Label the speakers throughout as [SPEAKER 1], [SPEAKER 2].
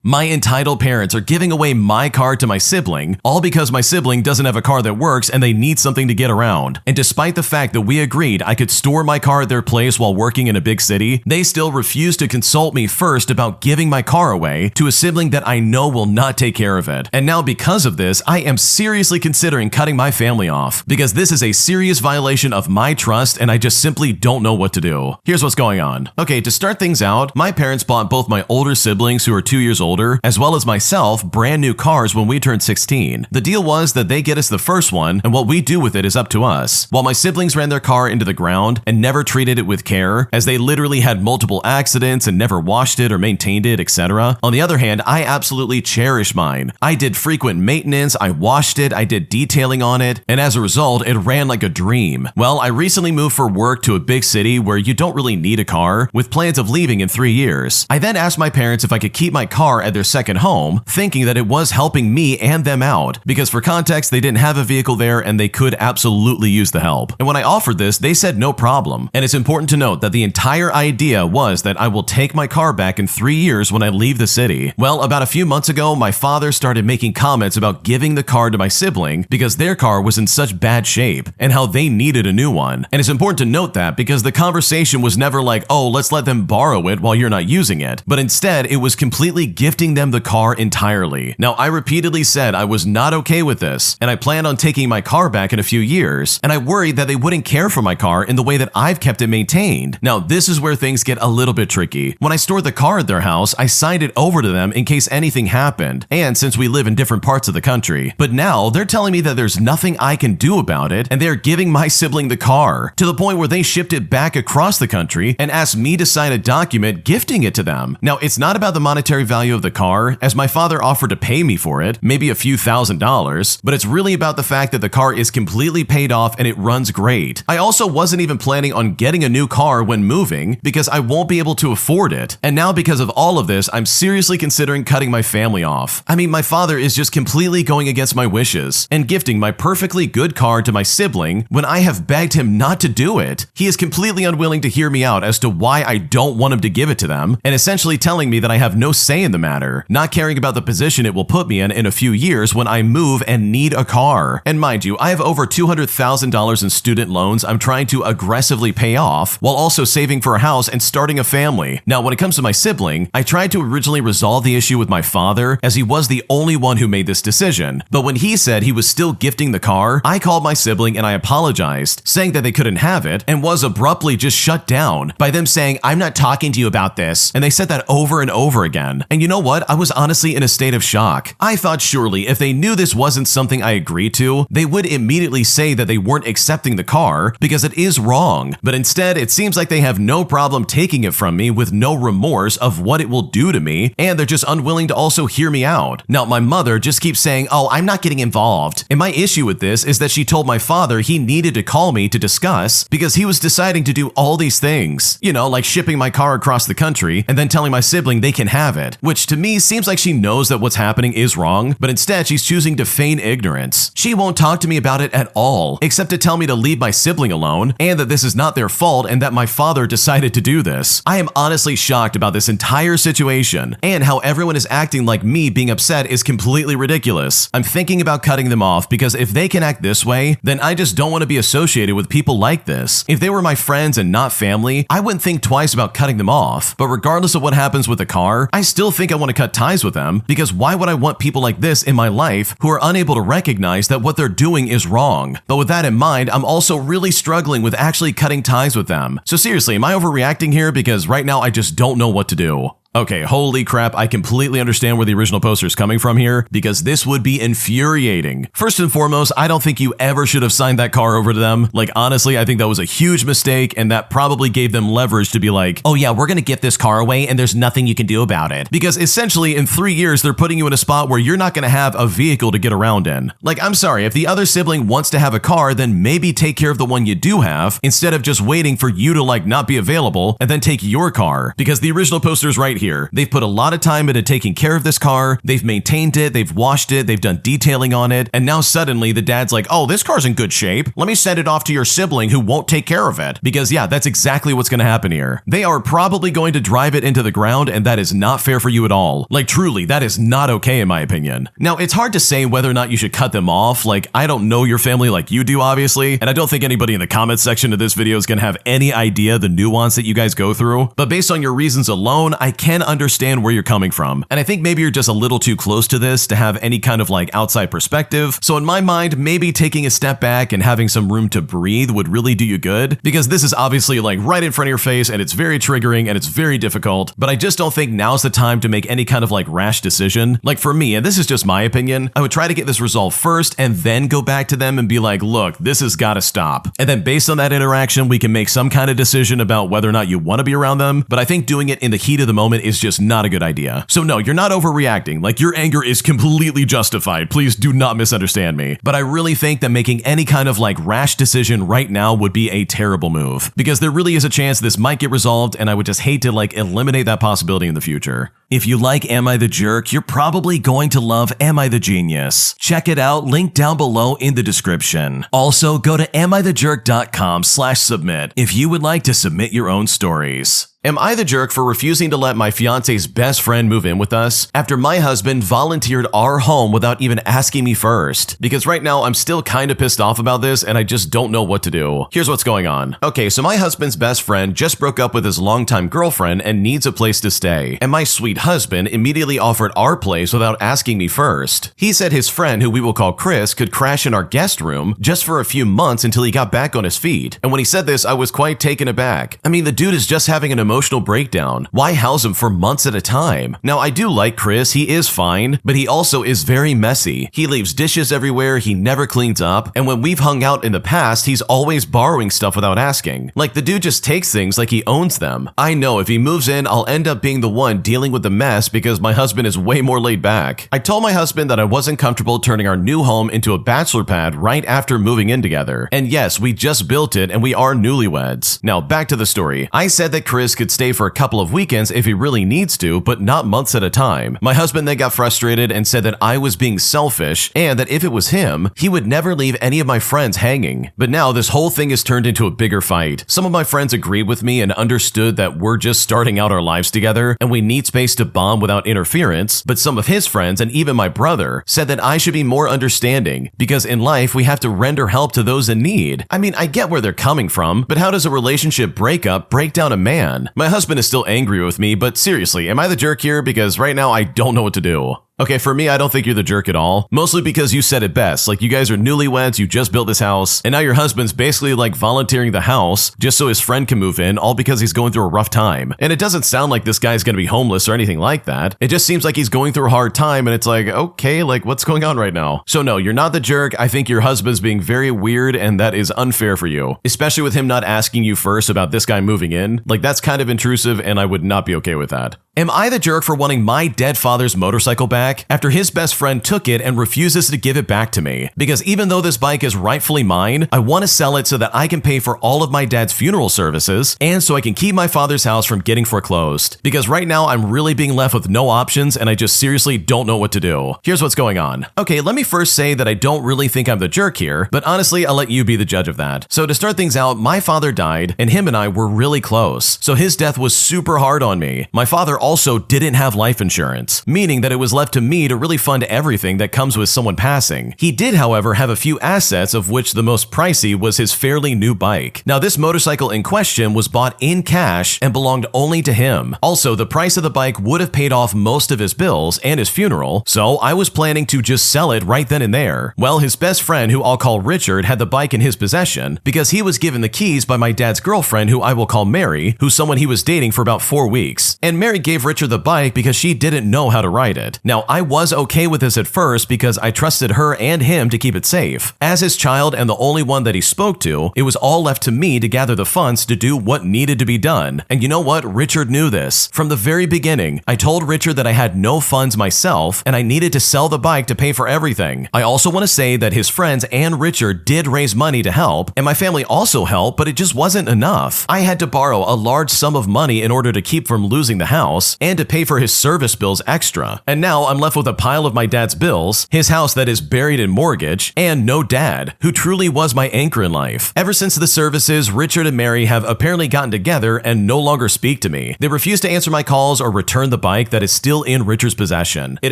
[SPEAKER 1] My entitled parents are giving away my car to my sibling, all because my sibling doesn't have a car that works and they need something to get around. And despite the fact that we agreed I could store my car at their place while working in a big city, they still refuse to consult me first about giving my car away to a sibling that I know will not take care of it. And now because of this, I am seriously considering cutting my family off, because this is a serious violation of my trust and I just simply don't know what to do. Here's what's going on. Okay, to start things out, my parents bought both my older siblings who are 2 years older, as well as myself, brand new cars when we turned 16. The deal was that they get us the first one, and what we do with it is up to us. While my siblings ran their car into the ground and never treated it with care, as they literally had multiple accidents and never washed it or maintained it, etc. On the other hand, I absolutely cherish mine. I did frequent maintenance, I washed it, I did detailing on it, and as a result, it ran like a dream. Well, I recently moved for work to a big city where you don't really need a car, with plans of leaving in 3 years. I then asked my parents if I could keep my car at their second home, thinking that it was helping me and them out, because for context, they didn't have a vehicle there and they could absolutely use the help. And when I offered this, they said no problem. And it's important to note that the entire idea was that I will take my car back in 3 years when I leave the city. Well, about a few months ago, my father started making comments about giving the car to my sibling because their car was in such bad shape and how they needed a new one. And it's important to note that because the conversation was never like, oh, let's let them borrow it while you're not using it, but instead it was completely gifting them the car entirely. Now, I repeatedly said I was not okay with this, and I planned on taking my car back in a few years, and I worried that they wouldn't care for my car in the way that I've kept it maintained. Now, this is where things get a little bit tricky. When I stored the car at their house, I signed it over to them in case anything happened, and since we live in different parts of the country. But now, they're telling me that there's nothing I can do about it, and they're giving my sibling the car, to the point where they shipped it back across the country and asked me to sign a document gifting it to them. Now, it's not about the monetary value of the car, as my father offered to pay me for it, maybe a few $1,000s, but it's really about the fact that the car is completely paid off and it runs great. I also wasn't even planning on getting a new car when moving because I won't be able to afford it. And now because of all of this, I'm seriously considering cutting my family off. I mean, my father is just completely going against my wishes and gifting my perfectly good car to my sibling when I have begged him not to do it. He is completely unwilling to hear me out as to why I don't want him to give it to them, and essentially telling me that I have no say in the matter, not caring about the position it will put me in a few years when I move and need a car. And mind you, I have over $200,000 in student loans I'm trying to aggressively pay off, while also saving for a house and starting a family. Now, when it comes to my sibling, I tried to originally resolve the issue with my father, as he was the only one who made this decision. But when he said he was still gifting the car, I called my sibling and I apologized, saying that they couldn't have it, and was abruptly just shut down by them saying, "I'm not talking to you about this." And they said that over and over again. And you know what? I was honestly in a state of shock. I thought surely if they knew this wasn't something I agreed to, they would immediately say that they weren't accepting the car because it is wrong. But instead, it seems like they have no problem taking it from me with no remorse of what it will do to me, and they're just unwilling to also hear me out. Now, my mother just keeps saying, "Oh, I'm not getting involved." And my issue with this is that she told my father he needed to call me to discuss because he was deciding to do all these things. You know, like shipping my car across the country and then telling my sibling they can have it, which to me seems like she knows that what's happening is wrong, but instead she's choosing to feign ignorance. She won't talk to me about it at all, except to tell me to leave my sibling alone and that this is not their fault and that my father decided to do this. I am honestly shocked about this entire situation and how everyone is acting like me being upset is completely ridiculous. I'm thinking about cutting them off because if they can act this way, then I just don't want to be associated with people like this. If they were my friends and not family, I wouldn't think twice about cutting them off. But regardless of what happens with the car, I still think I want to cut ties with them because why would I want people like this in my life who are unable to recognize that what they're doing is wrong? But with that in mind, I'm also really struggling with actually cutting ties with them. So seriously, am I overreacting here? Because right now I just don't know what to do. Okay, holy crap, I completely understand where the original poster is coming from here, because this would be infuriating. First and foremost, I don't think you ever should have signed that car over to them. Like, honestly, I think that was a huge mistake, and that probably gave them leverage to be like, "Oh yeah, we're gonna gift this car away, and there's nothing you can do about it." Because essentially, in 3 years, they're putting you in a spot where you're not gonna have a vehicle to get around in. Like, I'm sorry, if the other sibling wants to have a car, then maybe take care of the one you do have, instead of just waiting for you to, like, not be available, and then take your car. Because the original poster is right here. They've put a lot of time into taking care of this car, they've maintained it, they've washed it, they've done detailing on it, and now suddenly the dad's like, oh, this car's in good shape, let me send it off to your sibling who won't take care of it. Because yeah, that's exactly what's gonna happen here. They are probably going to drive it into the ground, and that is not fair for you at all. Like truly, that is not okay in my opinion. Now, it's hard to say whether or not you should cut them off. Like, I don't know your family like you do, obviously, and I don't think anybody in the comments section of this video is gonna have any idea the nuance that you guys go through, but based on your reasons alone, I can understand where you're coming from. And I think maybe you're just a little too close to this to have any kind of like outside perspective. So in my mind, maybe taking a step back and having some room to breathe would really do you good, because this is obviously like right in front of your face and it's very triggering and it's very difficult, but I just don't think now's the time to make any kind of like rash decision. Like for me, and this is just my opinion, I would try to get this resolved first and then go back to them and be like, look, this has got to stop. And then based on that interaction, we can make some kind of decision about whether or not you want to be around them. But I think doing it in the heat of the moment is just not a good idea. So no, you're not overreacting. Like your anger is completely justified. Please do not misunderstand me. But I really think that making any kind of like rash decision right now would be a terrible move, because there really is a chance this might get resolved, and I would just hate to like eliminate that possibility in the future. If you like Am I the Jerk, you're probably going to love Am I the Genius. Check it out, link down below in the description. Also, go to amithejerk.com/submit if you would like to submit your own stories. Am I the jerk for refusing to let my fiance's best friend move in with us after my husband volunteered our home without even asking me first? Because right now I'm still kind of pissed off about this and I just don't know what to do. Here's what's going on. Okay, so my husband's best friend just broke up with his longtime girlfriend and needs a place to stay. And my sweet husband immediately offered our place without asking me first. He said his friend, who we will call Chris, could crash in our guest room just for a few months until he got back on his feet. And when he said this, I was quite taken aback. I mean, the dude is just having an emotional breakdown. Why house him for months at a time? Now, I do like Chris, he is fine, but he also is very messy. He leaves dishes everywhere, he never cleans up, and when we've hung out in the past, he's always borrowing stuff without asking. Like, the dude just takes things like he owns them. I know if he moves in, I'll end up being the one dealing with the mess because my husband is way more laid back. I told my husband that I wasn't comfortable turning our new home into a bachelor pad right after moving in together. And yes, we just built it and we are newlyweds. Now, back to the story. I said that Chris could stay for a couple of weekends if he really needs to, but not months at a time. My husband then got frustrated and said that I was being selfish and that if it was him, he would never leave any of my friends hanging. But now this whole thing has turned into a bigger fight. Some of my friends agreed with me and understood that we're just starting out our lives together and we need space to bond without interference, but some of his friends and even my brother said that I should be more understanding because in life we have to render help to those in need. I mean, I get where they're coming from, but how does a relationship breakup break down a man? My husband is still angry with me, but seriously, am I the jerk here? Because right now I don't know what to do. Okay, for me, I don't think you're the jerk at all. Mostly because you said it best. Like, you guys are newlyweds, you just built this house, and now your husband's basically like volunteering the house just so his friend can move in, all because he's going through a rough time. And it doesn't sound like this guy's gonna be homeless or anything like that. It just seems like he's going through a hard time, and it's like, okay, like, what's going on right now? So no, you're not the jerk. I think your husband's being very weird, and that is unfair for you. Especially with him not asking you first about this guy moving in. Like, that's kind of intrusive, and I would not be okay with that. Am I the jerk for wanting my dead father's motorcycle back after his best friend took it and refuses to give it back to me? Because even though this bike is rightfully mine, I want to sell it so that I can pay for all of my dad's funeral services and so I can keep my father's house from getting foreclosed. Because right now I'm really being left with no options and I just seriously don't know what to do. Here's what's going on. Okay, let me first say that I don't really think I'm the jerk here, but honestly, I'll let you be the judge of that. So to start things out, my father died and him and I were really close. So his death was super hard on me. My father also didn't have life insurance, meaning that it was left to me to really fund everything that comes with someone passing. He did, however, have a few assets, of which the most pricey was his fairly new bike. Now, this motorcycle in question was bought in cash and belonged only to him. Also, the price of the bike would have paid off most of his bills and his funeral, so I was planning to just sell it right then and there. Well, his best friend, who I'll call Richard, had the bike in his possession because he was given the keys by my dad's girlfriend, who I will call Mary, who's someone he was dating for about 4 weeks. And Mary gave Richard the bike because she didn't know how to ride it. Now, I was okay with this at first because I trusted her and him to keep it safe. As his child and the only one that he spoke to, it was all left to me to gather the funds to do what needed to be done. And you know what? Richard knew this. From the very beginning, I told Richard that I had no funds myself and I needed to sell the bike to pay for everything. I also want to say that his friends and Richard did raise money to help, and my family also helped, but it just wasn't enough. I had to borrow a large sum of money in order to keep from losing the house, house and to pay for his service bills extra. And now I'm left with a pile of my dad's bills, his house that is buried in mortgage, and no dad, who truly was my anchor in life. Ever since the services, Richard and Mary have apparently gotten together and no longer speak to me. They refuse to answer my calls or return the bike that is still in Richard's possession. It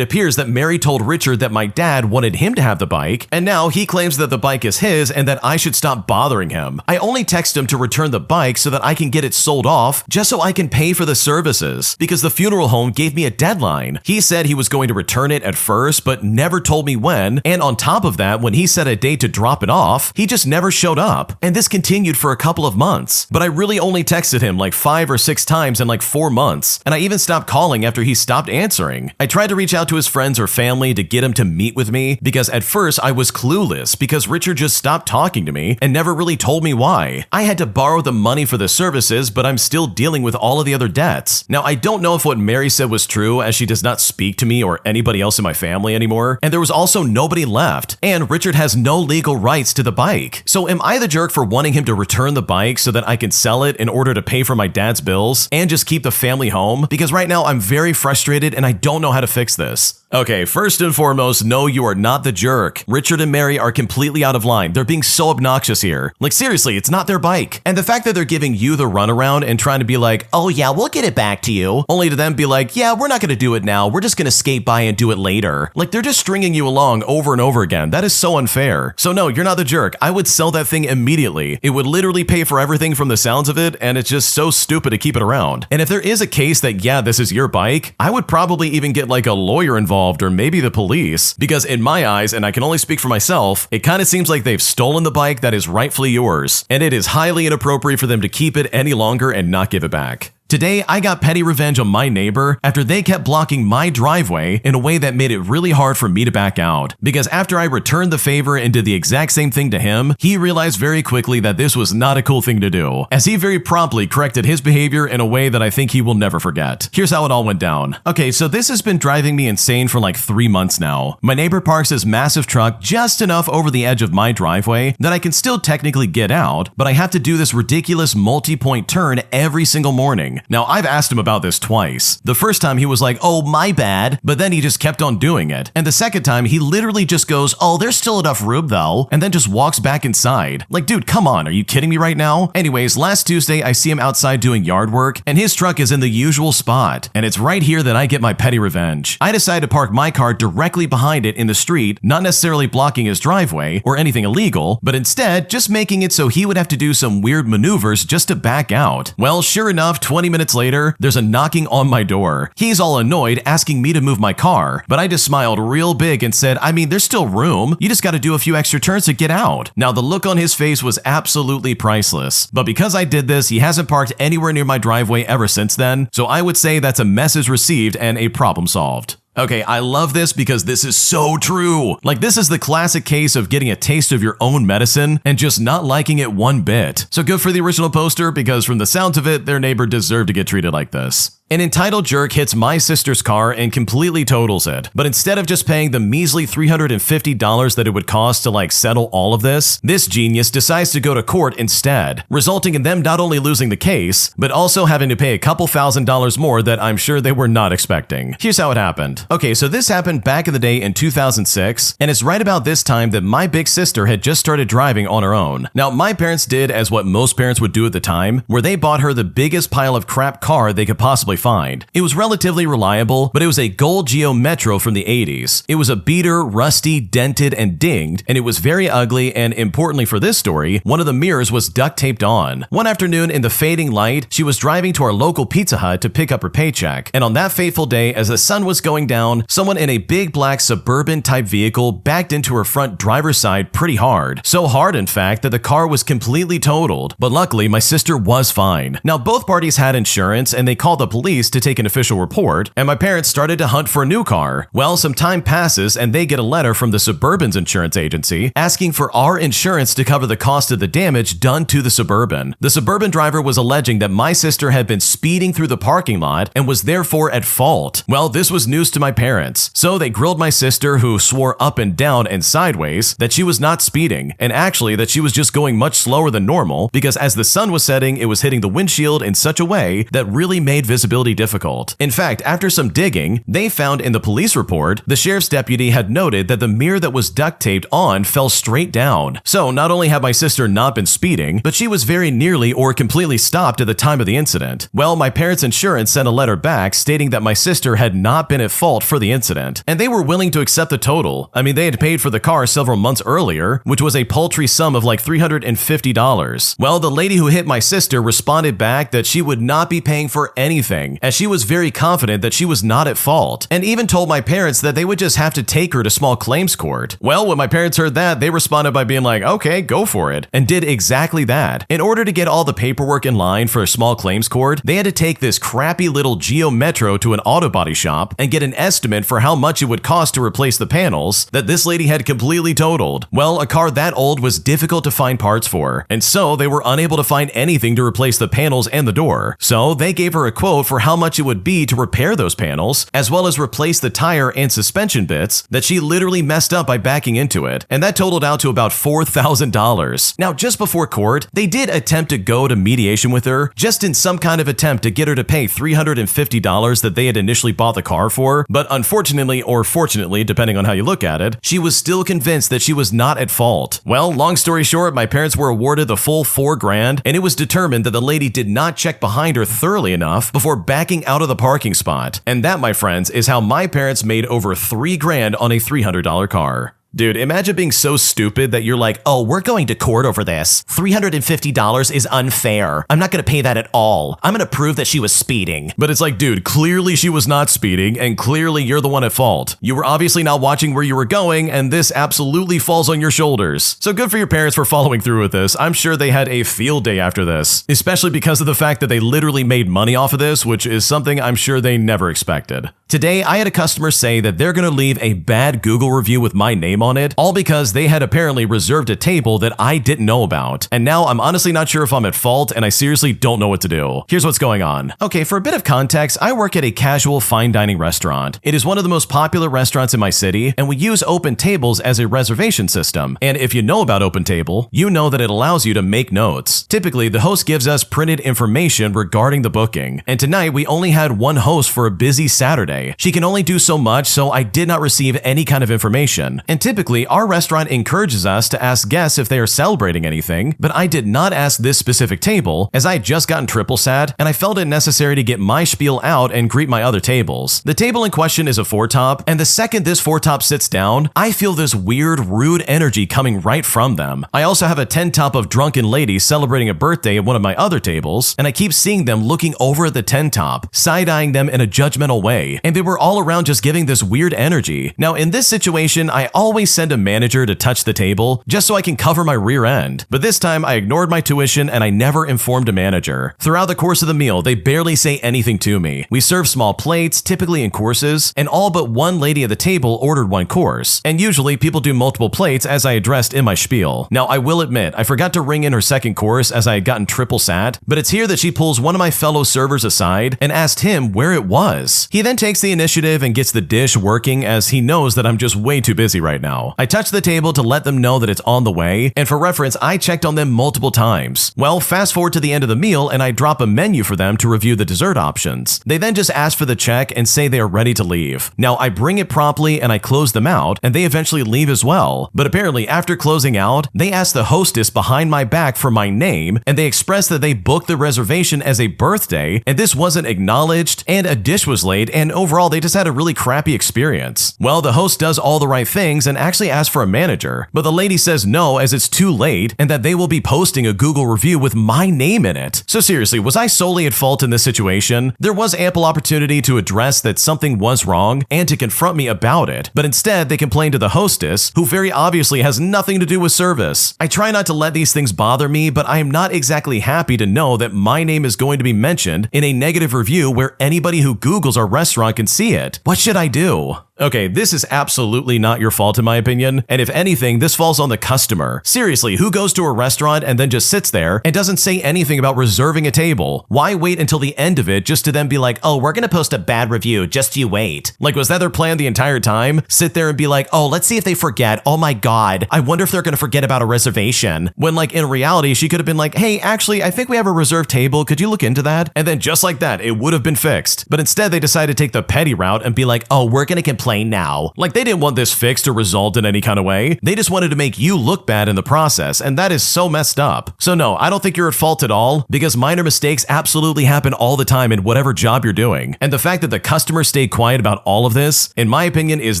[SPEAKER 1] appears that Mary told Richard that my dad wanted him to have the bike, and now he claims that the bike is his and that I should stop bothering him. I only text him to return the bike so that I can get it sold off, just so I can pay for the services, because the funeral home gave me a deadline. He said he was going to return it at first, but never told me when, and on top of that, when he set a date to drop it off, he just never showed up, and this continued for a couple of months. But I really only texted him like 5 or 6 times in like 4 months, and I even stopped calling after he stopped answering. I tried to reach out to his friends or family to get him to meet with me, because at first I was clueless because Richard just stopped talking to me and never really told me why. I had to borrow the money for the services, but I'm still dealing with all of the other debts. Now, I don't know if what Mary said was true, as she does not speak to me or anybody else in my family anymore, and there was also nobody left, and Richard has no legal rights to the bike. So am I the jerk for wanting him to return the bike so that I can sell it in order to pay for my dad's bills and just keep the family home? Because right now I'm very frustrated and I don't know how to fix this. Okay, first and foremost, no, you are not the jerk. Richard and Mary are completely out of line. They're being so obnoxious here. Like, seriously, it's not their bike. And the fact that they're giving you the runaround and trying to be like, oh yeah, we'll get it back to you, only to them be like, yeah, we're not going to do it now. We're just going to skate by and do it later. Like, they're just stringing you along over and over again. That is so unfair. So no, you're not the jerk. I would sell that thing immediately. It would literally pay for everything from the sounds of it, and it's just so stupid to keep it around. And if there is a case that, yeah, this is your bike, I would probably even get like a lawyer involved or maybe the police, because in my eyes, and I can only speak for myself, it kind of seems like they've stolen the bike that is rightfully yours, and it is highly inappropriate for them to keep it any longer and not give it back. Today, I got petty revenge on my neighbor after they kept blocking my driveway in a way that made it really hard for me to back out. Because after I returned the favor and did the exact same thing to him, he realized very quickly that this was not a cool thing to do, as he very promptly corrected his behavior in a way that I think he will never forget. Here's how it all went down. Okay, so this has been driving me insane for like 3 months now. My neighbor parks his massive truck just enough over the edge of my driveway that I can still technically get out, but I have to do this ridiculous multi-point turn every single morning. Now, I've asked him about this twice. The first time he was like, oh, my bad, but then he just kept on doing it. And the second time he literally just goes, oh, there's still enough room though, and then just walks back inside. Like, dude, come on, are you kidding me right now? Anyways, last Tuesday I see him outside doing yard work, and his truck is in the usual spot, and it's right here that I get my petty revenge. I decide to park my car directly behind it in the street, not necessarily blocking his driveway or anything illegal, but instead just making it so he would have to do some weird maneuvers just to back out. Well, sure enough, 20 minutes later, there's a knocking on my door. He's all annoyed, asking me to move my car, but I just smiled real big and said, I mean, there's still room. You just got to do a few extra turns to get out. Now, the look on his face was absolutely priceless, but because I did this, he hasn't parked anywhere near my driveway ever since then, so I would say that's a message received and a problem solved. Okay, I love this because this is so true. Like, this is the classic case of getting a taste of your own medicine and just not liking it one bit. So good for the original poster, because from the sounds of it, their neighbor deserved to get treated like this. An entitled jerk hits my sister's car and completely totals it. But instead of just paying the measly $350 that it would cost to like settle all of this genius decides to go to court instead, resulting in them not only losing the case, but also having to pay a couple $1,000s more that I'm sure they were not expecting. Here's how it happened. Okay, so this happened back in the day in 2006, and it's right about this time that my big sister had just started driving on her own. Now, my parents did as what most parents would do at the time, where they bought her the biggest pile of crap car they could possibly find. It was relatively reliable, but it was a gold Geo Metro from the 80s. It was a beater, rusty, dented, and dinged, and it was very ugly, and importantly for this story, one of the mirrors was duct taped on. One afternoon in the fading light, she was driving to our local Pizza Hut to pick up her paycheck, and on that fateful day, as the sun was going down, someone in a big black Suburban type vehicle backed into her front driver's side pretty hard. So hard, in fact, that the car was completely totaled, but luckily my sister was fine. Now, both parties had insurance, and they called the police to take an official report, and my parents started to hunt for a new car. Well, some time passes and they get a letter from the Suburban's insurance agency asking for our insurance to cover the cost of the damage done to the Suburban. The Suburban driver was alleging that my sister had been speeding through the parking lot and was therefore at fault. Well, this was news to my parents, so they grilled my sister, who swore up and down and sideways that she was not speeding, and actually that she was just going much slower than normal because as the sun was setting, it was hitting the windshield in such a way that really made visibility accessibility difficult. In fact, after some digging, they found in the police report, the sheriff's deputy had noted that the mirror that was duct taped on fell straight down. So not only had my sister not been speeding, but she was very nearly or completely stopped at the time of the incident. Well, my parents' insurance sent a letter back stating that my sister had not been at fault for the incident, and they were willing to accept the total. I mean, they had paid for the car several months earlier, which was a paltry sum of like $350. Well, the lady who hit my sister responded back that she would not be paying for anything, as she was very confident that she was not at fault, and even told my parents that they would just have to take her to small claims court. Well, when my parents heard that, they responded by being like, okay, go for it, and did exactly that. In order to get all the paperwork in line for a small claims court, they had to take this crappy little Geo Metro to an auto body shop and get an estimate for how much it would cost to replace the panels that this lady had completely totaled. Well, a car that old was difficult to find parts for, and so they were unable to find anything to replace the panels and the door. So they gave her a quote for how much it would be to repair those panels, as well as replace the tire and suspension bits that she literally messed up by backing into it, and that totaled out to about $4,000. Now, just before court, they did attempt to go to mediation with her, just in some kind of attempt to get her to pay $350 that they had initially bought the car for, but unfortunately, or fortunately, depending on how you look at it, she was still convinced that she was not at fault. Well, long story short, my parents were awarded the full $4,000, and it was determined that the lady did not check behind her thoroughly enough before backing out of the parking spot. And that, my friends, is how my parents made over $3,000 on a $300 car. Dude, imagine being so stupid that you're like, oh, we're going to court over this. $350 is unfair. I'm not going to pay that at all. I'm going to prove that she was speeding. But it's like, dude, clearly she was not speeding, and clearly you're the one at fault. You were obviously not watching where you were going, and this absolutely falls on your shoulders. So good for your parents for following through with this. I'm sure they had a field day after this, especially because of the fact that they literally made money off of this, which is something I'm sure they never expected. Today, I had a customer say that they're going to leave a bad Google review with my name on it, all because they had apparently reserved a table that I didn't know about. And now I'm honestly not sure if I'm at fault, and I seriously don't know what to do. Here's what's going on. Okay, for a bit of context, I work at a casual fine dining restaurant. It is one of the most popular restaurants in my city, and we use Open Tables as a reservation system. And if you know about Open Table, you know that it allows you to make notes. Typically, the host gives us printed information regarding the booking. And tonight, we only had one host for a busy Saturday. She can only do so much, so I did not receive any kind of information. And typically, our restaurant encourages us to ask guests if they are celebrating anything, but I did not ask this specific table, as I had just gotten triple sat, and I felt it necessary to get my spiel out and greet my other tables. The table in question is a 4-top, and the second this 4-top sits down, I feel this weird, rude energy coming right from them. I also have a 10-top of drunken ladies celebrating a birthday at one of my other tables, and I keep seeing them looking over at the 10-top, side-eyeing them in a judgmental way, and they were all around just giving this weird energy. Now, in this situation, I always send a manager to touch the table just so I can cover my rear end. But this time, I ignored my tuition and I never informed a manager. Throughout the course of the meal, they barely say anything to me. We serve small plates, typically in courses, and all but one lady at the table ordered one course. And usually, people do multiple plates as I addressed in my spiel. Now, I will admit, I forgot to ring in her second course as I had gotten triple sat, but it's here that she pulls one of my fellow servers aside and asked him where it was. He then takes the initiative and gets the dish working as he knows that I'm just way too busy right now. I touch the table to let them know that it's on the way, and for reference, I checked on them multiple times. Well, fast forward to the end of the meal and I drop a menu for them to review the dessert options. They then just ask for the check and say they are ready to leave. Now, I bring it promptly and I close them out, and they eventually leave as well. But apparently, after closing out, they ask the hostess behind my back for my name, and they express that they booked the reservation as a birthday, and this wasn't acknowledged, and a dish was laid, and overall, they just had a really crappy experience. Well, the host does all the right things and actually asks for a manager, but the lady says no as it's too late and that they will be posting a Google review with my name in it. So seriously, was I solely at fault in this situation? There was ample opportunity to address that something was wrong and to confront me about it, but instead they complained to the hostess, who very obviously has nothing to do with service. I try not to let these things bother me, but I am not exactly happy to know that my name is going to be mentioned in a negative review where anybody who Googles our restaurant can see it. What should I do? Okay, this is absolutely not your fault in my opinion, and if anything, this falls on the customer. Seriously, who goes to a restaurant and then just sits there and doesn't say anything about reserving a table? Why wait until the end of it just to then be like, oh, we're gonna post a bad review, just you wait. Like, was that their plan the entire time? Sit there and be like, oh, let's see if they forget. Oh my god, I wonder if they're gonna forget about a reservation. When like in reality, she could have been like, hey, actually, I think we have a reserved table. Could you look into that? And then just like that, it would have been fixed. But instead, they decided to take the petty route and be like, oh, we're gonna complain now. Like, they didn't want this fixed or resolved in any kind of way. They just wanted to make you look bad in the process, and that is so messed up. So no, I don't think you're at fault at all, because minor mistakes absolutely happen all the time in whatever job you're doing. And the fact that the customer stayed quiet about all of this, in my opinion, is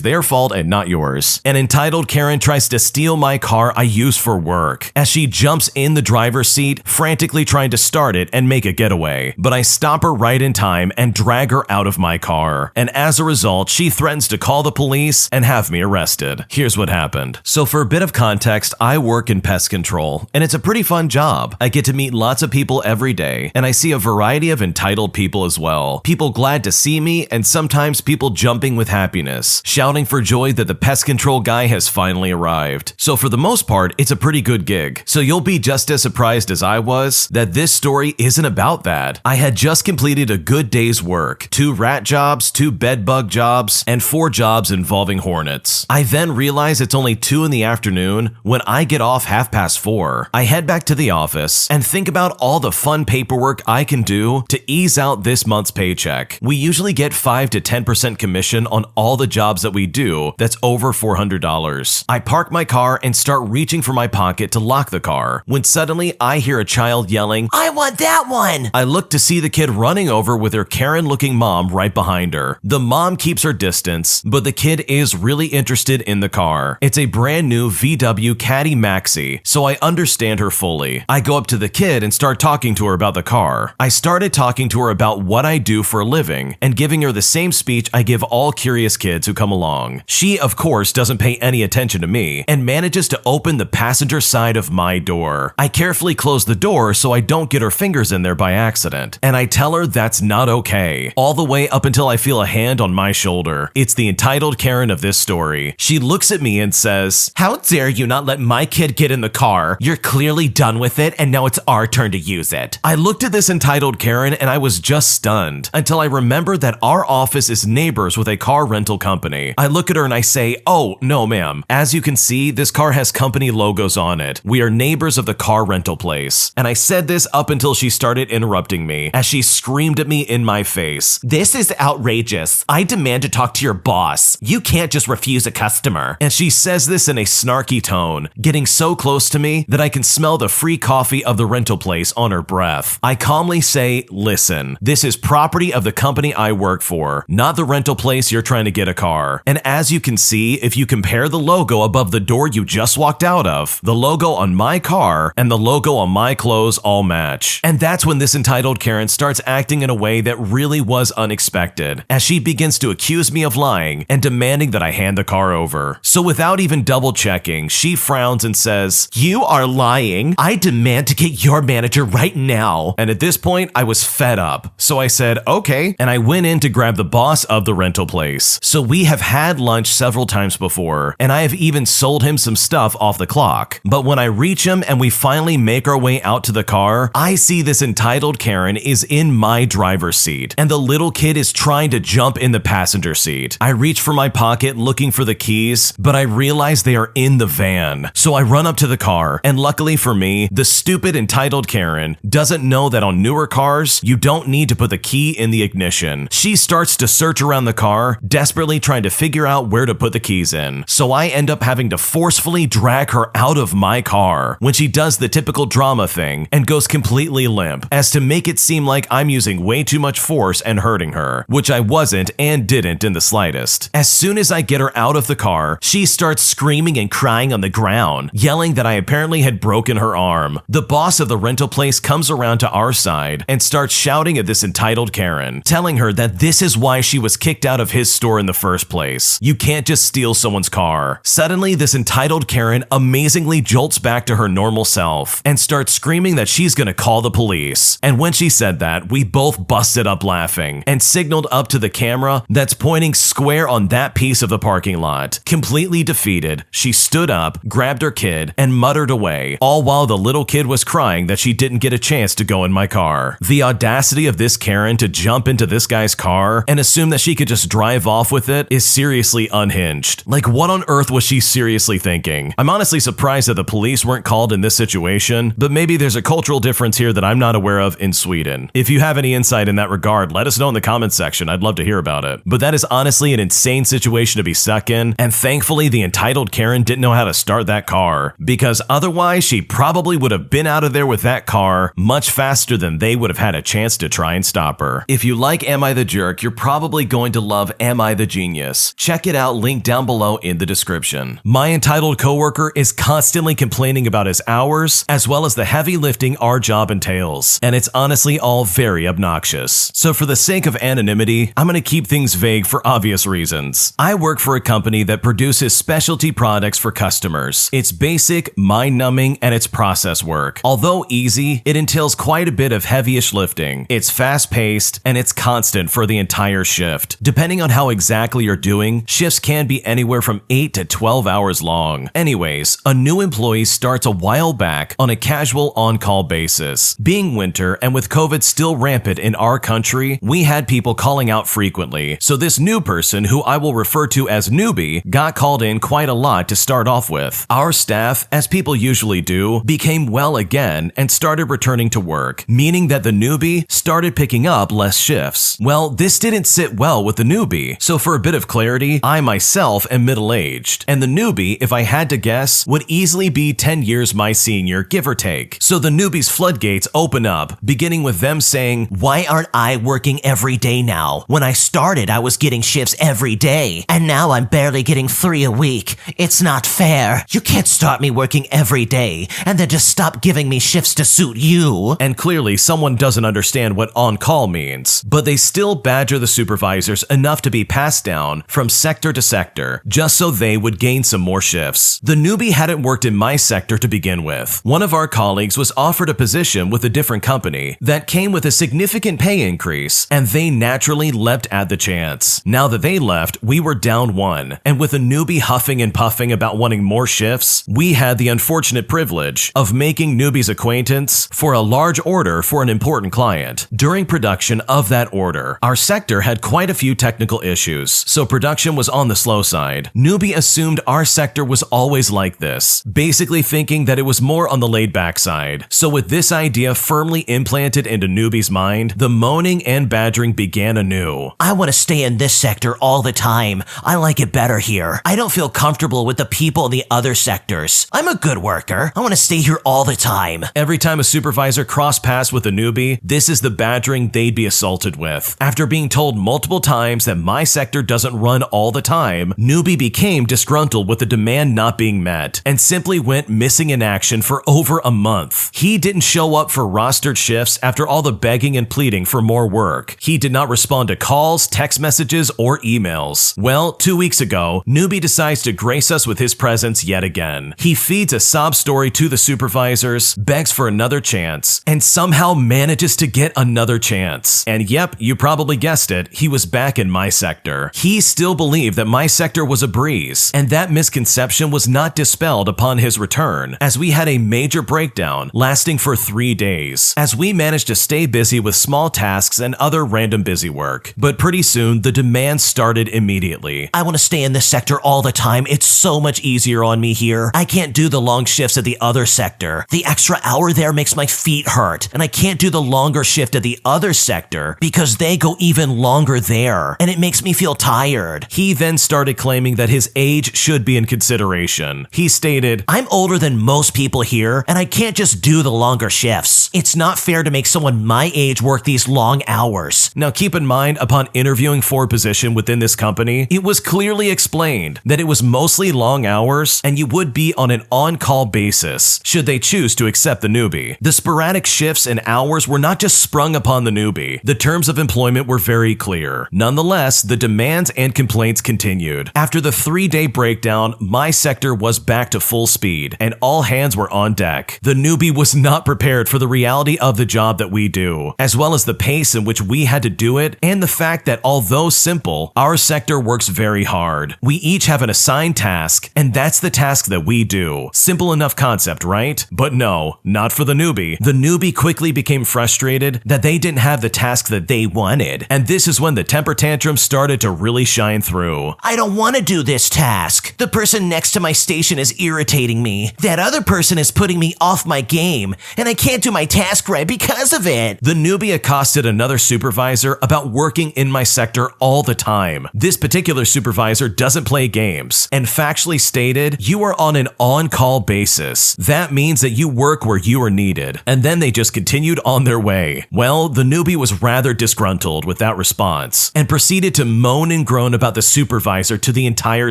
[SPEAKER 1] their fault and not yours. An entitled Karen tries to steal my car I use for work, as she jumps in the driver's seat, frantically trying to start it and make a getaway. But I stop her right in time and drag her out of my car. And as a result, she threatens to call the police and have me arrested. Here's what happened. So for a bit of context, I work in pest control, and it's a pretty fun job. I get to meet lots of people every day, and I see a variety of entitled people as well. People glad to see me, and sometimes people jumping with happiness, shouting for joy that the pest control guy has finally arrived. So for the most part, it's a pretty good gig. So you'll be just as surprised as I was that this story isn't about that. I had just completed a good day's work, 2 rat jobs, 2 bed bug jobs, and 4 jobs involving hornets. I then realize it's only 2 in the afternoon when I get off 4:30. I head back to the office and think about all the fun paperwork I can do to ease out this month's paycheck. We usually get 5 to 10% commission on all the jobs that we do that's over $400. I park my car and start reaching for my pocket to lock the car when suddenly I hear a child yelling, "I want that one!" I look to see the kid running over with her Karen-looking mom right behind her. The mom keeps her distance, but the kid is really interested in the car. It's a brand new VW Caddy Maxi, so I understand her fully. I go up to the kid and start talking to her about the car. I started talking to her about what I do for a living and giving her the same speech I give all curious kids who come along. She, of course, doesn't pay any attention to me and manages to open the passenger side of my door. I carefully close the door so I don't get her fingers in there by accident, and I tell her that's not okay, all the way up until I feel a hand on my shoulder. It's the entitled Karen of this story. She looks at me and says, "How dare you not let my kid get in the car? You're clearly done with it, and now it's our turn to use it." I looked at this entitled Karen and I was just stunned until I remembered that our office is neighbors with a car rental company. I look at her and I say, "Oh, no ma'am. As you can see, this car has company logos on it. We are neighbors of the car rental place." And I said this up until she started interrupting me as she screamed at me in my face, "This is outrageous. I demand to talk to your boss. You can't just refuse a customer." And she says this in a snarky tone, getting so close to me that I can smell the free coffee of the rental place on her breath. I calmly say, "Listen, this is property of the company I work for, not the rental place you're trying to get a car. And as you can see, if you compare the logo above the door you just walked out of, the logo on my car and the logo on my clothes all match." And that's when this entitled Karen starts acting in a way that really was unexpected, as she begins to accuse me of lying and demanding that I hand the car over. So without even double checking, she frowns and says, "You are lying. I demand to get your manager right now." And at this point, I was fed up. So I said, "Okay," and I went in to grab the boss of the rental place. So we have had lunch several times before, and I have even sold him some stuff off the clock. But when I reach him and we finally make our way out to the car, I see this entitled Karen is in my driver's seat, and the little kid is trying to jump in the passenger seat. I reach for my pocket looking for the keys, but I realize they are in the van. So I run up to the car, and luckily for me, the stupid entitled Karen doesn't know that on newer cars, you don't need to put the key in the ignition. She starts to search around the car, desperately trying to figure out where to put the keys in. So I end up having to forcefully drag her out of my car when she does the typical drama thing and goes completely limp, as to make it seem like I'm using way too much force and hurting her, which I wasn't and didn't in the slightest. As soon as I get her out of the car, she starts screaming and crying on the ground, yelling that I apparently had broken her arm. The boss of the rental place comes around to our side and starts shouting at this entitled Karen, telling her that this is why she was kicked out of his store in the first place. You can't just steal someone's car. Suddenly, this entitled Karen amazingly jolts back to her normal self and starts screaming that she's gonna call the police. And when she said that, we both busted up laughing and signaled up to the camera that's pointing square square on that piece of the parking lot. Completely defeated, she stood up, grabbed her kid, and muttered away, all while the little kid was crying that she didn't get a chance to go in my car. The audacity of this Karen to jump into this guy's car and assume that she could just drive off with it is seriously unhinged. Like, what on earth was she seriously thinking? I'm honestly surprised that the police weren't called in this situation, but maybe there's a cultural difference here that I'm not aware of in Sweden. If you have any insight in that regard, let us know in the comments section. I'd love to hear about it. But that is honestly an insane situation to be stuck in, and thankfully the entitled Karen didn't know how to start that car, because otherwise she probably would have been out of there with that car much faster than they would have had a chance to try and stop her. If you like Am I the Jerk, you're probably going to love Am I the Genius. Check it out, link down below in the description. My entitled coworker is constantly complaining about his hours, as well as the heavy lifting our job entails, and it's honestly all very obnoxious. So for the sake of anonymity, I'm gonna keep things vague for obvious reasons. I work for a company that produces specialty products for customers. It's basic, mind-numbing, and it's process work. Although easy, it entails quite a bit of heavyish lifting. It's fast-paced, and it's constant for the entire shift. Depending on how exactly you're doing, shifts can be anywhere from 8 to 12 hours long. Anyways, a new employee starts a while back on a casual on-call basis. Being winter and with COVID still rampant in our country, we had people calling out frequently. So this new person, who I will refer to as newbie, got called in quite a lot to start off with. Our staff, as people usually do, became well again and started returning to work, meaning that the newbie started picking up less shifts. Well, this didn't sit well with the newbie. So for a bit of clarity, I myself am middle-aged, and the newbie, if I had to guess, would easily be 10 years my senior, give or take. So the newbie's floodgates open up, beginning with them saying, "Why aren't I working every day now? When I started, I was getting shifts every day, and now I'm barely getting 3 a week. It's not fair. You can't start me working every day and then just stop giving me shifts to suit you." And clearly someone doesn't understand what on-call means, but they still badger the supervisors enough to be passed down from sector to sector, just so they would gain some more shifts. The newbie hadn't worked in my sector to begin with. One of our colleagues was offered a position with a different company that came with a significant pay increase, and they naturally leapt at the chance. Now that they left, we were down one, and with a newbie huffing and puffing about wanting more shifts, we had the unfortunate privilege of making newbie's acquaintance for a large order for an important client. During production of that order, our sector had quite a few technical issues, so production was on the slow side. Newbie assumed our sector was always like this, basically thinking that it was more on the laid-back side. So with this idea firmly implanted into newbie's mind, the moaning and badgering began anew. "I want to stay in this sector all the time. I like it better here. I don't feel comfortable with the people in the other sectors. I'm a good worker. I want to stay here all the time." Every time a supervisor crossed paths with a newbie, this is the badgering they'd be assaulted with. After being told multiple times that my sector doesn't run all the time, newbie became disgruntled with the demand not being met and simply went missing in action for over a month. He didn't show up for rostered shifts after all the begging and pleading for more work. He did not respond to calls, text messages, or emails. Well, 2 weeks ago, newbie decides to grace us with his presence yet again. He feeds a sob story to the supervisors, begs for another chance, and somehow manages to get another chance. And yep, you probably guessed it, he was back in my sector. He still believed that my sector was a breeze, and that misconception was not dispelled upon his return, as we had a major breakdown lasting for 3 days, as we managed to stay busy with small tasks and other random busy work. But pretty soon, the demands started immediately. "I want to stay in this sector all the time. It's so much easier on me here. I can't do the long shifts at the other sector. The extra hour there makes my feet hurt, and I can't do the longer shift at the other sector because they go even longer there, and it makes me feel tired." He then started claiming that his age should be in consideration. He stated, "I'm older than most people here, and I can't just do the longer shifts. It's not fair to make someone my age work these long hours." Now keep in mind, upon interviewing for a position within this company, it was clearly explained that it was mostly long hours and you would be on an on-call basis should they choose to accept the newbie. The sporadic shifts and hours were not just sprung upon the newbie. The terms of employment were very clear. Nonetheless, the demands and complaints continued. After the 3-day breakdown, my sector was back to full speed and all hands were on deck. The newbie was not prepared for the reality of the job that we do, as well as the pace in which we had to do it, and the fact that although simple, Our sector works very hard. We each have an assigned task, and that's the task that we do. Simple enough concept, right? But no, not for the newbie. The newbie quickly became frustrated that they didn't have the task that they wanted, and this is when the temper tantrum started to really shine through.
[SPEAKER 2] I don't want to do this task. The person next to my station is irritating me. That other person is putting me off my game, and I can't do my task right because of it.
[SPEAKER 1] The newbie accosted another supervisor about working in my sector all the time. This particular supervisor doesn't play games and factually stated, you are on an on-call basis. That means that you work where you are needed. And then they just continued on their way. Well, the newbie was rather disgruntled with that response and proceeded to moan and groan about the supervisor to the entire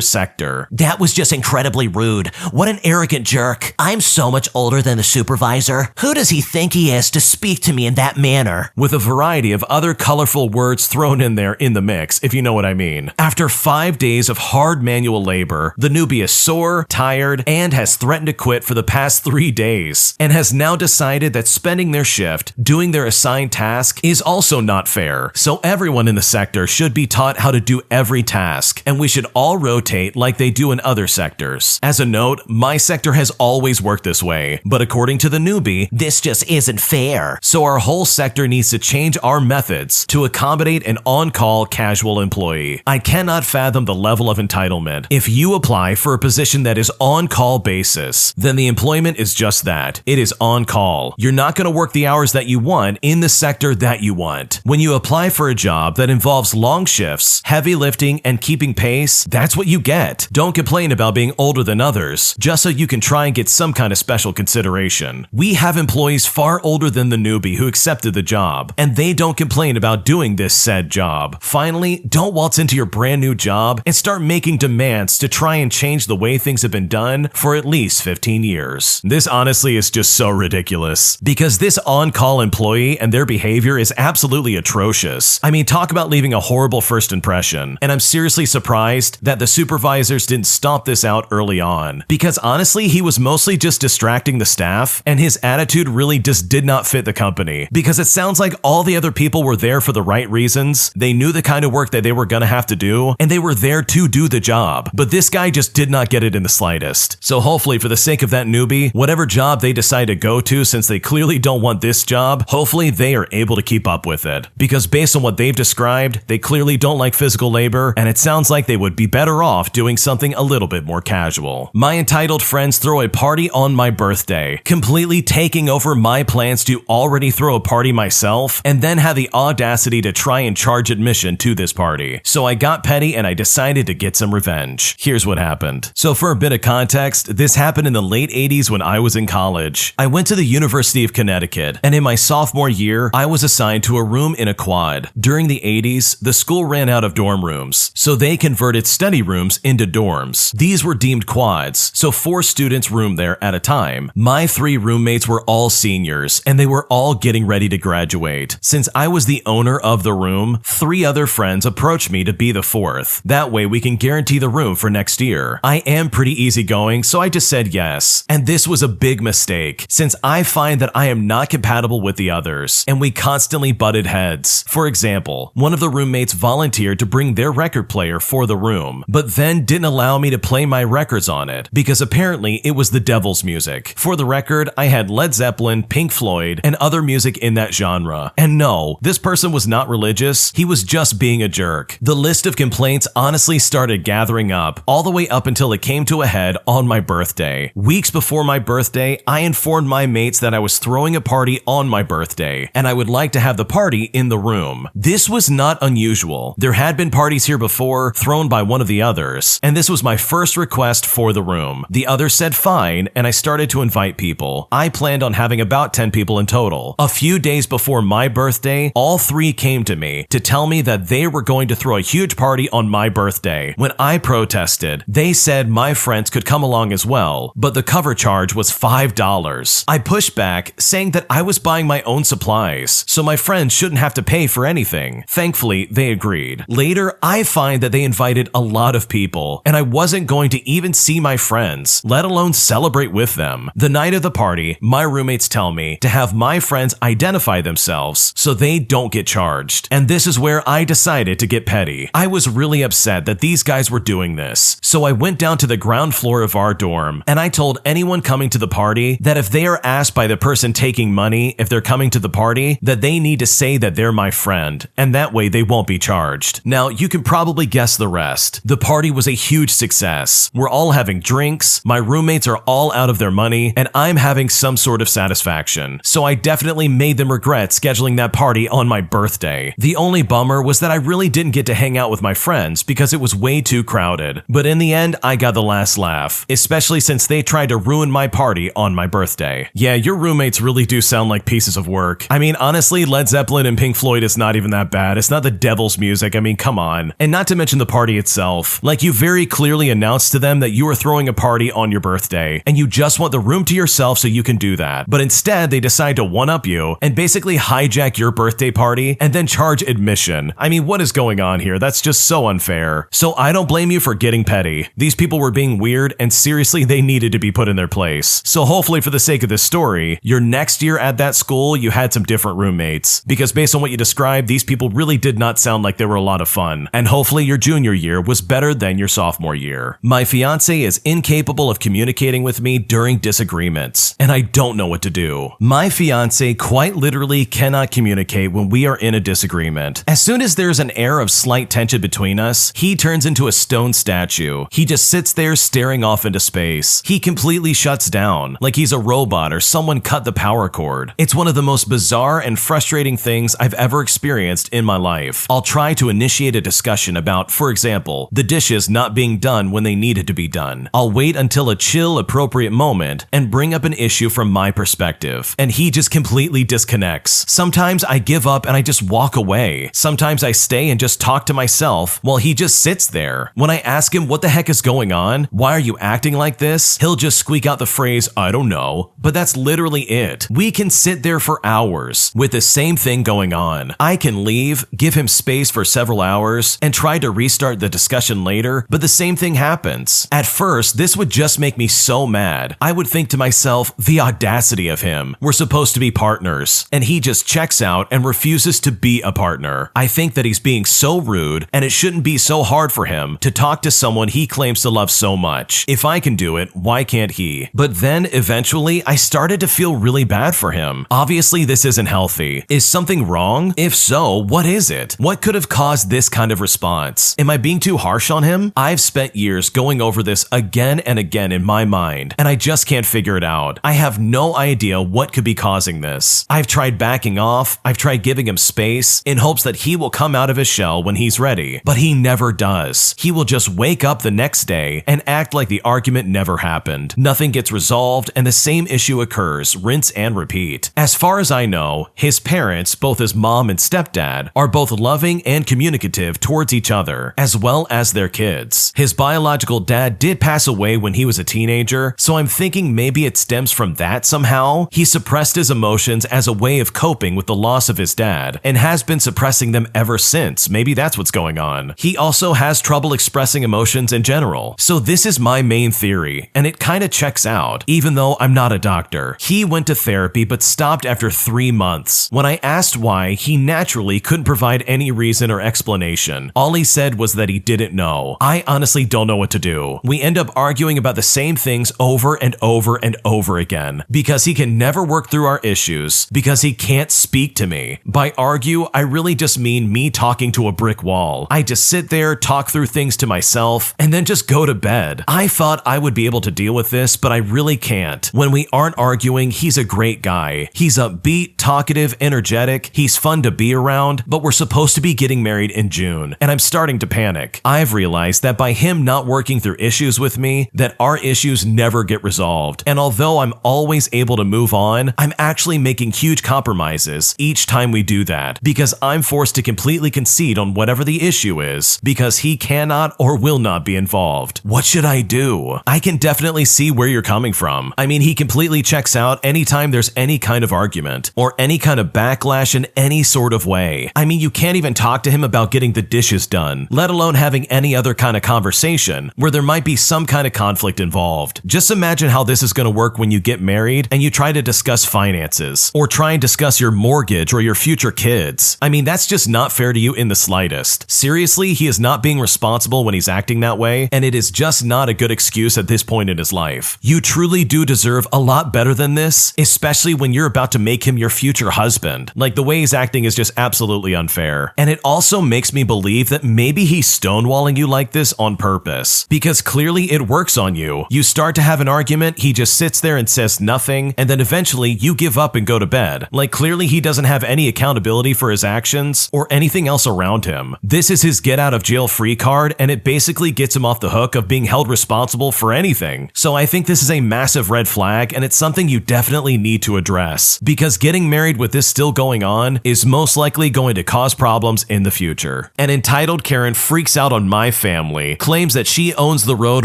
[SPEAKER 1] sector.
[SPEAKER 2] That was just incredibly rude. What an arrogant jerk. I'm so much older than the supervisor. Who does he think he is to speak to me in that manner?
[SPEAKER 1] With a variety of other colorful words thrown in there in the mix, if you know what I mean. After 5 days of hard manual labor, the newbie is sore, tired, and has threatened to quit for the past 3 days, and has now decided that spending their shift doing their assigned task is also not fair. So everyone in the sector should be taught how to do every task, and we should all rotate like they do in other sectors. As a note, my sector has always worked this way, but according to the newbie,
[SPEAKER 2] this just isn't fair.
[SPEAKER 1] So our whole sector needs to change our methods to accommodate an on-call casual employee. I cannot fathom the level of entitlement. If you apply for a position that is on-call basis, then the employment is just that. It is on-call. You're not going to work the hours that you want in the sector that you want. When you apply for a job that involves long shifts, heavy lifting, and keeping pace, that's what you get. Don't complain about being older than others, just so you can try and get some kind of special consideration. We have employees far older than the newbie who accepted the job, and they don't complain about doing this said job. Finally, don't waltz into your brand new job and start making demands to try and change the way things have been done for at least 15 years. This honestly is just so ridiculous, because this on-call employee and their behavior is absolutely atrocious. I mean, talk about leaving a horrible first impression, and I'm seriously surprised that the supervisors didn't stomp this out early on, because honestly, he was mostly just distracting the staff, and his attitude really just did not fit the company, because it sounds like all the other people were there for the right reasons, they knew the kind of work that they were gonna have to do, and they were there to do the job, but this guy just did not get it in the slightest. So hopefully, for the sake of that newbie, whatever job they decide to go to, since they clearly don't want this job, hopefully they are able to keep up with it, because based on what they've described, they clearly don't like physical labor, and it sounds like they would be better off doing something a little bit more casual. My entitled friends throw a party on my birthday, completely taking over my plans to already throw a party myself, and then have the audacity to try and charge admission to this party. So I got petty and I decided to get some revenge. Here's what happened. So for a bit of context, this happened in the late 80s when I was in college. I went to the University of Connecticut, and in my sophomore year, I was assigned to a room in a quad. During the 80s, the school ran out of dorm rooms, so they converted study rooms into dorms. These were deemed quads, so 4 students roomed there at a time. My 3 roommates were all seniors, and they were all getting ready to graduate. Since I was the owner of the room, 3 other friends approached me to be the 4th. That way we can guarantee the room for next year. I am pretty easygoing, so I just said yes. And this was a big mistake, since I find that I am not compatible with the others, and we constantly butted heads. For example, one of the roommates volunteered to bring their record player for the room, but then didn't allow me to play my records on it, because apparently it was the devil's music. For the record, I had Led Zeppelin, Pink Floyd, and other music in that genre. And no, this person was not religious, he was just being a jerk. The list of complaints honestly started gathering up, all the way up until it came to a head on my birthday. Weeks before my birthday, I informed my mates that I was throwing a party on my birthday, and I would like to have the party in the room. This was not unusual. There had been parties here before, thrown by one of the others, and this was my first request for the room. The others said fine, and I started to invite people. I planned on having about 10 people in total. A few days before my birthday, all 3 came to me to tell me that they were going to throw a huge party on my birthday. When I protested, they said my friends could come along as well, but the cover charge was $5. I pushed back, saying that I was buying my own supplies, so my friends shouldn't have to pay for anything. Thankfully, they agreed. Later, I find that they invited a lot of people, and I wasn't going to even see my friends, let alone celebrate with them. The night of the party, my roommates tell me to have my friends identify themselves so they don't get charged. And this is where I decided to get petty. petty. I was really upset that these guys were doing this. So I went down to the ground floor of our dorm and I told anyone coming to the party that if they are asked by the person taking money if they're coming to the party, that they need to say that they're my friend, and that way they won't be charged. Now, you can probably guess the rest. The party was a huge success. We're all having drinks, my roommates are all out of their money, and I'm having some sort of satisfaction. So I definitely made them regret scheduling that party on my birthday. The only bummer was that I really didn't get to hang out with my friends because it was way too crowded. But in the end, I got the last laugh, especially since they tried to ruin my party on my birthday. Yeah, your roommates really do sound like pieces of work. I mean, honestly, Led Zeppelin and Pink Floyd is not even that bad. It's not the devil's music. I mean, come on. And not to mention the party itself. Like, you very clearly announced to them that you are throwing a party on your birthday, and you just want the room to yourself so you can do that. But instead, they decide to one-up you and basically hijack your birthday party and then charge admission. I mean, what is going on here? That's just so unfair. So I don't blame you for getting petty. These people were being weird, and seriously, they needed to be put in their place. So hopefully, for the sake of this story, your next year at that school, you had some different roommates. Because based on what you described, these people really did not sound like they were a lot of fun. And hopefully your junior year was better than your sophomore year. My fiance is incapable of communicating with me during disagreements, and I don't know what to do. My fiance quite literally cannot communicate when we are in a disagreement. As soon as there's an air of slight tension between us, he turns into a stone statue. He just sits there staring off into space. He completely shuts down, like he's a robot or someone cut the power cord. It's one of the most bizarre and frustrating things I've ever experienced in my life. I'll try to initiate a discussion about, for example, the dishes not being done when they needed to be done. I'll wait until a chill, appropriate moment and bring up an issue from my perspective, and he just completely disconnects. Sometimes I give up and I just walk away. Sometimes I stay and just talk to myself while he just sits there. When I ask him what the heck is going on, why are you acting like this, he'll just squeak out the phrase, I don't know, but that's literally it. We can sit there for hours with the same thing going on. I can leave, give him space for several hours, and try to restart the discussion later, but the same thing happens. At first, this would just make me so mad. I would think to myself, the audacity of him. We're supposed to be partners, and he just checks out and refuses to be a partner. I think that he's being so rude, and it shouldn't be so hard for him to talk to someone he claims to love so much. If I can do it, why can't he? But then, eventually, I started to feel really bad for him. Obviously, this isn't healthy. Is something wrong? If so, what is it? What could have caused this kind of response? Am I being too harsh on him? I've spent years going over this again and again in my mind, and I just can't figure it out. I have no idea what could be causing this. I've tried backing off, I've tried giving him space in hopes that he will come out of his shell when he's ready, but he never does. He will just wake up the next day and act like the argument never happened. Nothing gets resolved, and the same issue occurs, rinse and repeat. As far as I know, his parents, both his mom and stepdad, are both loving and communicative towards each other, as well as their kids. His biological dad did pass away when he was a teenager, so I'm thinking maybe it stems from that somehow. He suppressed his emotions as a way of coping with the loss of his dad, and has been suppressing them ever since. Maybe that's what's going on. He also has trouble expressing emotions in general. So this is my main theory, and it kinda checks out, even though I'm not a doctor. He went to therapy but stopped after 3 months. When I asked why, he naturally couldn't provide any reason or explanation. All he said was that he didn't know. I honestly don't know what to do. We end up arguing about the same things over and over and over again, because he can never work through our issues, because he can't speak to me. By argue, I really just mean me talking to a brick wall. I just sit there, talk through things to myself, and then just go to bed. I thought I would be able to deal with this, but I really can't. When we aren't arguing, he's a great guy. He's upbeat, talkative, energetic, he's fun to be around, but we're supposed to be getting married in June, and I'm starting to panic. I've realized that by him not working through issues with me, that our issues never get resolved. And although I'm always able to move on, I'm actually making huge compromises each time we do that, because I'm forced to completely concede on whatever the issue is, because he cannot or will not be involved. What should I do? I can definitely see where you're coming from. I mean, he completely checks out anytime there's any kind of argument, or any kind of backlash in any sort of way. I mean, you can't even talk to him about getting the dishes done, let alone having any other kind of conversation where there might be some kind of conflict involved. Just imagine how this is going to work when you get married and you try to discuss finances, or try and discuss your mortgage or your future kids. I mean, that's just not fair to you in the slightest. slightest. Seriously, he is not being responsible when he's acting that way, and it is just not a good excuse at this point in his life. You truly do deserve a lot better than this, especially when you're about to make him your future husband. Like, the way he's acting is just absolutely unfair. And it also makes me believe that maybe he's stonewalling you like this on purpose, because clearly it works on you. You start to have an argument, he just sits there and says nothing, and then eventually you give up and go to bed. Like, clearly he doesn't have any accountability for his actions or anything else around him. This is his get out of jail free card, and it basically gets him off the hook of being held responsible for anything. So I think this is a massive red flag, and it's something you definitely need to address, because getting married with this still going on is most likely going to cause problems in the future. An entitled Karen freaks out on my family, claims that she owns the road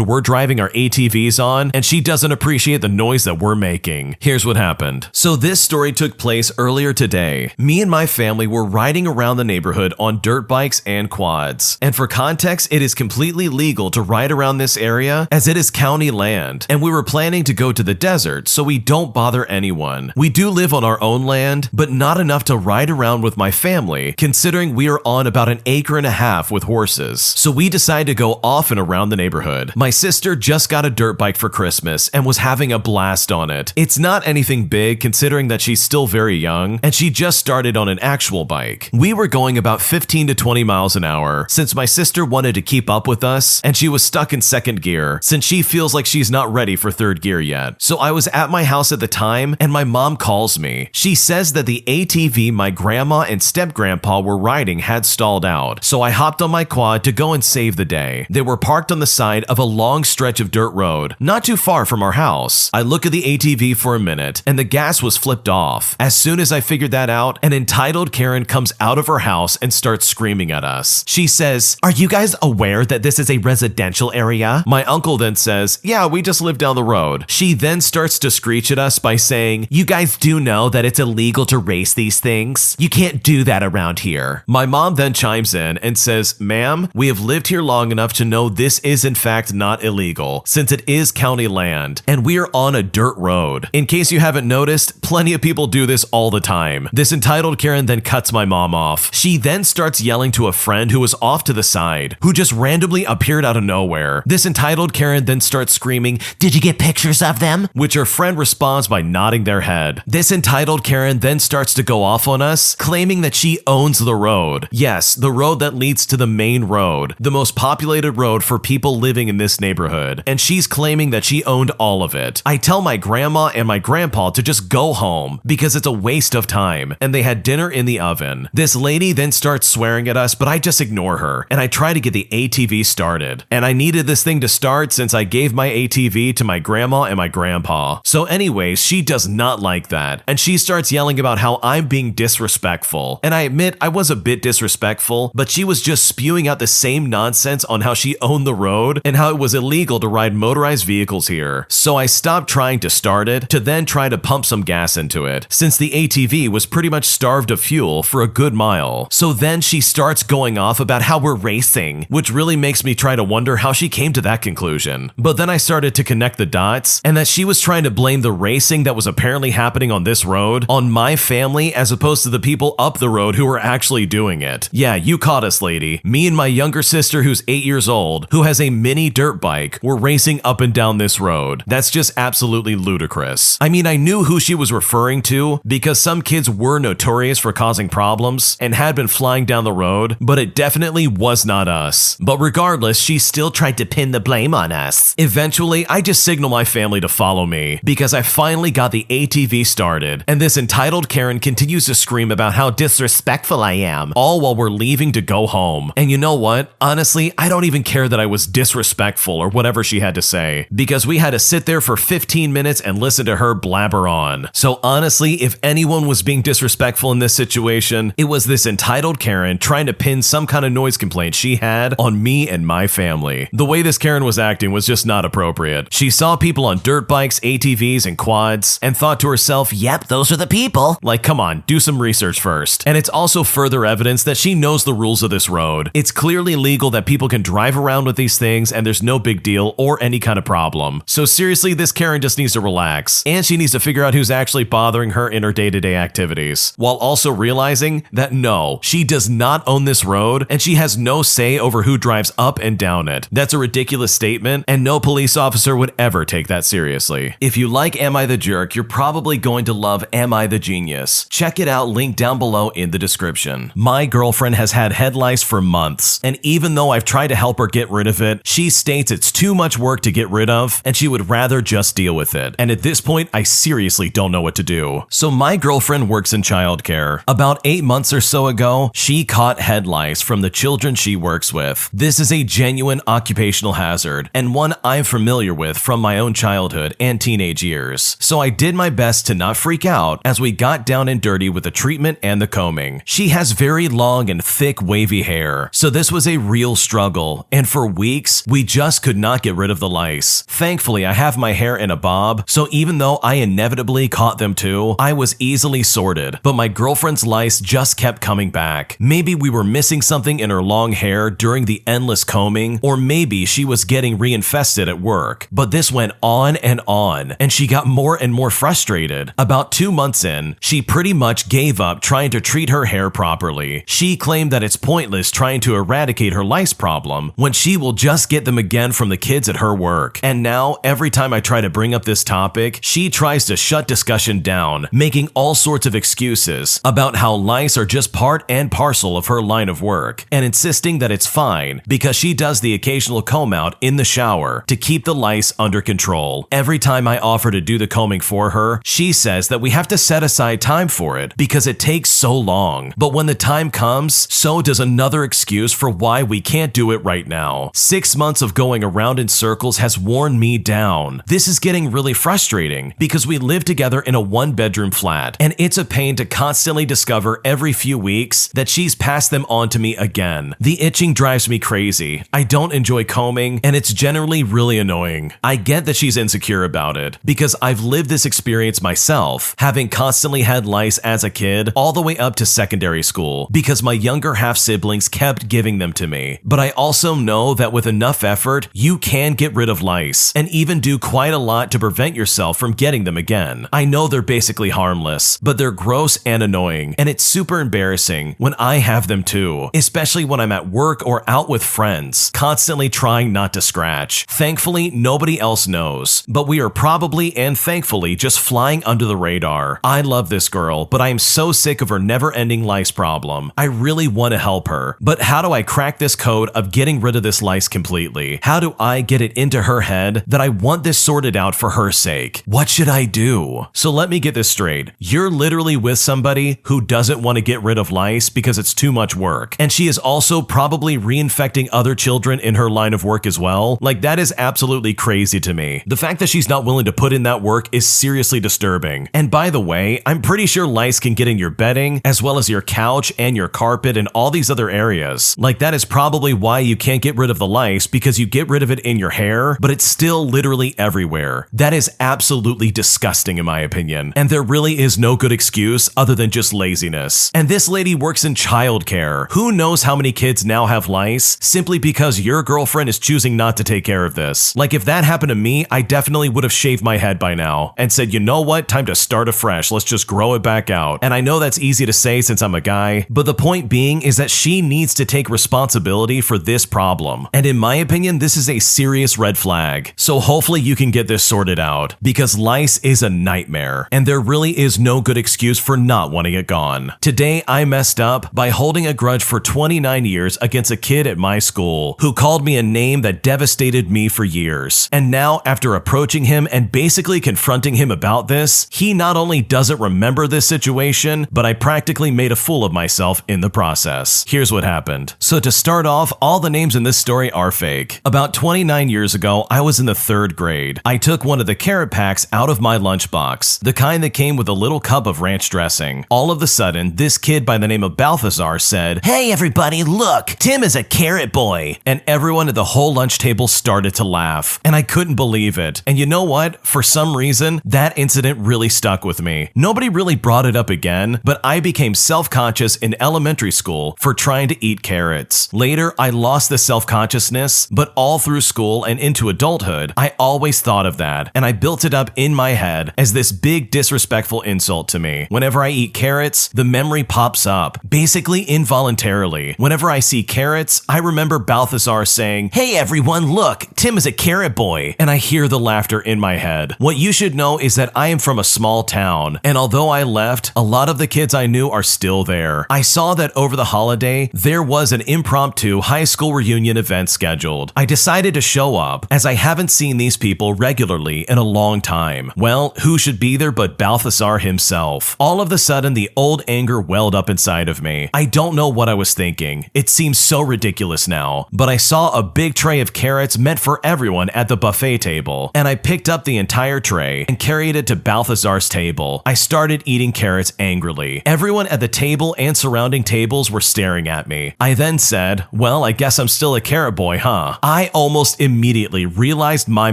[SPEAKER 1] we're driving our ATVs on, and she doesn't appreciate the noise that we're making. Here's what happened. So this story took place earlier today. Me and my family were riding around the neighborhood on dirt bikes and quads. And for context, it is completely legal to ride around this area as it is county land. And we were planning to go to the desert so we don't bother anyone. We do live on our own land, but not enough to ride around with my family, considering we are on about an acre and a half with horses. So we decided to go off and around the neighborhood. My sister just got a dirt bike for Christmas and was having a blast on it. It's not anything big considering that she's still very young, and she just started on an actual bike. We were going about 15 to 20 miles an hour since my sister wanted to keep up with us, and she was stuck in second gear since she feels like she's not ready for third gear yet. So I was at my house at the time, and my mom calls me. She says that the ATV my grandma and step-grandpa were riding had stalled out, so I hopped on my quad to go and save the day. They were parked on the side of a long stretch of dirt road, not too far from our house. I look at the ATV for a minute, and the gas was flipped off. As soon as I figured that out, an entitled Karen comes out of her house and starts screaming at us. She says, "Are you guys aware that this is a residential area?" My uncle then says, "Yeah, we just live down the road." She then starts to screech at us by saying, "You guys do know that it's illegal to race these things? You can't do that around here." My mom then chimes in and says, "Ma'am, we have lived here long enough to know this is in fact not illegal, since it is county land, and we are on a dirt road. In case you haven't noticed, plenty of people do this all the time." This entitled Karen then cuts my mom off. She then starts yelling to a friend who was off to the side, who just randomly appeared out of nowhere. This entitled Karen then starts screaming, "Did you get pictures of them?" Which her friend responds by nodding their head. This entitled Karen then starts to go off on us, claiming that she owns the road. Yes, the road that leads to the main road, the most populated road for people living in this neighborhood, and she's claiming that she owned all of it. I tell my grandma and my grandpa to just go home because it's a waste of time, and they had dinner in the oven. This lady then starts swearing at us, but I just ignore her, and I try to get the ATV started. And I needed this thing to start since I gave my ATV to my grandma and my grandpa. So anyways, she does not like that, and she starts yelling about how I'm being disrespectful. And I admit I was a bit disrespectful, but she was just spewing out the same nonsense on how she owned the road and how it was illegal to ride motorized vehicles here. So I stopped trying to start it to then try to pump some gas into it, since the ATV was pretty much starved of fuel for a good mile. So then she starts going off about how we're racing, which really makes me try to wonder how she came to that conclusion. But then I started to connect the dots, and that she was trying to blame the racing that was apparently happening on this road on my family as opposed to the people up the road who were actually doing it. Yeah, you caught us, lady. Me and my younger sister, who's 8 years old, who has a mini dirt bike, were racing up and down this road. That's just absolutely ludicrous. I mean, I knew who she was referring to because some kids were notorious for causing problems and had been flying down the road, but it definitely was not us. But regardless, she still tried to pin the blame on us. Eventually, I just signal my family to follow me because I finally got the ATV started, and this entitled Karen continues to scream about how disrespectful I am, all while we're leaving to go home. And you know what? Honestly, I don't even care that I was disrespectful or whatever she had to say, because we had to sit there for 15 minutes and listen to her blabber on. So honestly, if anyone was being disrespectful in this situation, it was this entitled Karen trying to pin some kind of noise complaint she had on me and my family. The way this Karen was acting was just not appropriate. She saw people on dirt bikes, ATVs, and quads, and thought to herself, "Yep, those are the people." Like, come on, do some research first. And it's also further evidence that she knows the rules of this road. It's clearly legal that people can drive around with these things, and there's no big deal or any kind of problem. So seriously, this Karen just needs to relax, and she needs to figure out who's actually bothering her in her day-to-day activities, while also realizing that no, she does not own this road, and she has no say over who drives up and down it. That's a ridiculous statement, and no police officer would ever take that seriously. If you like Am I the Jerk, you're probably going to love Am I the Genius. Check it out, link down below in the description. My girlfriend has had head lice for months, and even though I've tried to help her get rid of it, she states it's too much work to get rid of, and she would rather just deal with it. And at this point, I seriously don't know what to do. So my girlfriend works in childcare. About 8 months or so ago, she caught head lice from the children she works with. This is a genuine occupational hazard, and one I'm familiar with from my own childhood and teenage years. So I did my best to not freak out as we got down and dirty with the treatment and the combing. She has very long and thick wavy hair, so this was a real struggle, and for weeks, we just could not get rid of the lice. Thankfully, I have my hair in a bob, so even though I inevitably caught them too, I was easily sorted, but my girlfriend's lice just kept coming back. Maybe we were missing something in her long hair during the endless combing, or maybe she was getting reinfested at work. But this went on, and she got more and more frustrated. About 2 months in, she pretty much gave up trying to treat her hair properly. She claimed that it's pointless trying to eradicate her lice problem when she will just get them again from the kids at her work. And now, every time I try to bring up this topic, she tries to shut discussion down, making all sorts of excuses about how lice are just part and parcel of her line of work, and insisting that it's fine because she does the occasional comb out in the shower to keep the lice under control. Every time I offer to do the combing for her, she says that we have to set aside time for it because it takes so long. But when the time comes, so does another excuse for why we can't do it right now. 6 months of going around in circles has worn me down. This is getting really frustrating because we live together in a 1-bedroom flat, and it's a pain to constantly discover every few weeks that she's passed them on to me again. The itching drives me crazy. I don't enjoy combing, and it's generally really annoying. I get that she's insecure about it because I've lived this experience myself, having constantly had lice as a kid all the way up to secondary school because my younger half siblings kept giving them to me. But I also know that with enough effort, you can get rid of lice and even do quite a lot to prevent yourself from getting them again. I know they're basically harmless, but they're gross and annoying, and it's super embarrassing when I have them too, especially when I'm at work or out with friends, constantly trying not to scratch. Thankfully, nobody else knows, but we are probably and thankfully just flying under the radar. I love this girl, but I am so sick of her never-ending lice problem. I really want to help her, but how do I crack this code of getting rid of this lice completely? How do I get it into her head that I want this sorted out for her sake? What should I do? So let me get this straight. You're literally with somebody who doesn't want to get rid of lice because it's too much work, and she is also probably reinfecting other children in her line of work as well. Like, that is absolutely crazy to me. The fact that she's not willing to put in that work is seriously disturbing. And by the way, I'm pretty sure lice can get in your bedding, as well as your couch and your carpet and all these other areas. Like, that is probably why you can't get rid of the lice, because you get rid of it in your hair, but it's still literally everywhere. That is absolutely disgusting in my opinion, and there really is no good excuse other than just laziness. And this lady works in childcare. Who knows how many kids now have lice simply because your girlfriend is choosing not to take care of this. Like, if that happened to me, I definitely would have shaved my head by now and said, you know what, time to start afresh, let's just grow it back out. And I know that's easy to say since I'm a guy, but the point being is that she needs to take responsibility for this problem. And in my opinion, this is a serious red flag. So hopefully you can get this sorted out, because lice is a nightmare, and there really is no good excuse for not wanting it gone. Today, I messed up by holding a grudge for 29 years against a kid at my school who called me a name that devastated me for years. And now, after approaching him and basically confronting him about this, he not only doesn't remember this situation, but I practically made a fool of myself in the process. Here's what happened. So to start off, all the names in this story are fake. About 29 years ago, I was in the 3rd grade. I took one of the carrot packs out of my lunchbox, the kind that came with a little cup of ranch dressing. All of a sudden, this kid by the name of Balthazar said, "Hey everybody, look, Tim is a carrot boy." And everyone at the whole lunch table started to laugh, and I couldn't believe it. And you know what? For some reason, that incident really stuck with me. Nobody really brought it up again, but I became self-conscious in elementary school for trying to eat carrots. Later, I lost the self-consciousness, but all through school and into adulthood, I always thought of that, and I built it up in my head as this big disrespectful insult to me. Whenever I eat carrots, the memory pops up, basically involuntarily. Whenever I see carrots, I remember Balthazar saying, "Hey everyone, look, Tim is a carrot boy," and I hear the laughter in my head. What you should know is that I am from a small town, and although I left, a lot of the kids I knew are still there. I saw that over the holiday, there was an impromptu high school reunion event scheduled. I decided to show up, as I haven't seen these people regularly in a long time. Well, who should be there but Balthazar himself? All of a sudden, the old anger welled up inside of me. I don't know what I was thinking. It seems so ridiculous now, but I saw a big tray of carrots meant for everyone at the buffet table, and I picked up the entire tray and carried it to Balthazar's table. I started eating carrots angrily. Everyone at the table and surrounding tables were staring at me. I then said, "Well, I guess I'm still a carrot boy, huh?" I almost immediately realized my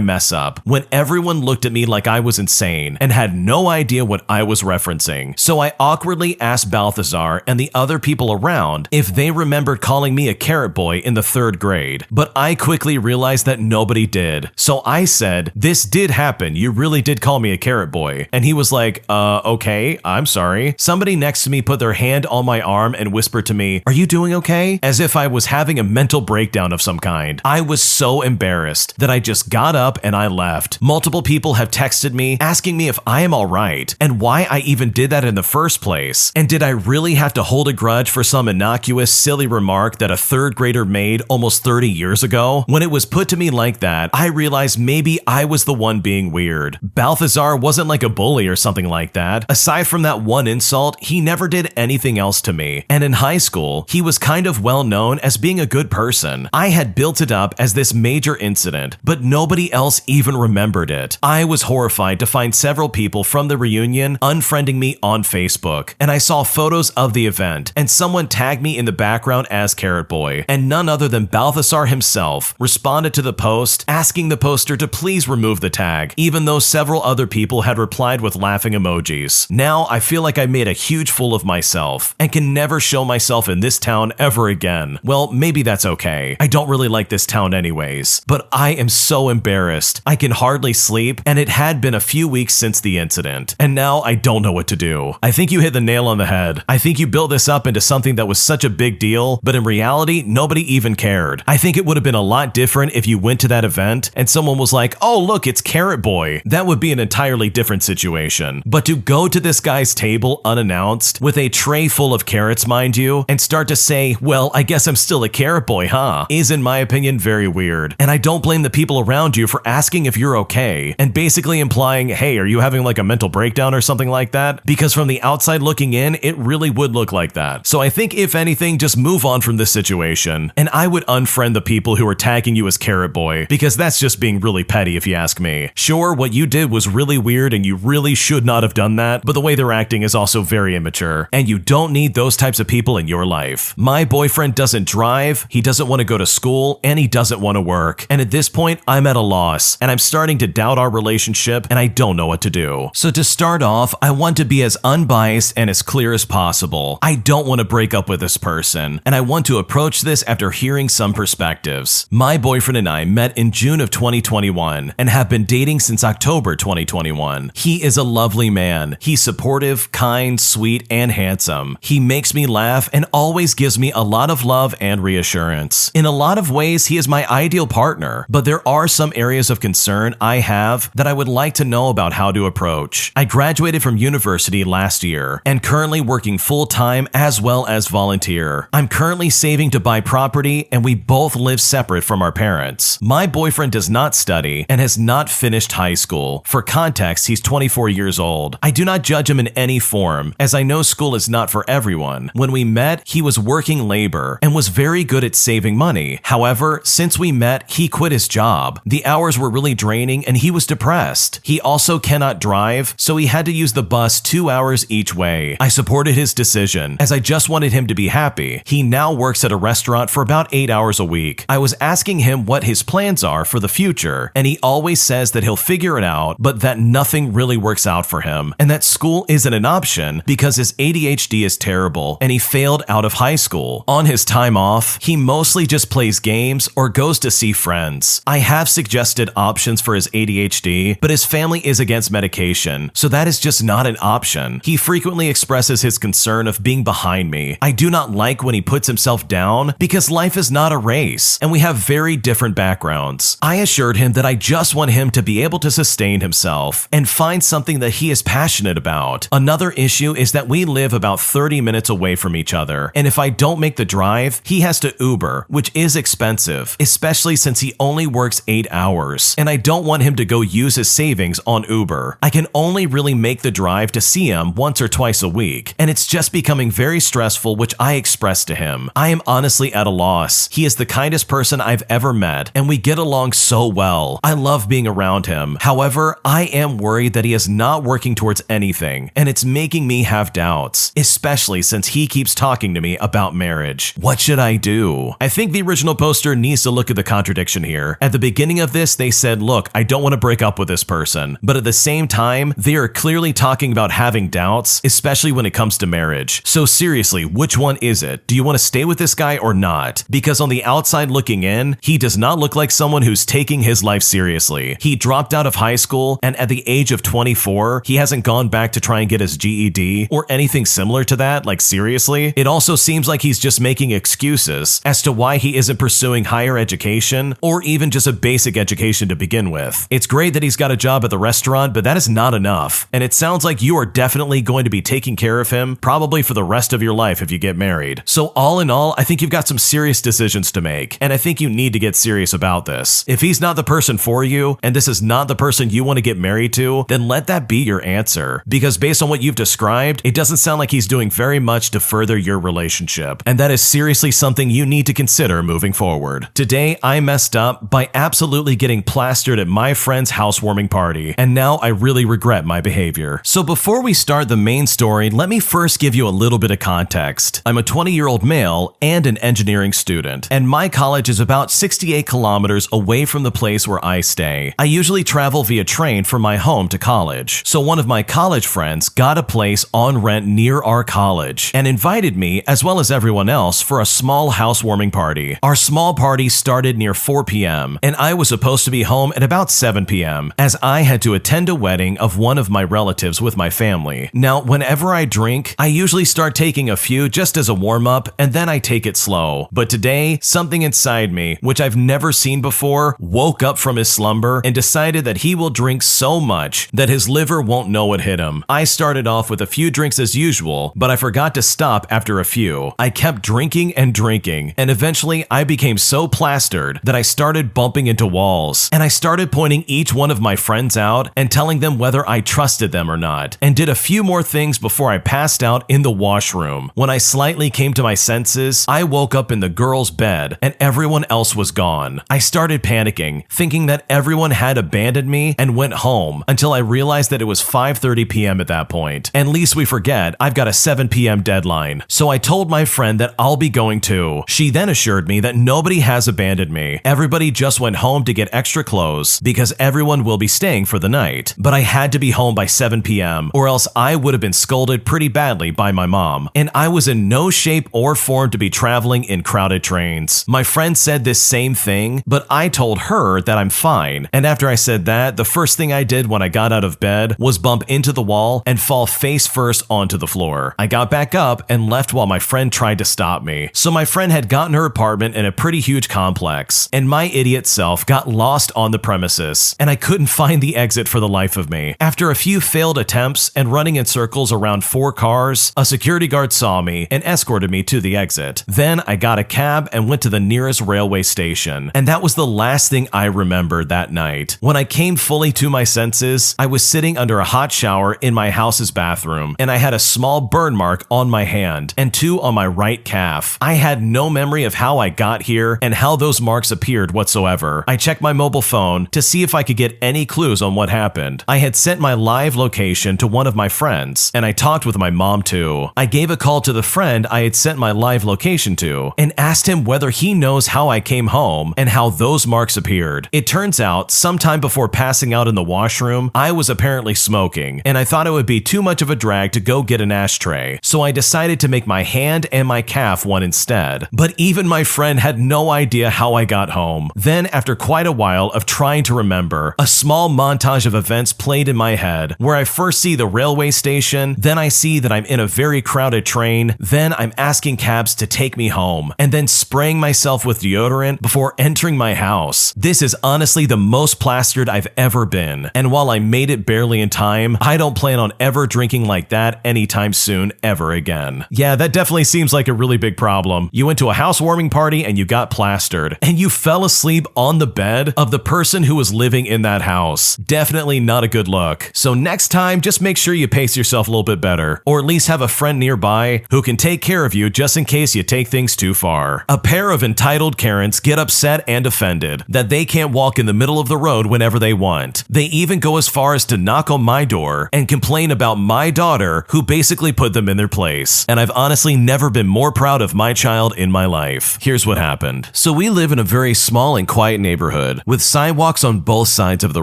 [SPEAKER 1] mess up when everyone looked at me like I was insane and had no idea what I was referencing. So I awkwardly asked Balthazar and the other people around if they remembered calling me a carrot boy in the 3rd grade, but I quickly realized that nobody did. So I said, "This did happen. You really did call me a carrot boy." And he was like, okay, I'm sorry." Somebody next to me put their hand on my arm and whispered to me, "Are you doing okay?" As if I was having a mental breakdown of some kind. I was so embarrassed that I just got up and I left. Multiple people have texted me asking me if I am alright and why I even did that in the first place. And did I really have to hold a grudge for some innocuous, silly remark that a 3rd grader made almost 30 years ago? When it was put to me like that, I realized maybe I was the one being weird. Balthazar wasn't like a bully or something like that. Aside from that one insult, he never did anything else to me. And in high school, he was kind of well known as being a good person. I had built it up as this major incident, but nobody else even remembered it. I was horrified to find several people from the reunion unfriending me on Facebook, and I saw photos of the event, and someone tagged me in the background as Carrot Boy, and none other than Balthazar himself responded to the post, asking the poster to please remove the tag, even though several other people had replied with laughing emojis. Now I feel like I made a huge fool of myself, and can never show myself in this town ever again. Well, maybe that's okay. I don't really like this town anyways, but I am so embarrassed. I can hardly sleep, and it had been a few weeks since the incident, and now I don't know what to do. I think you hit the nail on the head. I think you built this up into something that was such a big deal, but in reality, nobody even cared. I think it would have been a lot different if you went to that event and someone was like, "Oh, look, it's Carrot Boy." That would be an entirely different situation. But to go to this guy's table unannounced, with a tray full of carrots, mind you, and start to say, "Well, I guess I'm still a carrot boy, huh?" is, in my opinion, very weird. And I don't blame the people around you for asking if you're okay, and basically implying, "Hey, are you having like a mental breakdown or something like that?" Because from the outside looking in, it really would look like that. So I think, if anything, just move on from this situation. And I would unfriend the people who are tagging you as Carrot Boy, because that's just being really petty if you ask me. Sure, what you did was really weird and you really should not have done that, but the way they're acting is also very immature, and you don't need those types of people in your life. My boyfriend doesn't drive, he doesn't want to go to school, and he doesn't want to work. And at this point, I'm at a loss, and I'm starting to doubt our relationship, and I don't know what to do. So to start off, I want to be as unbiased and as clear as possible. I don't want to break up with this person, and I want to approach this after hearing some perspectives. My boyfriend and I met in June of 2021 and have been dating since October 2021. He is a lovely man. He's supportive, kind, sweet, and handsome. He makes me laugh and always gives me a lot of love and reassurance. In a lot of ways, he is my ideal partner, but there are some areas of concern I have that I would like to know about how to approach. I graduated from university last year and currently working full-time as well as volunteer. I'm currently saving to buy property, and we both live separate from our parents. My boyfriend does not study and has not finished high school. For context, he's 24 years old. I do not judge him in any form, as I know school is not for everyone. When we met, he was working labor and was very good at saving money. However, since we met, he quit his job. The hours were really draining and he was depressed. He also cannot drive, so he had to use the bus 2 hours each way. I supported his decision, as I just wanted him to be happy. He now works at a restaurant for about 8 hours a week. I was asking him what his plans are for the future, and he always says that he'll figure it out, but that nothing really works out for him, and that school isn't an option because his ADHD is terrible and he failed out of high school. On his time off, he mostly just plays games or goes to see friends. I have suggested options for his ADHD, but his family is against medication, so that is just not an option. He frequently expresses his concern of being behind me, me. I do not like when he puts himself down because life is not a race and we have very different backgrounds. I assured him that I just want him to be able to sustain himself and find something that he is passionate about. Another issue is that we live about 30 minutes away from each other, and if I don't make the drive, he has to Uber, which is expensive, especially since he only works 8 hours, and I don't want him to go use his savings on Uber. I can only really make the drive to see him once or twice a week, and it's just becoming very stressful, which I expressed to him. I am honestly at a loss. He is the kindest person I've ever met, and we get along so well. I love being around him. However, I am worried that he is not working towards anything, and it's making me have doubts, especially since he keeps talking to me about marriage. What should I do? I think the original poster needs to look at the contradiction here. At the beginning of this, they said, look, I don't want to break up with this person, but at the same time, they are clearly talking about having doubts, especially when it comes to marriage. So seriously, which one is it? Do you want to stay with this guy or not? Because on the outside looking in, he does not look like someone who's taking his life seriously. He dropped out of high school, and at the age of 24, he hasn't gone back to try and get his GED or anything similar to that. Like seriously? It also seems like he's just making excuses as to why he isn't pursuing higher education or even just a basic education to begin with. It's great that he's got a job at the restaurant, but that is not enough. And it sounds like you are definitely going to be taking care of him probably for the rest of your life if you get married. So all in all, I think you've got some serious decisions to make, and I think you need to get serious about this. If he's not the person for you, and this is not the person you want to get married to, then let that be your answer. Because based on what you've described, it doesn't sound like he's doing very much to further your relationship, and that is seriously something you need to consider moving forward. Today, I messed up by absolutely getting plastered at my friend's housewarming party, and now I really regret my behavior. So before we start the main story, let me first give you a little bit of context. I'm a 20-year-old male and an engineering student, and my college is about 68 kilometers away from the place where I stay. I usually travel via train from my home to college, so one of my college friends got a place on rent near our college and invited me, as well as everyone else, for a small housewarming party. Our small party started near 4 p.m., and I was supposed to be home at about 7 p.m., as I had to attend a wedding of one of my relatives with my family. Now, whenever I drink, I usually start taking a few just as a warm-up, and then I take it slow. But today, something inside me, which I've never seen before, woke up from his slumber and decided that he will drink so much that his liver won't know what hit him. I started off with a few drinks as usual, but I forgot to stop after a few. I kept drinking and drinking, and eventually I became so plastered that I started bumping into walls, and I started pointing each one of my friends out and telling them whether I trusted them or not, and did a few more things before I passed out in the washroom. When I slightly came to my senses, I woke up in the girl's bed, and everyone else was gone. I started panicking, thinking that everyone had abandoned me, and went home until I realized that it was 5:30 p.m. at that point. And lest we forget, I've got a 7 p.m. deadline. So I told my friend that I'll be going too. She then assured me that nobody has abandoned me. Everybody just went home to get extra clothes because everyone will be staying for the night. But I had to be home by 7 p.m. or else I would have been scolded pretty badly by my mom. And I was in no shape or form to be traveling in crowded trains. My friend said this same thing, but I told her that I'm fine. And after I said that, the first thing I did when I got out of bed was bump into the wall and fall face first onto the floor. I got back up and left while my friend tried to stop me. So my friend had gotten her apartment in a pretty huge complex, and my idiot self got lost on the premises, and I couldn't find the exit for the life of me. After a few failed attempts and running in circles around 4 cars, a security guard saw me and escorted me to the exit. Then I got a cab and went to the nearest railway station, and that was the last thing I remembered that night. When I came fully to my senses, I was sitting under a hot shower in my house's bathroom, and I had a small burn mark on my hand and 2 on my right calf. I had no memory of how I got here and how those marks appeared whatsoever. I checked my mobile phone to see if I could get any clues on what happened. I had sent my live location to one of my friends, and I talked with my mom too. I gave a call to the friend I had sent my live location to and asked him whether he knows how I came home and how those marks appeared. It turns out, sometime before passing out in the washroom, I was apparently smoking, and I thought it would be too much of a drag to go get an ashtray, so I decided to make my hand and my calf one instead. But even my friend had no idea how I got home. Then, after quite a while of trying to remember, a small montage of events played in my head, where I first see the railway station, then I see that I'm in a very crowded train, rain, then I'm asking cabs to take me home, and then spraying myself with deodorant before entering my house. This is honestly the most plastered I've ever been, and while I made it barely in time, I don't plan on ever drinking like that anytime soon ever again. Yeah, that definitely seems like a really big problem. You went to a housewarming party and you got plastered, and you fell asleep on the bed of the person who was living in that house. Definitely not a good look. So next time, just make sure you pace yourself a little bit better, or at least have a friend nearby who can take care of you just in case you take things too far. A pair of entitled Karens get upset and offended that they can't walk in the middle of the road whenever they want. They even go as far as to knock on my door and complain about my daughter, who basically put them in their place. And I've honestly never been more proud of my child in my life. Here's what happened. So we live in a very small and quiet neighborhood with sidewalks on both sides of the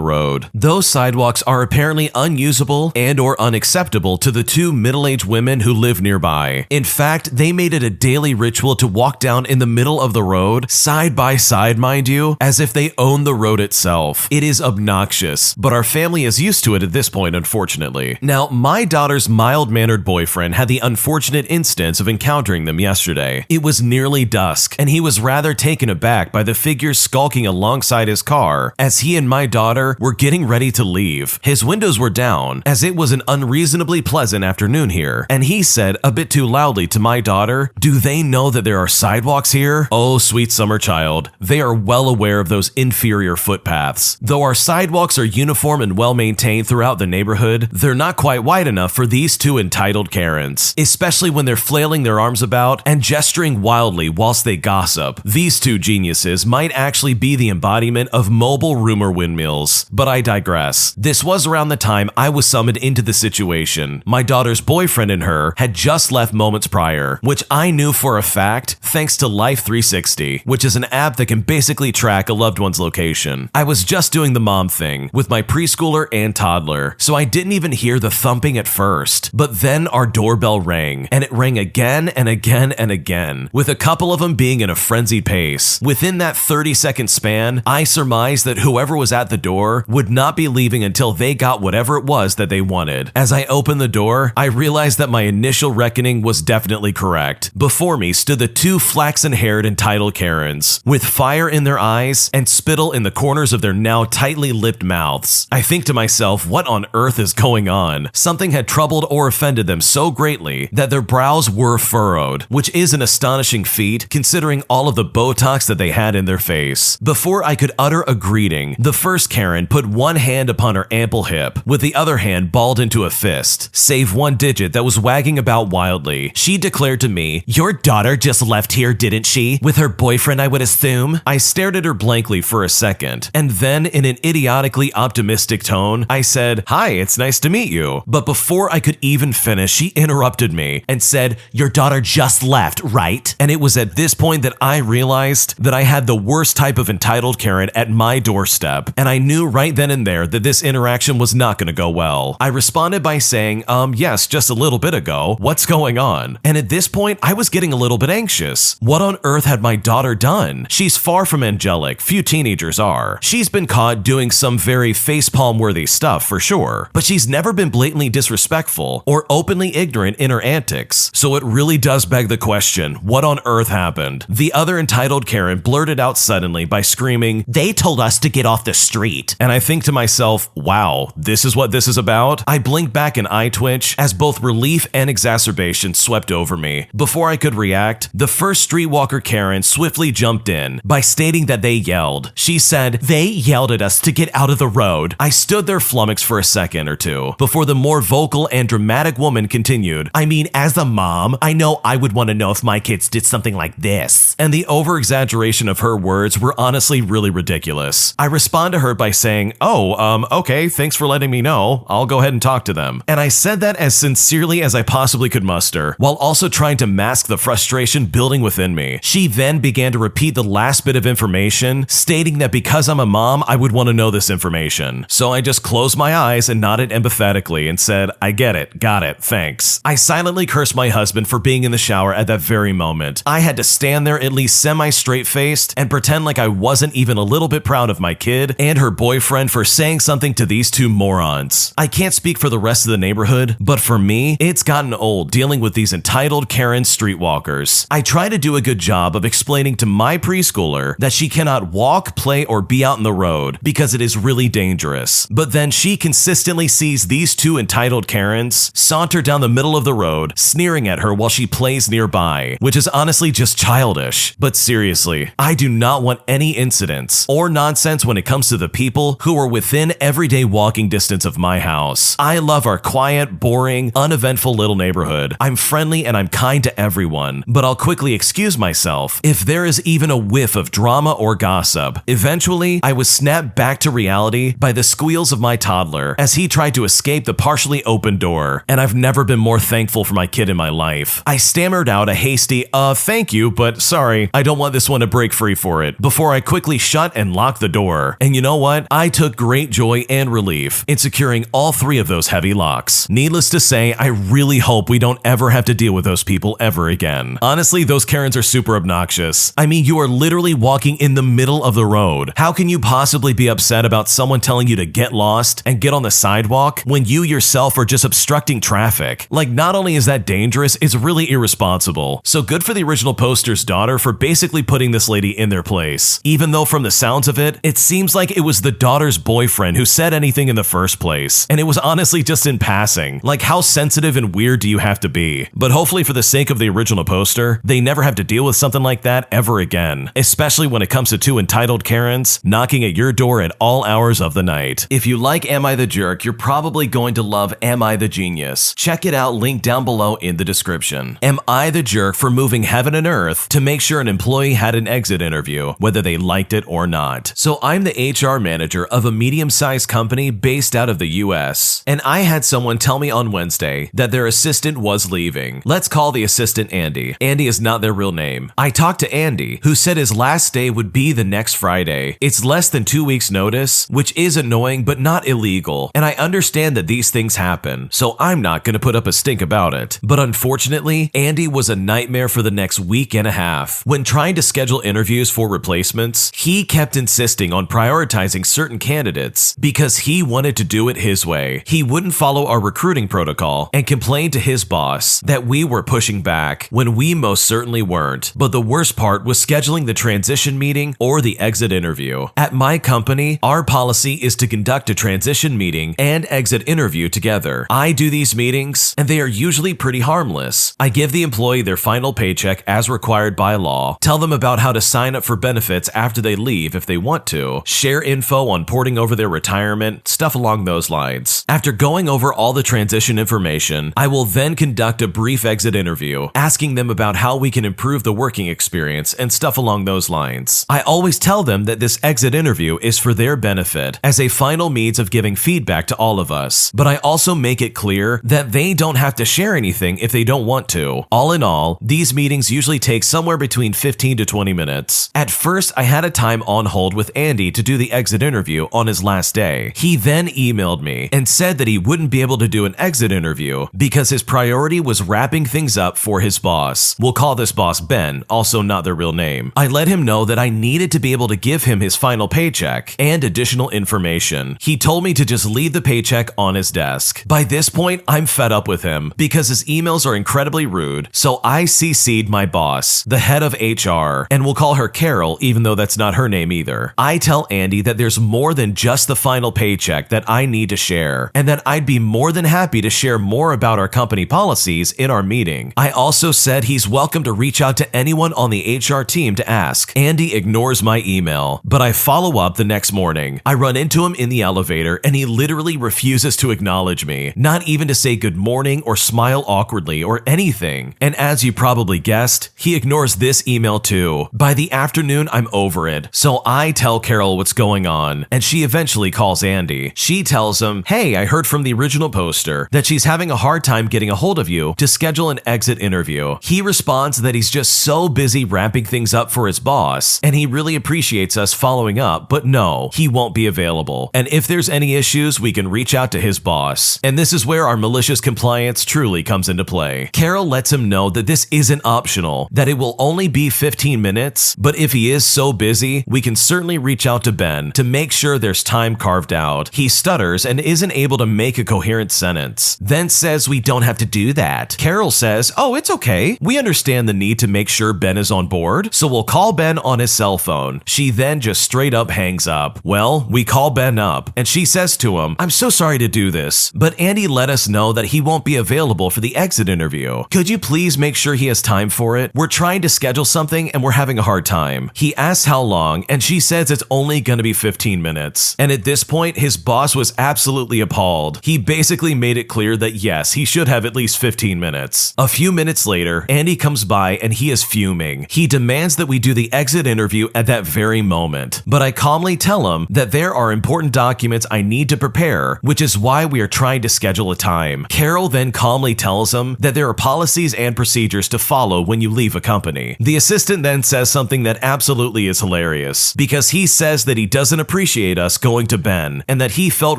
[SPEAKER 1] road. Those sidewalks are apparently unusable and or unacceptable to the two middle-aged women who live nearby. In fact, they made it a daily ritual to walk down in the middle of the road, side by side, mind you, as if they own the road itself. It is obnoxious, but our family is used to it at this point, unfortunately. Now, my daughter's mild-mannered boyfriend had the unfortunate instance of encountering them yesterday. It was nearly dusk, and he was rather taken aback by the figures skulking alongside his car as he and my daughter were getting ready to leave. His windows were down, as it was an unreasonably pleasant afternoon here, and he said a bit too loudly to my daughter, "Do they know that there are sidewalks here?" Oh, sweet summer child, they are well aware of those inferior footpaths. Though our sidewalks are uniform and well maintained throughout the neighborhood, they're not quite wide enough for these two entitled Karens, especially when they're flailing their arms about and gesturing wildly whilst they gossip. These two geniuses might actually be the embodiment of mobile rumor windmills, but I digress. This was around the time I was summoned into the situation. My daughter's boyfriend and her had just left moments prior, which I knew for a fact thanks to Life 360, which is an app that can basically track a loved one's location. I was just doing the mom thing with my preschooler and toddler, so I didn't even hear the thumping at first. But then our doorbell rang, and it rang again and again and again, with a couple of them being in a frenzied pace. Within that 30-second span, I surmised that whoever was at the door would not be leaving until they got whatever it was that they wanted. As I opened the door, I realized that my initial reckoning was definitely correct. Before me stood the two flaxen-haired entitled Karens, with fire in their eyes and spittle in the corners of their now tightly lipped mouths. I think to myself, what on earth is going on? Something had troubled or offended them so greatly that their brows were furrowed, which is an astonishing feat considering all of the Botox that they had in their face. Before I could utter a greeting, the first Karen put one hand upon her ample hip, with the other hand balled into a fist, save one digit that was wagging about wildly. She declared to me, "Your daughter just left here, didn't she? With her boyfriend, I would assume?" I stared at her blankly for a second, and then in an idiotically optimistic tone, I said, "Hi, it's nice to meet you." But before I could even finish, she interrupted me and said, "Your daughter just left, right?" And it was at this point that I realized that I had the worst type of entitled Karen at my doorstep, and I knew right then and there that this interaction was not going to go well. I responded by saying, yes, just a little bit ago. What's going on?" And at this point, I was getting a little bit anxious. What on earth had my daughter done? She's far from angelic. Few teenagers are. She's been caught doing some very facepalm-worthy stuff for sure, but she's never been blatantly disrespectful or openly ignorant in her antics. So it really does beg the question, what on earth happened? The other entitled Karen blurted out suddenly by screaming, "They told us to get off the street." And I think to myself, wow, this is what this is about? I blinked back an eye twitch as both relief and exacerbation swept over me. Before I could react, the first streetwalker Karen swiftly jumped in by stating that they yelled. She said, "They yelled at us to get out of the road." I stood there flummoxed for a second or two before the more vocal and dramatic woman continued, "I mean, as a mom, I know I would want to know if my kids did something like this." And the over-exaggeration of her words were honestly really ridiculous. I respond to her by saying, okay, thanks for letting me know. I'll go ahead and talk to them. And I said that as sincerely as I possibly could muster, while also trying to mask the frustration building within me. She then began to repeat the last bit of information, stating that because I'm a mom, I would want to know this information. So I just closed my eyes and nodded empathetically and said, "I get it, got it, thanks." I silently cursed my husband for being in the shower at that very moment. I had to stand there at least semi-straight-faced and pretend like I wasn't even a little bit proud of my kid and her boyfriend for saying something to these two morons. I can't speak for the rest of the neighborhood, but for me, it's gotten old dealing dealing with these entitled Karen streetwalkers. I try to do a good job of explaining to my preschooler that she cannot walk, play, or be out in the road because it is really dangerous. But then she consistently sees these two entitled Karens saunter down the middle of the road, sneering at her while she plays nearby, which is honestly just childish. But seriously, I do not want any incidents or nonsense when it comes to the people who are within everyday walking distance of my house. I love our quiet, boring, uneventful little neighborhood. I'm friendly and I'm kind to everyone, but I'll quickly excuse myself if there is even a whiff of drama or gossip. Eventually, I was snapped back to reality by the squeals of my toddler as he tried to escape the partially open door, and I've never been more thankful for my kid in my life. I stammered out a hasty, thank you, but sorry, I don't want this one to break free for it, before I quickly shut and locked the door. And you know what? I took great joy and relief in securing all three of those heavy locks. Needless to say, I really hope we don't ever have to deal with those people ever again. Honestly, those Karens are super obnoxious. I mean, you are literally walking in the middle of the road. How can you possibly be upset about someone telling you to get lost and get on the sidewalk when you yourself are just obstructing traffic? Like, not only is that dangerous, it's really irresponsible. So good for the original poster's daughter for basically putting this lady in their place. Even though from the sounds of it, it seems like it was the daughter's boyfriend who said anything in the first place. And it was honestly just in passing. Like, how sensitive and weird do you have to be? But hopefully for the sake of the original poster, they never have to deal with something like that ever again. Especially when it comes to two entitled Karens knocking at your door at all hours of the night. If you like Am I the Jerk, you're probably going to love Am I the Genius. Check it out, linked down below in the description. Am I the jerk for moving heaven and earth to make sure an employee had an exit interview, whether they liked it or not? So I'm the HR manager of a medium-sized company based out of the US, and I had someone tell me on Wednesday that their assistant was leaving. Let's call the assistant Andy. Andy is not their real name. I talked to Andy, who said his last day would be the next Friday. It's less than 2 weeks notice, which is annoying but not illegal, and I understand that these things happen, so I'm not going to put up a stink about it. But unfortunately, Andy was a nightmare for the next week and a half. When trying to schedule interviews for replacements, he kept insisting on prioritizing certain candidates because he wanted to do it his way. He wouldn't follow our recruiting protocol and complained to his boss that we were pushing back when we most certainly weren't. But the worst part was scheduling the transition meeting or the exit interview. At my company, our policy is to conduct a transition meeting and exit interview together. I do these meetings, and they are usually pretty harmless. I give the employee their final paycheck as required by law, tell them about how to sign up for benefits after they leave if they want to, share info on porting over their retirement, stuff along those lines. After going over all the transition information, I will then conduct a brief exit interview, asking them about how we can improve the working experience and stuff along those lines. I always tell them that this exit interview is for their benefit as a final means of giving feedback to all of us, but I also make it clear that they don't have to share anything if they don't want to. All in all, these meetings usually take somewhere between 15 to 20 minutes. At first, I had a time on hold with Andy to do the exit interview on his last day. He then emailed me and said that he wouldn't be able to do an exit interview because his priority was wrapping things up for his boss. We'll call this boss Ben, also not their real name. I let him know that I needed to be able to give him his final paycheck and additional information. He told me to just leave the paycheck on his desk. By this point, I'm fed up with him because his emails are incredibly rude, so I CC'd my boss, the head of HR, and we'll call her Carol even though that's not her name either. I tell Andy that there's more than just the final paycheck that I need to share, and that I'd be more than happy to share more about our company policies in our meeting. I also said he's welcome to reach out to anyone on the HR team to ask. Andy ignores my email, but I follow up the next morning. I run into him in the elevator and he literally refuses to acknowledge me, not even to say good morning or smile awkwardly or anything. And as you probably guessed, he ignores this email too. By the afternoon, I'm over it, so I tell Carol what's going on, and she eventually calls Andy. She tells him, hey, I heard from the original poster that she's having a hard time getting a hold of you to schedule an exit interview. He responds that he's just so busy wrapping things up for his boss, and he really appreciates us following up, but no, he won't be available. And if there's any issues, we can reach out to his boss. And this is where our malicious compliance truly comes into play. Carol lets him know that this isn't optional, that it will only be 15 minutes, but if he is so busy, we can certainly reach out to Ben to make sure there's time carved out. He stutters and isn't able to make a coherent sentence, then says we don't have to do that that? Carol says, oh, it's okay. We understand the need to make sure Ben is on board, so we'll call Ben on his cell phone. She then just straight up hangs up. Well, we call Ben up, and she says to him, I'm so sorry to do this, but Andy let us know that he won't be available for the exit interview. Could you please make sure he has time for it? We're trying to schedule something and we're having a hard time. He asks how long, and she says it's only gonna be 15 minutes. And at this point, his boss was absolutely appalled. He basically made it clear that yes, he should have at least 15 minutes. A few minutes later, Andy comes by and he is fuming. He demands that we do the exit interview at that very moment. But I calmly tell him that there are important documents I need to prepare, which is why we are trying to schedule a time. Carol then calmly tells him that there are policies and procedures to follow when you leave a company. The assistant then says something that absolutely is hilarious, because he says that he doesn't appreciate us going to Ben and that he felt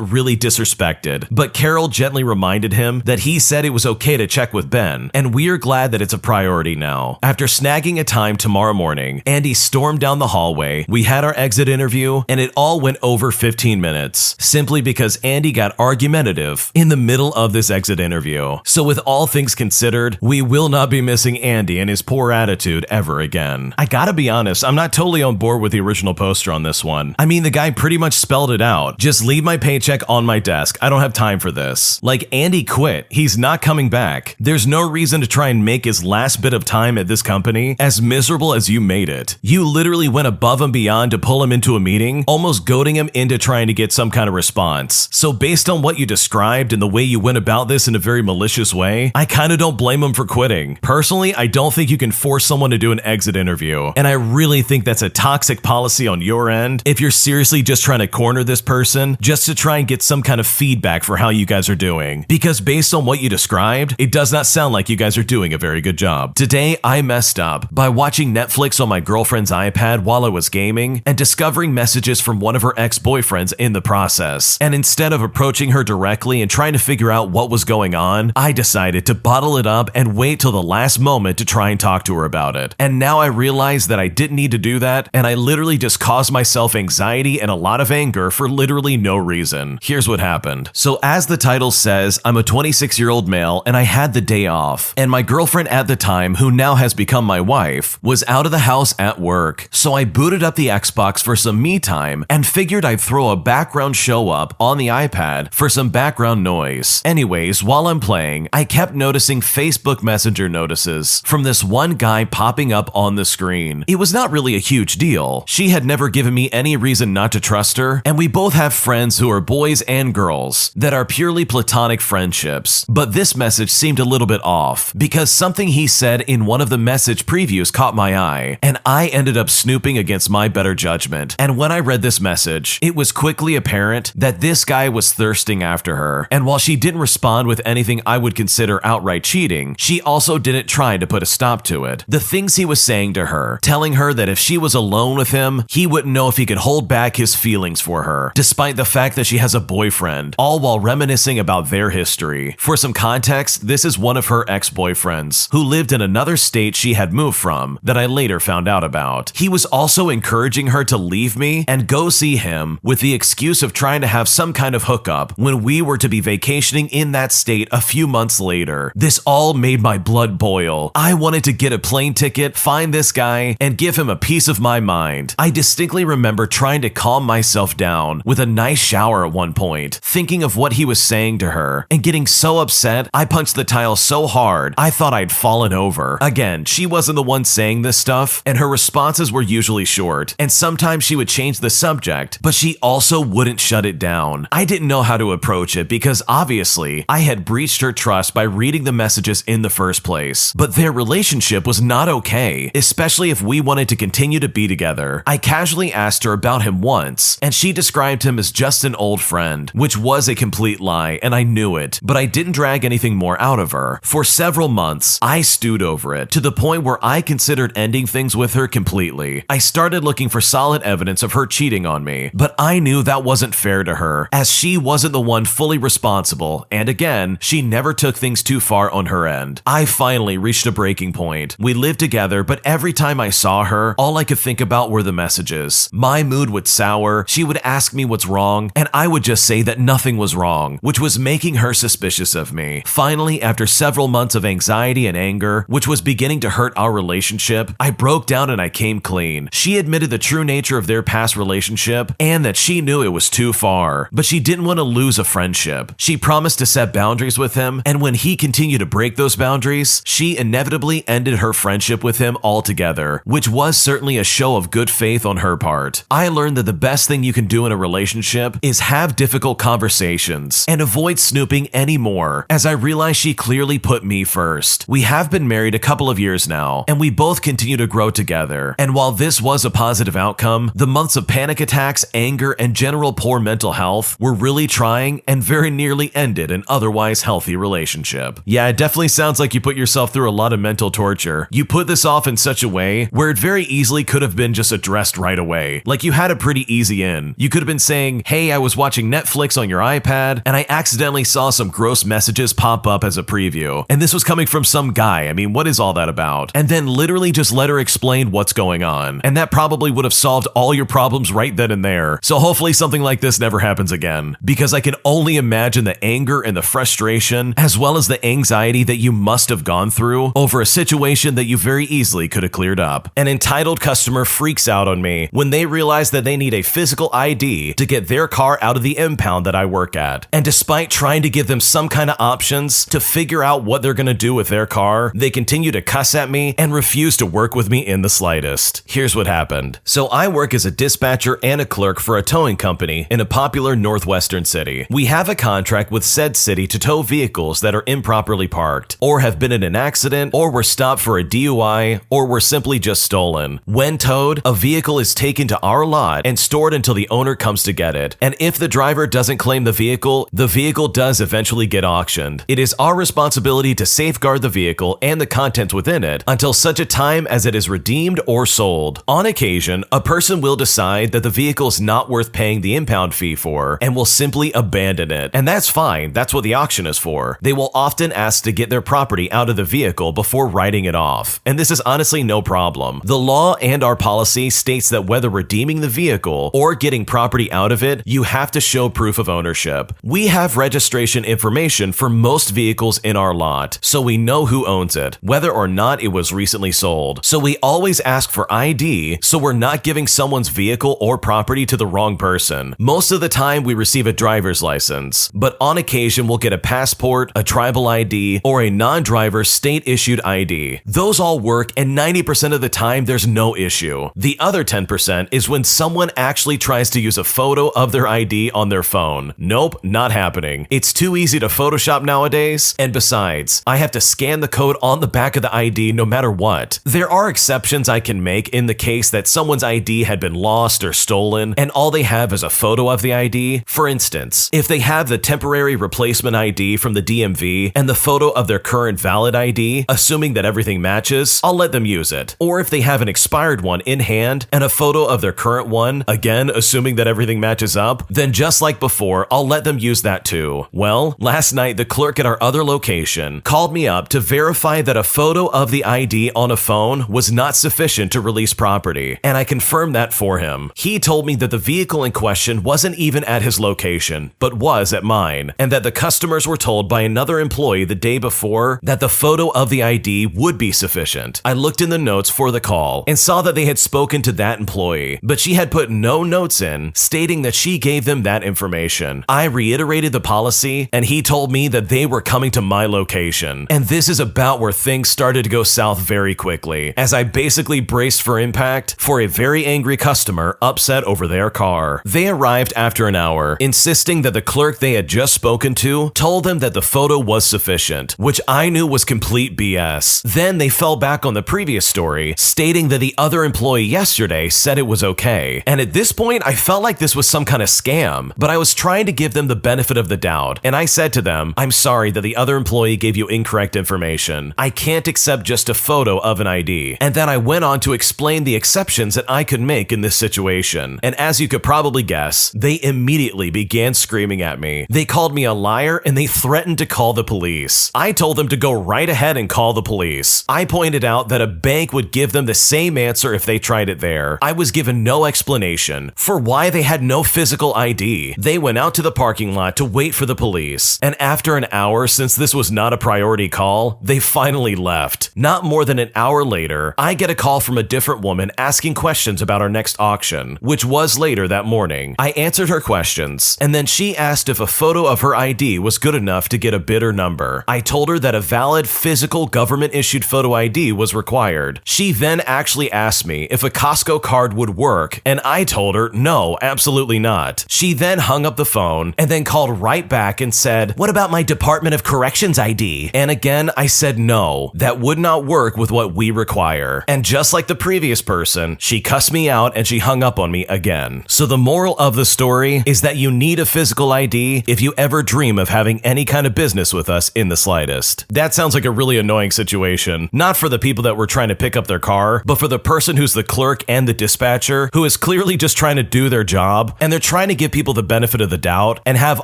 [SPEAKER 1] really disrespected. But Carol gently reminded him that he said it was okay to check with Ben, and we're glad that it's a priority now. After snagging a time tomorrow morning, Andy stormed down the hallway, we had our exit interview, and it all went over 15 minutes, simply because Andy got argumentative in the middle of this exit interview. So with all things considered, we will not be missing Andy and his poor attitude ever again. I gotta be honest, I'm not totally on board with the original poster on this one. I mean, the guy pretty much spelled it out. Just leave my paycheck on my desk. I don't have time for this. Like, Andy quit. He's not coming back. There's no reason to try and make his last bit of time at this company as miserable as you made it. You literally went above and beyond to pull him into a meeting, almost goading him into trying to get some kind of response. So based on what you described and the way you went about this in a very malicious way, I kind of don't blame him for quitting. Personally, I don't think you can force someone to do an exit interview, and I really think that's a toxic policy on your end if you're seriously just trying to corner this person just to try and get some kind of feedback for how you guys are doing. Because based on what you described, it does not sound like you guys are doing a very good job. Today, I messed up by watching Netflix on my girlfriend's iPad while I was gaming and discovering messages from one of her ex-boyfriends in the process. And instead of approaching her directly and trying to figure out what was going on, I decided to bottle it up and wait till the last moment to try and talk to her about it. And now I realize that I didn't need to do that, and I literally just caused myself anxiety and a lot of anger for literally no reason. Here's what happened. So as the title says, I'm a 26-year-old male and I had the day off. And my girlfriend at the time, who now has become my wife, was out of the house at work. So I booted up the Xbox for some me time and figured I'd throw a background show up on the iPad for some background noise. Anyways, while I'm playing, I kept noticing Facebook Messenger notices from this one guy popping up on the screen. It was not really a huge deal. She had never given me any reason not to trust her, and we both have friends who are boys and girls that are purely platonic friendships. But this message seemed a little bit off because something he said in one of the message previews caught my eye, and I ended up snooping against my better judgment. And when I read this message, it was quickly apparent that this guy was thirsting after her. And while she didn't respond with anything I would consider outright cheating, she also didn't try to put a stop to it. The things he was saying to her, telling her that if she was alone with him, he wouldn't know if he could hold back his feelings for her, despite the fact that she has a boyfriend, all while reminiscing about their history. For some context, this is one of her ex-boyfriends, who lived in another state she had moved from, that I later found out about. He was also encouraging her to leave me and go see him with the excuse of trying to have some kind of hookup when we were to be vacationing in that state a few months later. This all made my blood boil. I wanted to get a plane ticket, find this guy, and give him a piece of my mind. I distinctly remember trying to calm myself down with a nice shower at one point, thinking of what he was saying to her, and getting so upset, I punched the tile so hard, I thought I'd fallen over. Again, she wasn't the one saying this stuff, and her responses were usually short, and sometimes she would change the subject, but she also wouldn't shut it down. I didn't know how to approach it because obviously I had breached her trust by reading the messages in the first place. But their relationship was not okay, especially if we wanted to continue to be together. I casually asked her about him once, and she described him as just an old friend, which was a complete lie, and I knew it, but I didn't drag anything more out of her. For several months, I stewed over it, to the point where I considered ending things with her completely. I started looking for solid evidence of her cheating on me, but I knew that wasn't fair to her, as she wasn't the one fully responsible, and again, she never took things too far on her end. I finally reached a breaking point. We lived together, but every time I saw her, all I could think about were the messages. My mood would sour, she would ask me what's wrong, and I would just say that nothing was wrong, which was making her suspicious of me. Finally, Finally, after several months of anxiety and anger, which was beginning to hurt our relationship, I broke down and I came clean. She admitted the true nature of their past relationship and that she knew it was too far, but she didn't want to lose a friendship. She promised to set boundaries with him, and when he continued to break those boundaries, she inevitably ended her friendship with him altogether, which was certainly a show of good faith on her part. I learned that the best thing you can do in a relationship is have difficult conversations and avoid snooping anymore, as I realized she clearly put me first. We have been married a couple of years now, and we both continue to grow together. And while this was a positive outcome, the months of panic attacks, anger, and general poor mental health were really trying and very nearly ended an otherwise healthy relationship. Yeah, it definitely sounds like you put yourself through a lot of mental torture. You put this off in such a way where it very easily could have been just addressed right away. Like you had a pretty easy in. You could have been saying, hey, I was watching Netflix on your iPad and I accidentally saw some gross messages pop up as a preview. And this was coming from some guy. I mean, what is all that about? And then literally just let her explain what's going on. And that probably would have solved all your problems right then and there. So hopefully something like this never happens again. Because I can only imagine the anger and the frustration, as well as the anxiety that you must have gone through over a situation that you very easily could have cleared up. An entitled customer freaks out on me when they realize that they need a physical ID to get their car out of the impound that I work at. And despite trying to give them some kind of options to figure out what they're gonna do with their car, they continue to cuss at me and refuse to work with me in the slightest. Here's what happened. So I work as a dispatcher and a clerk for a towing company in a popular northwestern city. We have a contract with said city to tow vehicles that are improperly parked, or have been in an accident, or were stopped for a DUI, or were simply just stolen. When towed, a vehicle is taken to our lot and stored until the owner comes to get it. And if the driver doesn't claim the vehicle does eventually get auctioned. It is our responsibility to safeguard the vehicle and the contents within it until such a time as it is redeemed or sold. On occasion, a person will decide that the vehicle is not worth paying the impound fee for and will simply abandon it. And that's fine, that's what the auction is for. They will often ask to get their property out of the vehicle before writing it off. And this is honestly no problem. The law and our policy states that whether redeeming the vehicle or getting property out of it, you have to show proof of ownership. We have registration information for most vehicles in our lot, so we know who owns it, whether or not it was recently sold. So we always ask for ID, so we're not giving someone's vehicle or property to the wrong person. Most of the time we receive a driver's license, but on occasion we'll get a passport, a tribal ID, or a non-driver state-issued ID. Those all work, and 90% of the time there's no issue. The other 10% is when someone actually tries to use a photo of their ID on their phone. Nope, not happening. It's too easy to Photoshop nowadays, and besides, I have to scan the code on the back of the ID no matter what. There are exceptions I can make in the case that someone's ID had been lost or stolen, and all they have is a photo of the ID. For instance, if they have the temporary replacement ID from the DMV and the photo of their current valid ID, assuming that everything matches, I'll let them use it. Or if they have an expired one in hand and a photo of their current one, again, assuming that everything matches up, then just like before, I'll let them use that too. Well, last night the clerk at our other location called me up to verify that a photo of the ID on a phone was not sufficient to release property, and I confirmed that for him. He told me that the vehicle in question wasn't even at his location, but was at mine, and that the customers were told by another employee the day before that the photo of the ID would be sufficient. I looked in the notes for the call and saw that they had spoken to that employee, but she had put no notes in stating that she gave them that information. I reiterated the policy, and he told me that they were coming to my location. And this is about where things started to go south very quickly, as I basically braced for impact for a very angry customer upset over their car. They arrived after an hour, insisting that the clerk they had just spoken to told them that the photo was sufficient, which I knew was complete BS. Then they fell back on the previous story, stating that the other employee yesterday said it was okay. And at this point, I felt like this was some kind of scam, but I was trying to give them the benefit of the doubt, and I said to them, I'm sorry that the other employee gave you incorrect information. I can't accept just a photo of an ID. And then I went on to explain the exceptions that I could make in this situation. And as you could probably guess, they immediately began screaming at me. They called me a liar and they threatened to call the police. I told them to go right ahead and call the police. I pointed out that a bank would give them the same answer if they tried it there. I was given no explanation for why they had no physical ID. They went out to the parking lot to wait for the police. And after an hour, since since this was not a priority call, they finally left. Not more than an hour later, I get a call from a different woman asking questions about our next auction, which was later that morning. I answered her questions, and then she asked if a photo of her ID was good enough to get a bid or number. I told her that a valid physical government-issued photo ID was required. She then actually asked me if a Costco card would work, and I told her no, absolutely not. She then hung up the phone and then called right back and said, "What about my Department of Corrections ID?" And again, I said no, that would not work with what we require. And just like the previous person, she cussed me out and she hung up on me again. So the moral of the story is that you need a physical ID if you ever dream of having any kind of business with us in the slightest. That sounds like a really annoying situation, not for the people that were trying to pick up their car, but for the person who's the clerk and the dispatcher who is clearly just trying to do their job, and they're trying to give people the benefit of the doubt and have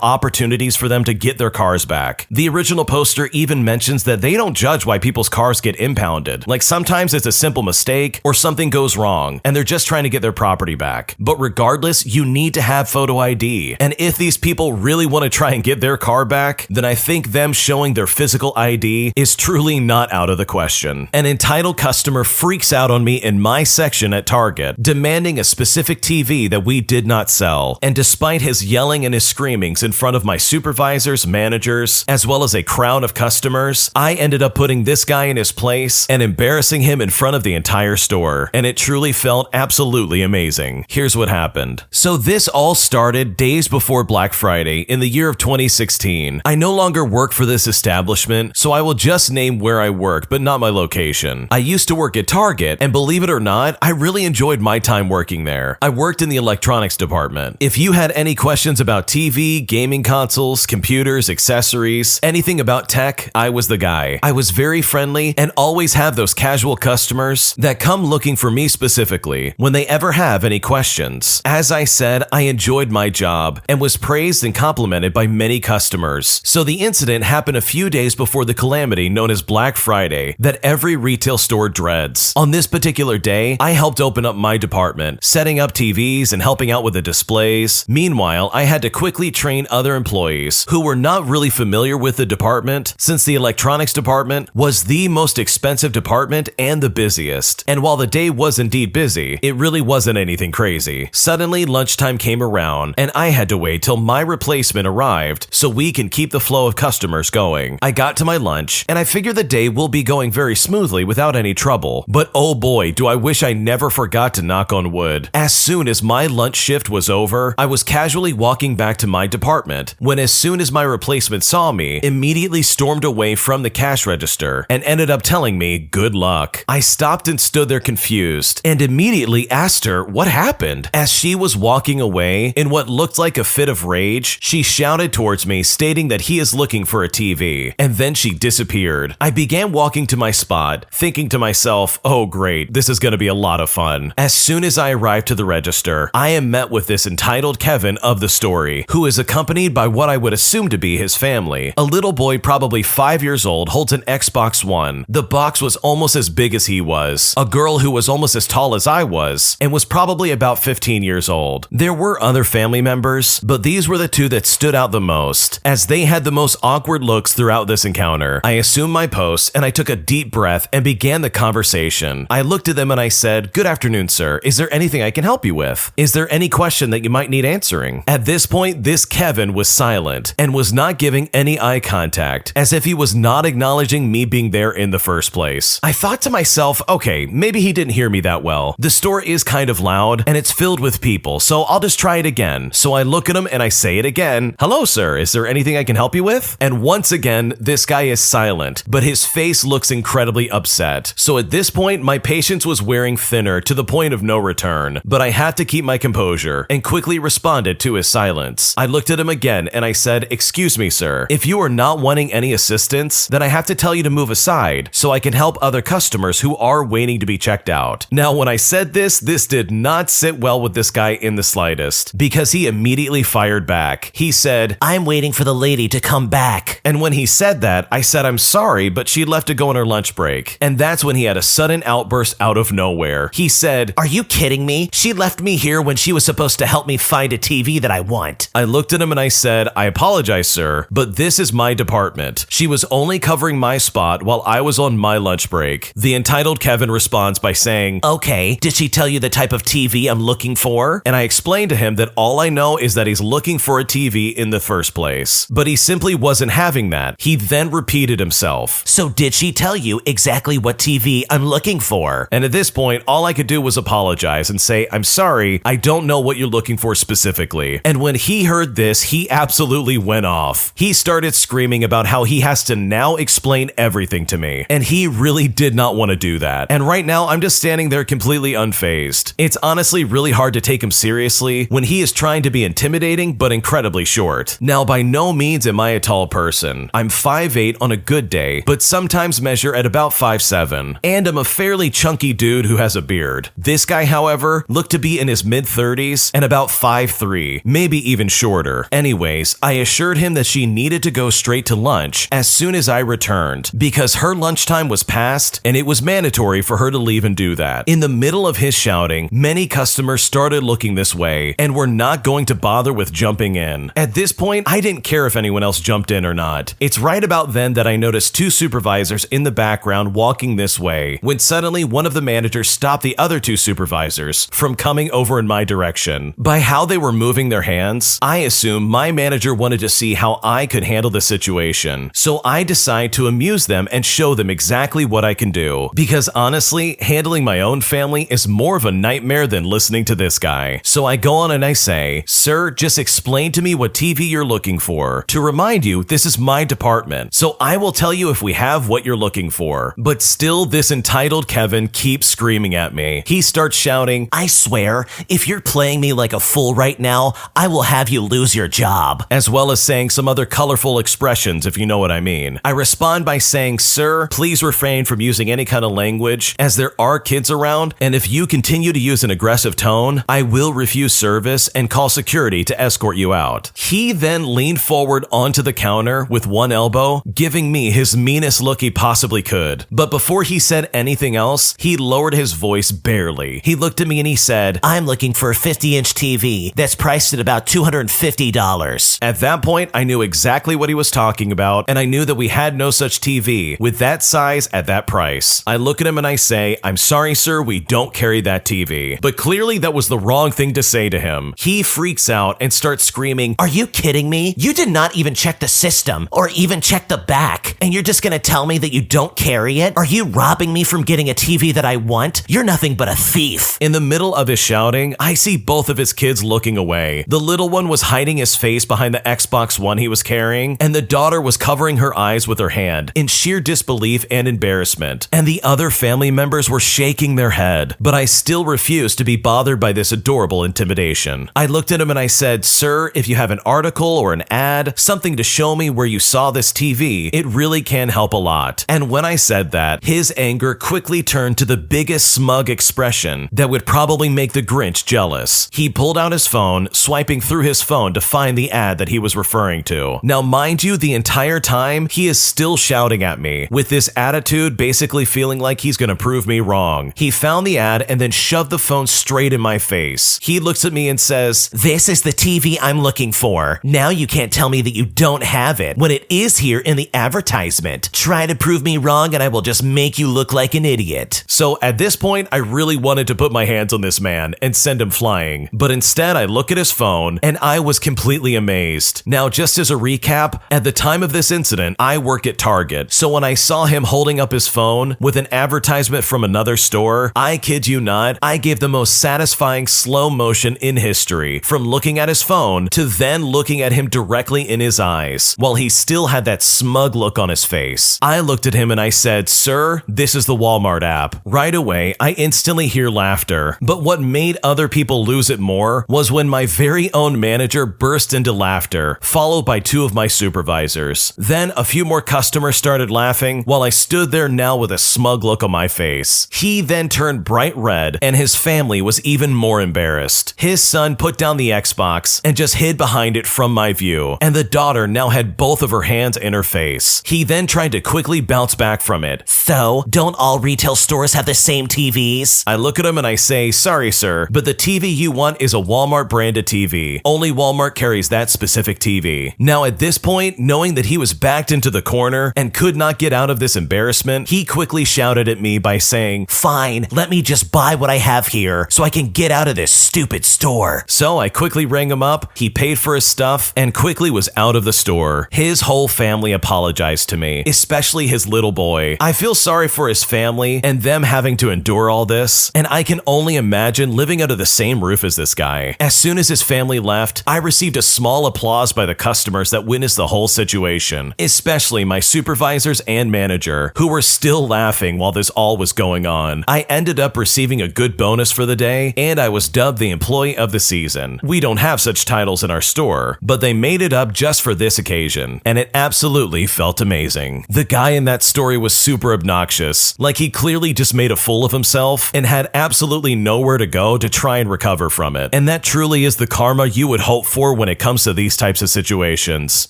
[SPEAKER 1] opportunities for them to get their cars back. The original poster even mentions that they don't judge why people's cars get impounded. Like sometimes it's a simple mistake or something goes wrong and they're just trying to get their property back. But regardless, you need to have photo ID. And if these people really want to try and get their car back, then I think them showing their physical ID is truly not out of the question. An entitled customer freaks out on me in my section at Target, demanding a specific TV that we did not sell. And despite his yelling and his screamings in front of my supervisors, managers, as well as a crowd of customers, I ended up putting this guy in his place and embarrassing him in front of the entire store. And it truly felt absolutely amazing. Here's what happened. So this all started days before Black Friday in the year of 2016. I no longer work for this establishment, so I will just name where I work, but not my location. I used to work at Target, and believe it or not, I really enjoyed my time working there. I worked in the electronics department. If you had any questions about TV, gaming consoles, computers, accessories, anything about tech, I was the guy. I was very friendly and always have those casual customers that come looking for me specifically when they ever have any questions. As I said, I enjoyed my job and was praised and complimented by many customers. So the incident happened a few days before the calamity known as Black Friday that every retail store dreads. On this particular day, I helped open up my department, setting up TVs and helping out with the displays. Meanwhile, I had to quickly train other employees who were not really familiar with the department, since the electronics department was the most expensive department and the busiest. And while the day was indeed busy, it really wasn't anything crazy. Suddenly, lunchtime came around, and I had to wait till my replacement arrived so we can keep the flow of customers going. I got to my lunch, and I figured the day will be going very smoothly without any trouble. But oh boy, do I wish I never forgot to knock on wood. As soon as my lunch shift was over, I was casually walking back to my department when, as soon as my replacement saw me, immediately stormed away from the cash register and ended up telling me good luck. I stopped and stood there confused and immediately asked her what happened. As she was walking away in what looked like a fit of rage, she shouted towards me stating that he is looking for a TV, and then she disappeared. I began walking to my spot, thinking to myself, oh great, this is going to be a lot of fun. As soon as I arrived to the register, I am met with this entitled Kevin of the story, who is accompanied by what I would assume to be his family. A little boy probably 5 years old holds an Xbox One. The box was almost as big as he was. A girl who was almost as tall as I was and was probably about 15 years old. There were other family members, but these were the two that stood out the most, as they had the most awkward looks throughout this encounter. I assumed my post and I took a deep breath and began the conversation. I looked at them and I said, "Good afternoon, sir. Is there anything I can help you with? Is there any question that you might need answering?" At this point, this Kevin was silent and was not giving any eye contact, as if he was not acknowledging me being there in the first place. I thought to myself, okay, maybe he didn't hear me that well. The store is kind of loud and it's filled with people, so I'll just try it again. So I look at him and I say it again. "Hello, sir. Is there anything I can help you with?" And once again, this guy is silent, but his face looks incredibly upset. So at this point, my patience was wearing thinner to the point of no return, but I had to keep my composure and quickly responded to his silence. I looked at him again and I said, "Excuse me, sir. If you are not wanting any assistance, then I have to tell you to move aside so I can help other customers who are waiting to be checked out." Now, when I said this did not sit well with this guy in the slightest, because he immediately fired back. He said,
[SPEAKER 2] "I'm waiting for the lady to come back."
[SPEAKER 1] And when he said that, I said, "I'm sorry, but she left to go on her lunch break." And that's when he had a sudden outburst out of nowhere. He said,
[SPEAKER 2] "Are you kidding me? She left me here when she was supposed to help me find a TV that I want."
[SPEAKER 1] I looked at him and I said, "I apologize, sir, but this is my department. She was only covering my spot while I was on my lunch break. The entitled Kevin responds by saying,
[SPEAKER 2] Okay, did she tell you the type of TV I'm looking for?
[SPEAKER 1] and I explained to him that all I know is that he's looking for a TV in the first place. But he simply wasn't having that. He then repeated himself.
[SPEAKER 2] So did she tell you exactly what TV I'm looking for?
[SPEAKER 1] And at this point, all I could do was apologize and say, I'm sorry, I don't know what you're looking for specifically. And when he heard this, he absolutely went off. He started screaming about how he has to now explain everything to me. And he really did not want to do that. And right now, I'm just standing there completely unfazed. It's honestly really hard to take him seriously when he is trying to be intimidating but incredibly short. Now, by no means am I a tall person. I'm 5'8" on a good day, but sometimes measure at about 5'7", and I'm a fairly chunky dude who has a beard. This guy, however, looked to be in his mid-30s and about 5'3", maybe even shorter. Anyways, I assured him that she needed to go straight to lunch as soon as I returned, because her lunchtime was past and it was mandatory for her to leave and do that. In the middle of his shouting, many customers started looking this way and were not going to bother with jumping in. At this point, I didn't care if anyone else jumped in or not. It's right about then that I noticed two supervisors in the background walking this way, when suddenly one of the managers stopped the other two supervisors from coming over in my direction. By how they were moving their hands, I assume my manager wanted to see how I could handle the situation. So I decide to amuse them and show them exactly what I can do. Because honestly, handling my own family is more of a nightmare than listening to this guy. So I go on and I say, Sir, just explain to me what TV you're looking for. To remind you, this is my department, so I will tell you if we have what you're looking for. But still, this entitled Kevin keeps screaming at me. He starts shouting,
[SPEAKER 2] I swear, if you're playing me like a fool right now, I will have you lose your job.
[SPEAKER 1] as well as saying some other colorful expressions, if you know what I mean. I respond by saying, Sir, please refrain from using any kind of language, as there are kids around, and if you continue to use an aggressive tone, I will refuse service and call security to escort you out. He then leaned forward onto the counter with one elbow, giving me his meanest look he possibly could. But before he said anything else, he lowered his voice barely. He looked at me and he said,
[SPEAKER 2] I'm looking for a 50-inch TV that's priced at about $250.
[SPEAKER 1] At that point, I knew exactly what he was talking about, and I knew that we had no such TV with that size at that price. I look at him and I say, I'm sorry, sir, we don't carry that TV. But clearly that was the wrong thing to say to him. He freaks out and starts screaming,
[SPEAKER 2] Are you kidding me? You did not even check the system or even check the back, and you're just gonna tell me that you don't carry it? Are you robbing me from getting a TV that I want? You're nothing but a thief.
[SPEAKER 1] In the middle of his shouting, I see both of his kids looking away. The little one was hiding his face behind the Xbox One he was carrying, and the daughter was covering her eyes with her hand in sheer disbelief and embarrassment. And the other family members were shaking their head, but I still refused to be bothered by this adorable intimidation. I looked at him and I said, Sir, if you have an article or an ad, something to show me where you saw this TV, it really can help a lot. And when I said that, his anger quickly turned to the biggest smug expression that would probably make the Grinch jealous. He pulled out his phone, swiping through his phone to find the ad that he was referring to. Now, mind you, the entire time, he is still shouting at me, with this attitude basically feeling like he's gonna prove me wrong. He found the ad and then shoved the phone straight in my face. He looks at me and says,
[SPEAKER 2] This is the TV I'm looking for. Now you can't tell me that you don't have it when it is here in the advertisement. Try to prove me wrong and I will just make you look like an idiot.
[SPEAKER 1] So at this point, I really wanted to put my hands on this man and send him flying. But instead, I look at his phone and I was completely amazed. Now, just as a recap, at the time of this incident, I work at Target. So when I saw him holding up his phone with an advertisement from another store, I kid you not, I gave the most satisfying slow motion in history, from looking at his phone to then looking at him directly in his eyes, while he still had that smug look on his face. I looked at him and I said, Sir, this is the Walmart app. Right away, I instantly hear laughter. But what made other people lose it more was when my very own manager burst into laughter, followed by two of my supervisors. Then a few more customers started laughing while I stood there now with a smug look on my face. He then turned bright red and his family was even more embarrassed. His son put down the Xbox and just hid behind it from my view, and the daughter now had both of her hands in her face. He then tried to quickly bounce back from it.
[SPEAKER 2] So, don't all retail stores have the same TVs?
[SPEAKER 1] I look at him and I say, Sorry, sir, but the TV you want is a Walmart branded TV. Only Walmart carries that specific TV. Now at this point, knowing that he was backed into the corner and could not get out of this embarrassment, he quickly shouted at me by saying,
[SPEAKER 2] "Fine, let me just buy what I have here so I can get out of this stupid store."
[SPEAKER 1] So I quickly rang him up, he paid for his stuff, and quickly was out of the store. His whole family apologized to me, especially his little boy. I feel sorry for his family and them having to endure all this, and I can only imagine living under the same roof as this guy. As soon as his family left, I received a small applause by the customers that witnessed the whole situation, especially my supervisors and manager, who were still laughing while this all was going on. I ended up receiving a good bonus for the day, and I was dubbed the Employee of the Season. We don't have such titles in our store, but they made it up just for this occasion, and it absolutely felt amazing. The guy in that story was super obnoxious, like he clearly just made a fool of himself and had absolutely nowhere to go to try and recover from it. And that truly is the karma you would hope for when it comes to these types of situations.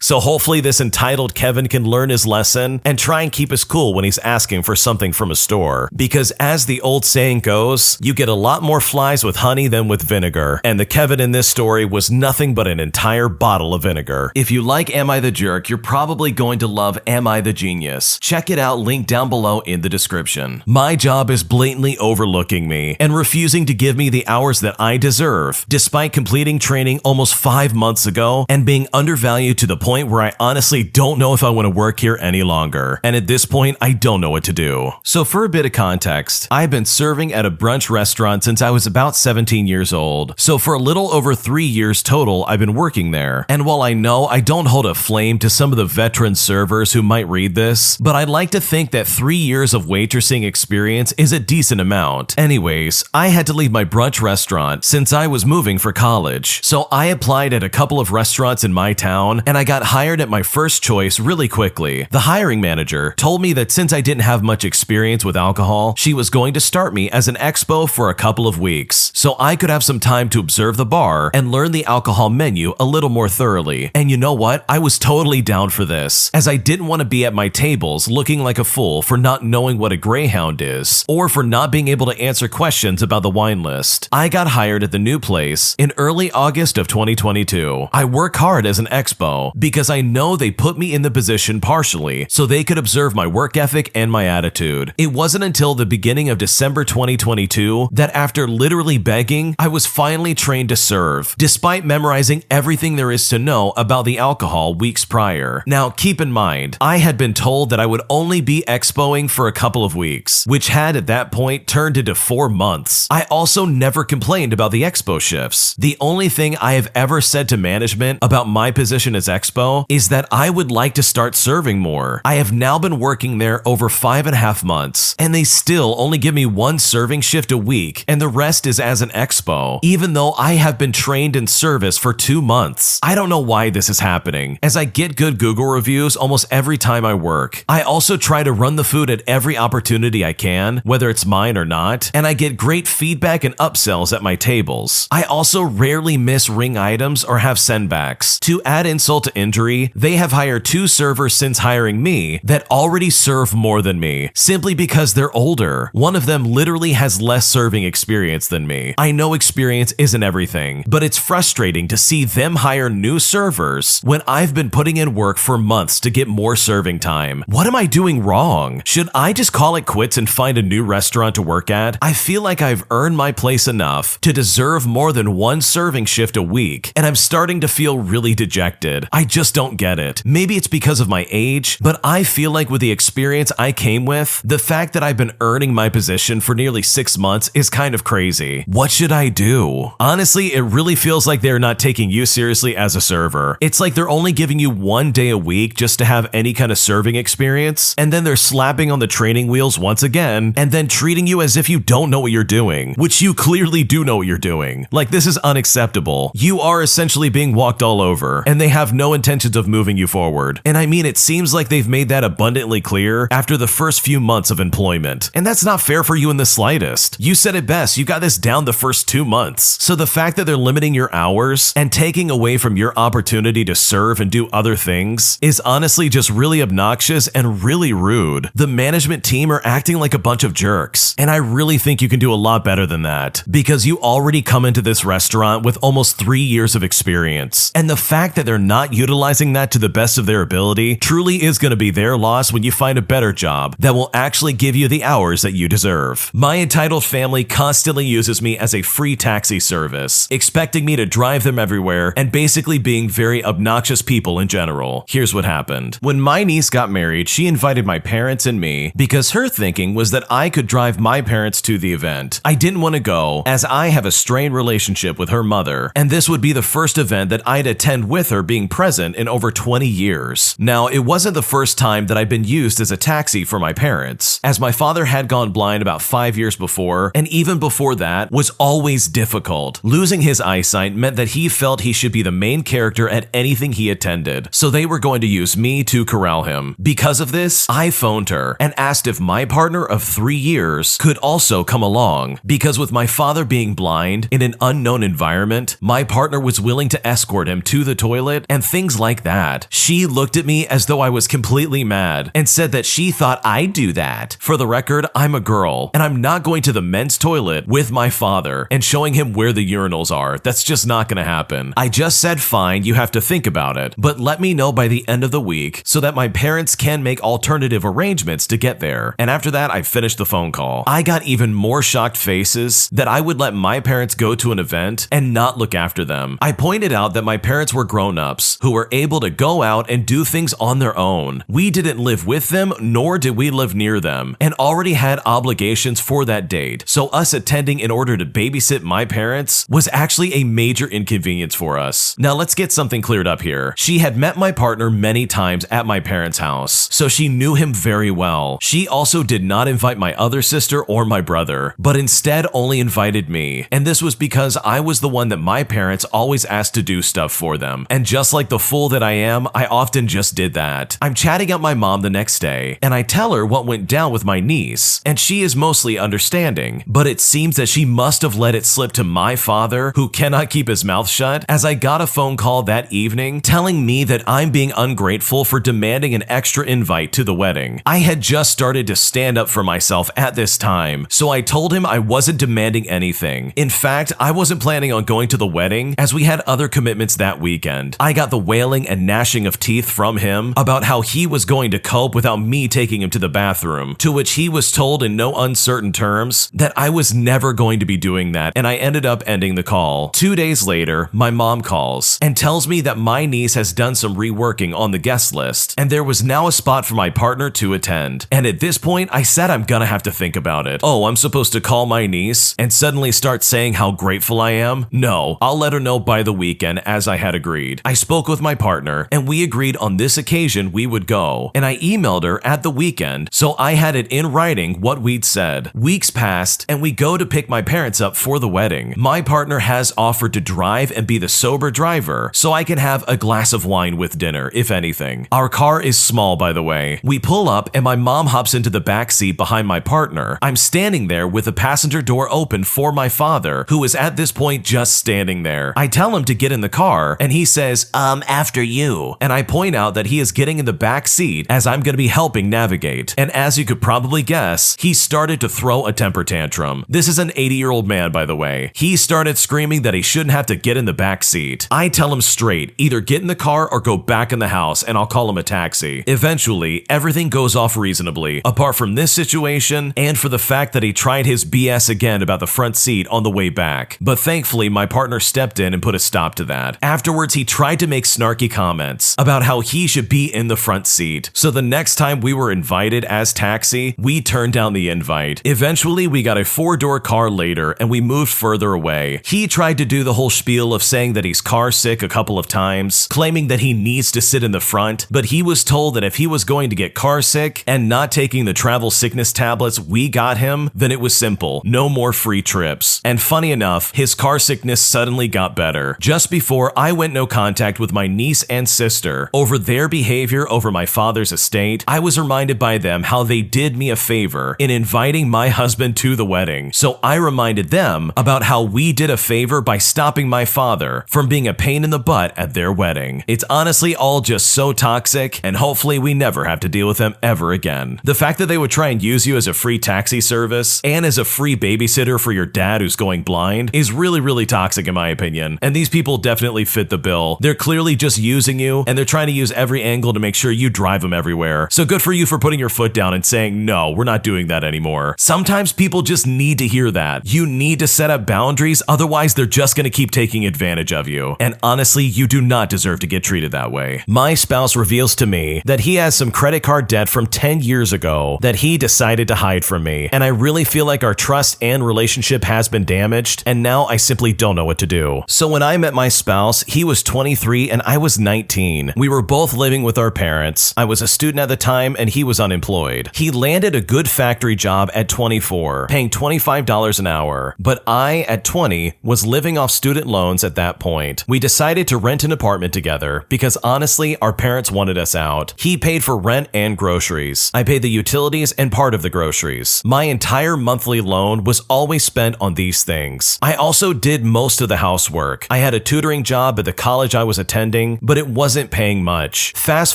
[SPEAKER 1] So hopefully this entitled Kevin can learn his lesson and try and keep his cool when he's asking for something from a store. Because as the old saying goes, you get a lot more flies with honey than with vinegar. And the Kevin in this story was nothing but an entire bottle of vinegar. If you like Am I the Jerk, you're probably going to love Am I the Genius. Check it out, link down below in the description. My job is blatantly overlooking me and refusing to give me the hours that I deserve, despite completing training almost 5 months ago and being undervalued to the point where I honestly don't know if I want to work here any longer. And at this point, I don't know what to do. So for a bit of context, I've been serving at a brunch restaurant since I was about 17 years old. So for a little over 3 years total, I've been working there. And while I know I don't hold a flame to some of the veteran servers who might read this, but I'd like to think that 3 years of waitressing experience is a decent amount. Anyways, I had to leave my brunch restaurant since I was moving for college. So I applied at a couple of restaurants in my town, and I got hired at my first choice really quickly. The hiring manager told me that since I didn't have much experience with alcohol, she was going to start me as an expo for a couple of weeks, so I could have some time to observe the bar and learn the alcohol menu a little more thoroughly. And you know what? I was totally down for this, as I didn't want to be at my tables looking like a fool for not knowing what a Greyhound is, or for not being able to answer questions about the wine list. I got hired at the new place in early August of 2022. I work hard as an expo because I know they put me in the position partially so they could observe my work ethic and my attitude. It wasn't until the beginning of December 2022 that after literally begging, I was finally trained to serve, despite memorizing everything there is to know about the alcohol weeks prior. Now, keep in mind, I had been told that I would only be expoing for a couple of weeks, which had at that point turned into 4 months. I also never complained about the expo shifts. The only thing I have ever said to management about my position as expo is that I would like to start serving more. I have now been working there over 5.5 months, and they still only give me 1 serving shift a week, and the rest is as an expo, even though I have been trained in service for 2 months. I don't know why this is happening, as I get good Google reviews almost every time I work. I also try to run the food at every opportunity I can, whether it's mine or not, and I get great feedback and upsells at my tables. I also rarely miss ring items or have sendbacks. To add insult to injury, they have hired 2 servers since hiring me that already serve more than me, simply because they're older. One of them literally has less serving experience than me. I know experience isn't everything, but it's frustrating to see them hire new servers when I've been putting in work for months to get more serving time. What am I doing wrong? Should I just call it quits and find a new restaurant to work at? I feel like I've earned my place enough to deserve more than 1 serving shift a week, and I'm starting to feel really dejected. I just don't get it. Maybe it's because of my age, but I feel like with the experience I came with, the fact that I've been earning my position for nearly 6 months is kind of crazy. What should I do? Honestly, it really feels like they're not taking you seriously as a server. It's like they're only giving you 1 day a week just to have any kind of serving experience, and then they're slapping on the training wheels once again, and then treating you as if you don't know what you're doing, which you clearly do know what you're doing. Like, this is unacceptable. You are essentially being walked all over, and they have no intentions of moving you forward. And I mean, it seems like they've made that abundantly clear after the first few months of employment. And that's not fair for you in the slightest. You said it best, you got this down the first 2 months. So the fact that they're limiting your hours and taking away from your opportunity to serve and do other things is honestly just really obnoxious and really rude. The management team are acting like a bunch of jerks, and I really think you can do a lot better than that, because you already come into this restaurant with almost 3 years of experience, and the fact that they're not utilizing that to the best of their ability truly is going to be their loss when you find a better job that will actually give you the hours that you deserve. My entitled family constantly uses me as a free taxi service, expecting me to drive them everywhere and basically being very obnoxious people in general. Here's what happened. When my niece got married, she invited my parents and me because her thinking was that I could drive my parents to the event. I didn't want to go as I have a strained relationship with her mother, and this would be the first event that I'd attend with her being present in over 20 years. Now, it wasn't the first time that I'd been used as a taxi for my parents, as my father had gone blind about 5 years before, and even before that was always difficult. Losing his eyesight meant that he felt he should be the main character at anything he attended, so they were going to use me to corral him. Because of this, I phoned her and asked if my partner of 3 years could also come along, because with my father being blind in an unknown environment, my partner was willing to escort him to the toilet and things like that. She looked at me as though I was completely mad and said that she thought I'd do that. For the record, I'm a girl, and I'm not going to the men's toilet with my father and showing him where the urinals are. That's just not gonna happen. I just said, fine, you have to think about it, but let me know by the end of the week so that my parents can make alternative arrangements to get there. And after that, I finished the phone call. I got even more shocked faces that I would let my parents go to an event and not look after them. I pointed out that my parents were grown-ups who were able to go out and do things on their own. We didn't live with them, nor did we live near them, and already had obligations for that date. So us attending in order to babysit my parents was actually a major inconvenience for us. Now let's get something cleared up here. She had met my partner many times at my parents' house, so she knew him very well. She also did not invite my other sister or my brother, but instead only invited me. And this was because I was the one that my parents always asked to do stuff for them. And just like the fool that I am, I often just did that. I'm chatting up my mom the next day, and I tell her what went down with my niece, and she is mostly understanding, but it seems that she must have let it slip to my father, who cannot keep his mouth shut, as I got a phone call that evening telling me that I'm being ungrateful for demanding an extra invite to the wedding. I had just started to stand up for myself at this time, so I told him I wasn't demanding anything. In fact, I wasn't planning on going to the wedding as we had other commitments that weekend. I got the wailing and gnashing of teeth from him about how he was going to cope without me taking him to the bathroom, to which he was told in no uncertain terms that I was never going to be doing that, and I ended up ending the call. 2 days later, my mom calls and tells me that my niece has done some reworking on the guest list, and there was now a spot for my partner to attend. And at this point, I said I'm gonna have to think about it. Oh, I'm supposed to call my niece and suddenly start saying how grateful I am? No, I'll let her know by the weekend as I had agreed. I spoke with my partner and we agreed on this occasion we would go, and I emailed her at the weekend so I had it in writing what we'd said. Weeks passed and we go to pick my parents up for the wedding. My partner has offered to drive and be the sober driver so I can have a glass of wine with dinner, if anything. Our car is small, by the way. We pull up and my mom hops into the back seat behind my partner. I'm standing there with the passenger door open for my father, who is at this point just standing there. I tell him to get in the car and he says, after you. And I point out that he is getting in the back seat as I'm going to be helping navigate. And as you could probably guess, he started to throw a temper tantrum. This is an 80-year-old man, by the way. He started screaming that he shouldn't have to get in the back seat. I tell him straight, either get in the car or go back in the house and I'll call him a taxi. Eventually, everything goes off reasonably, apart from this situation and for the fact that he tried his BS again about the front seat on the way back. But thankfully, my partner stepped in and put a stop to that. Afterwards, he tried to make snarky comments about how he should be in the front seat. So the next time we were invited as taxi, we turned down the invite. Eventually, we got a 4-door car later and we moved further away. He tried to do the whole spiel of saying that he's car sick a couple of times, claiming that he needs to sit in the front, but he was told that if he was going to get car sick and not taking the travel sickness tablets we got him, then it was simple, no more free trips. And funny enough, his car sickness suddenly got better. Just before I went no contact with my niece and sister over their behavior over my father's estate, I was reminded by them how they did me a favor in inviting my husband to the wedding. So I reminded them about how we did a favor by stopping my father from being a pain in the butt at their wedding. It's honestly all just so toxic, and hopefully we never have to deal with them ever again. The fact that they would try and use you as a free taxi service and as a free babysitter for your dad who's going blind is really, really toxic in my opinion, and these people definitely fit the bill. They're clearly just using using you, and they're trying to use every angle to make sure you drive them everywhere. So good for you for putting your foot down and saying, no, we're not doing that anymore. Sometimes people just need to hear that. You need to set up boundaries, otherwise they're just going to keep taking advantage of you. And honestly, you do not deserve to get treated that way. My spouse reveals to me that he has some credit card debt from 10 years ago that he decided to hide from me. And I really feel like our trust and relationship has been damaged, and now I simply don't know what to do. So when I met my spouse, he was 23 and I was 19. We were both living with our parents. I was a student at the time and he was unemployed. He landed a good factory job at 24, paying $25 an hour. But I, at 20, was living off student loans at that point. We decided to rent an apartment together because honestly, our parents wanted us out. He paid for rent and groceries. I paid the utilities and part of the groceries. My entire monthly loan was always spent on these things. I also did most of the housework. I had a tutoring job at the college I was attending, but it wasn't paying much. Fast